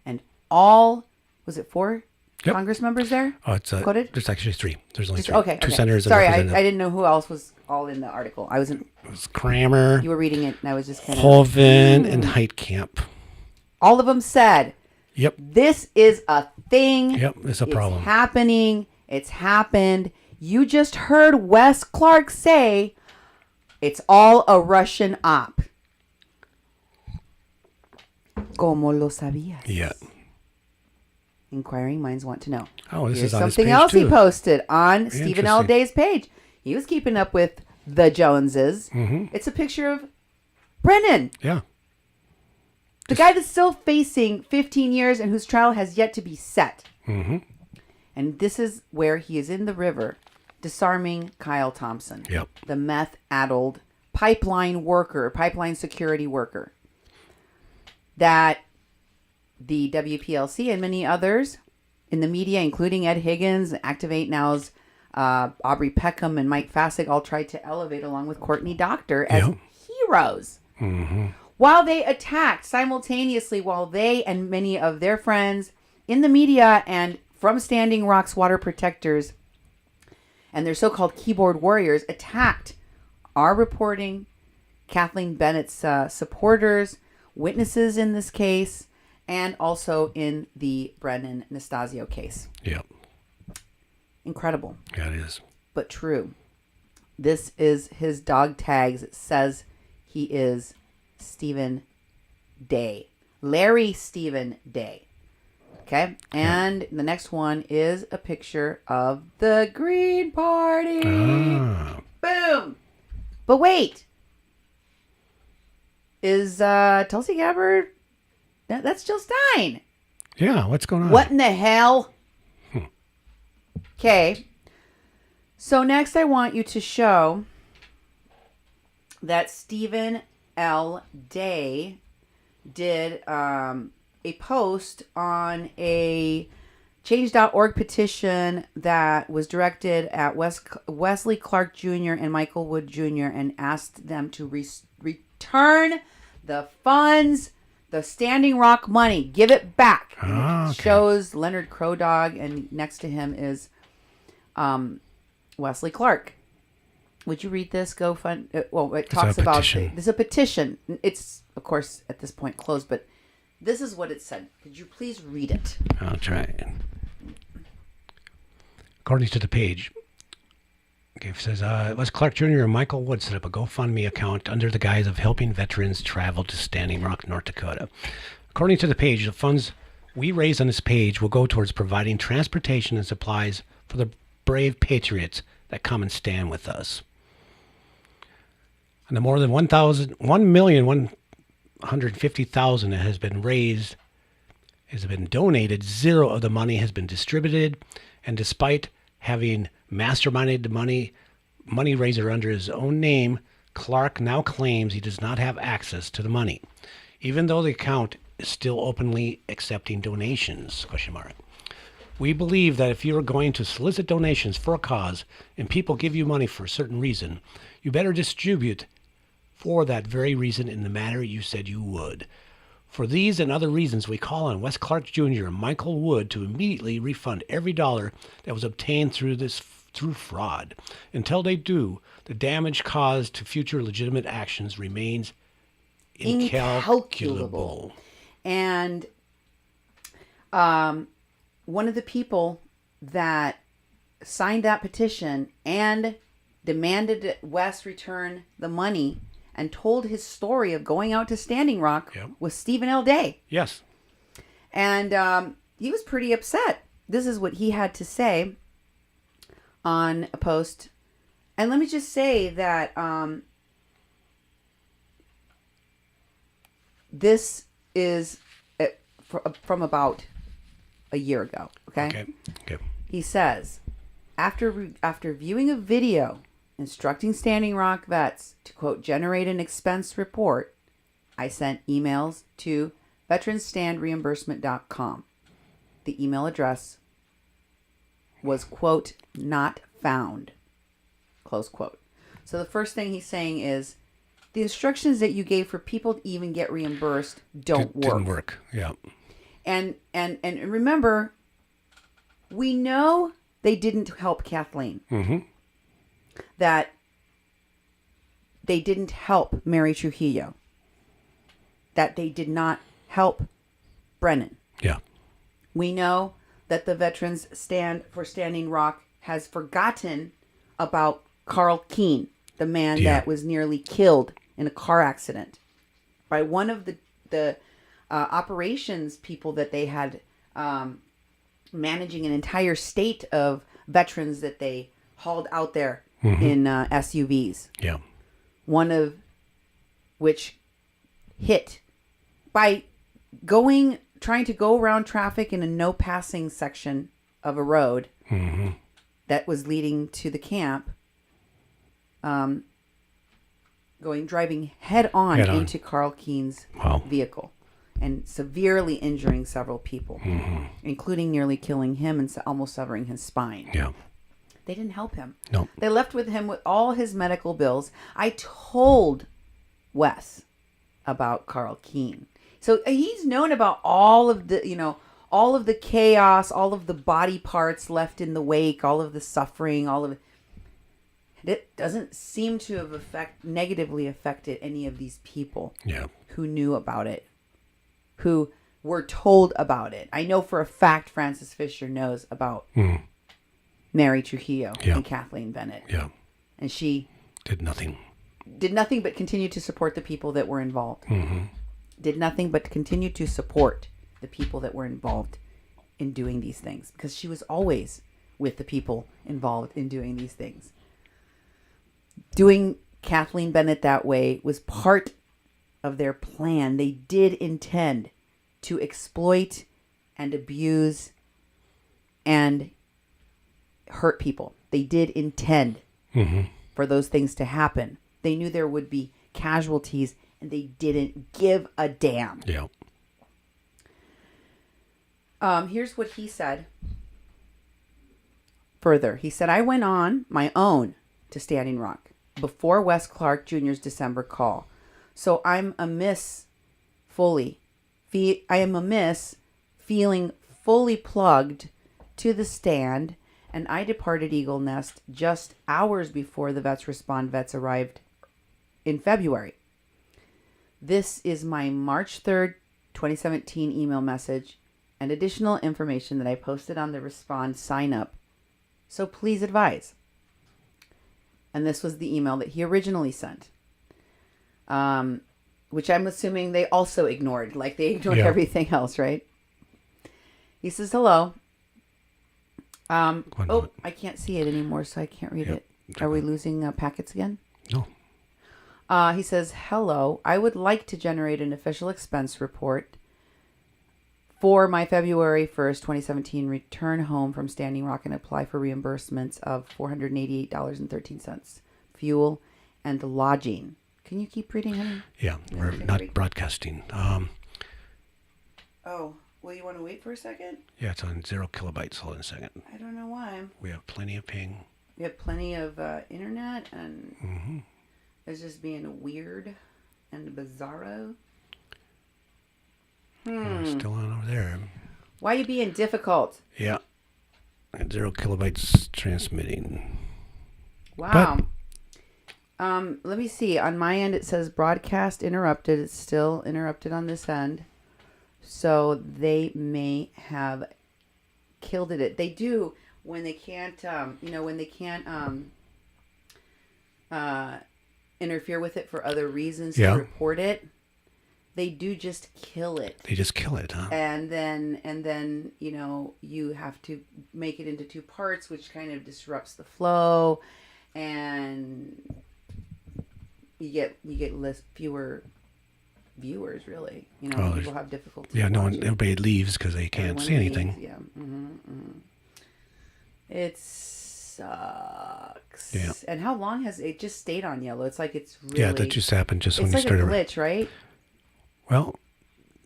B: And all, was it 4
A: Yep.
B: Congress members there?
A: Oh, it's
B: Quoted?
A: there's actually 3. There's only 3.
B: Okay.
A: Two senators. and
B: Sorry,
A: representative.
B: I didn't know who else was all in the article. I wasn't.
A: It was Kramer,
B: You were reading it, and I was just kind of.
A: Hoeven, and Heitkamp.
B: All of them said,
A: Yep.
B: "This is a thing.
A: Yep. It's a problem.
B: It's happening. It's happened. You just heard Wes Clark say it's all a Russian op." ¿Cómo lo sabías?
A: Yeah.
B: Inquiring minds want to know.
A: Oh, this
B: Here's
A: is on his
B: something
A: page
B: else he
A: too.
B: posted on Stephen L.
A: Interesting.
B: Day's page. He was keeping up with the Joneses. It's a picture of Brennan,
A: Yeah.
B: the guy that's still facing 15 years and whose trial has yet to be set. And this is where he is in the river disarming Kyle Thompson,
A: Yep.
B: the meth-addled pipeline security worker, that the WPLC and many others in the media, including Ed Higgins, Activate Now's Aubrey Peckham, and Mike Fassick, all tried to elevate along with Courtney Doctor as
A: Yep.
B: heroes. While they attacked simultaneously, while they and many of their friends in the media and from Standing Rock's water protectors and their so-called keyboard warriors attacked our reporting, Kathleen Bennett's supporters, witnesses in this case, and also in the Brennan Nastasio case.
A: Yep.
B: Incredible,
A: Yeah, it is.
B: but true. This is his dog tags. It says he is Stephen Day. Larry Stephen Day. Okay. And the next one is a picture of the Green Party.
A: Ah.
B: Boom. But wait. Is Tulsi Gabbard? That's Jill Stein.
A: Yeah, what's going on?
B: What in the hell? Okay. So next I want you to show that Stephen L. Day did a post on a Change.org petition that was directed at Wesley Clark Jr. and Michael Wood Jr. and asked them to return the funds, the Standing Rock money, give it back. And it shows Leonard Crowdog, and next to him is Wesley Clark. Would you read this? It talks about this is a petition. It's of course at this point closed, but this is what it said. Could you please read it?
A: I'll try. According to the page, it says, Les Clark Jr. and Michael Wood set up a GoFundMe account under the guise of helping veterans travel to Standing Rock, North Dakota. According to the page, the funds we raise on this page will go towards providing transportation and supplies for the brave patriots that come and stand with us. And the more than 1,150,000 that has been raised has been donated. Zero of the money has been distributed, and despite having masterminded the money raiser under his own name, Clark now claims he does not have access to the money, even though the account is still openly accepting donations, ? We believe that if you are going to solicit donations for a cause and people give you money for a certain reason, you better distribute for that very reason in the manner you said you would. For these and other reasons, we call on Wes Clark Jr. and Michael Wood to immediately refund every dollar that was obtained through fraud. Until they do, the damage caused to future legitimate actions remains incalculable.
B: And one of the people that signed that petition and demanded that Wes return the money and told his story of going out to Standing Rock was Stephen L. Day.
A: Yes.
B: And he was pretty upset. This is what he had to say on a post. And let me just say that this is from about a year ago. Okay. He says, after viewing a video instructing Standing Rock vets to, quote, generate an expense report, I sent emails to veteransstandreimbursement.com. The email address was, quote, not found, close quote. So the first thing he's saying is the instructions that you gave for people to even get reimbursed didn't work.
A: Yeah.
B: And remember, we know they didn't help Kathleen.
A: Mm-hmm.
B: That they didn't help Mary Trujillo. That they did not help Brennan.
A: Yeah.
B: We know that the Veterans Stand for Standing Rock has forgotten about Carl Keene, the man that was nearly killed in a car accident by one of the operations people that they had managing an entire state of veterans that they hauled out there in SUVs.
A: Yeah.
B: One of which hit by trying to go around traffic in a no passing section of a road that was leading to the camp, driving head on into Carl Keene's vehicle and severely injuring several people, including nearly killing him and almost severing his spine.
A: Yeah.
B: They didn't help him.
A: No.
B: They left with him with all his medical bills. I told Wes about Carl Keene. So he's known about all of the chaos, all of the body parts left in the wake, all of the suffering, all of it. It doesn't seem to have negatively affected any of these people who knew about it, who were told about it. I know for a fact Francis Fisher knows about Mary Trujillo and Kathleen Bennett.
A: Yeah.
B: And she
A: did nothing
B: but continue to support the people that were involved. Did nothing but continue to support the people that were involved in doing these things, because she was always with the people involved in doing these things. Doing Kathleen Bennett that way was part of their plan. They did intend to exploit and abuse and hurt people. They did intend for those things to happen. They knew there would be casualties, and they didn't give a damn.
A: Yeah.
B: Here's what he said. Further, he said, I went on my own to Standing Rock before Wes Clark Jr.'s December call. So I'm amiss feeling fully plugged to the stand, and I departed Eagle Nest just hours before the Vets Respond vets arrived in February. This is my March 3rd, 2017 email message and additional information that I posted on the Respond sign up. So please advise. And this was the email that he originally sent, which I'm assuming they also ignored, like they ignored everything else, right? He says, hello. I can't see it anymore, so I can't read it. Are we losing packets again?
A: No.
B: He says, hello. I would like to generate an official expense report for my February 1st, 2017 return home from Standing Rock and apply for reimbursements of $488.13, fuel and lodging. Can you keep reading, honey?
A: Yeah, we're not broadcasting.
B: Well, you want to wait for a second?
A: Yeah, it's on 0 kilobytes. Hold on a second.
B: I don't know why.
A: We have plenty of ping.
B: We have plenty of internet, and it's just being weird and bizarro.
A: Still on over there.
B: Why are you being difficult?
A: Yeah. At 0 kilobytes transmitting.
B: Wow. Let me see. On my end, it says broadcast interrupted. It's still interrupted on this end. So they may have killed it. They do when they can't, interfere with it for other reasons to report it. They do just kill it.
A: They just kill it, huh?
B: And then, you have to make it into two parts, which kind of disrupts the flow, and you get fewer viewers, really. People have difficulty.
A: Yeah,
B: watching.
A: everybody leaves because they can't see anything.
B: Yeah. It sucks.
A: Yeah.
B: And how long has it just stayed on yellow? It's like it's really...
A: Yeah, that just happened just when you started.
B: It's like a glitch, right?
A: Well,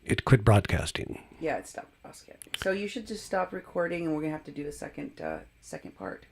A: it quit broadcasting.
B: Yeah, it stopped broadcasting. So you should just stop recording, and we're going to have to do a second part.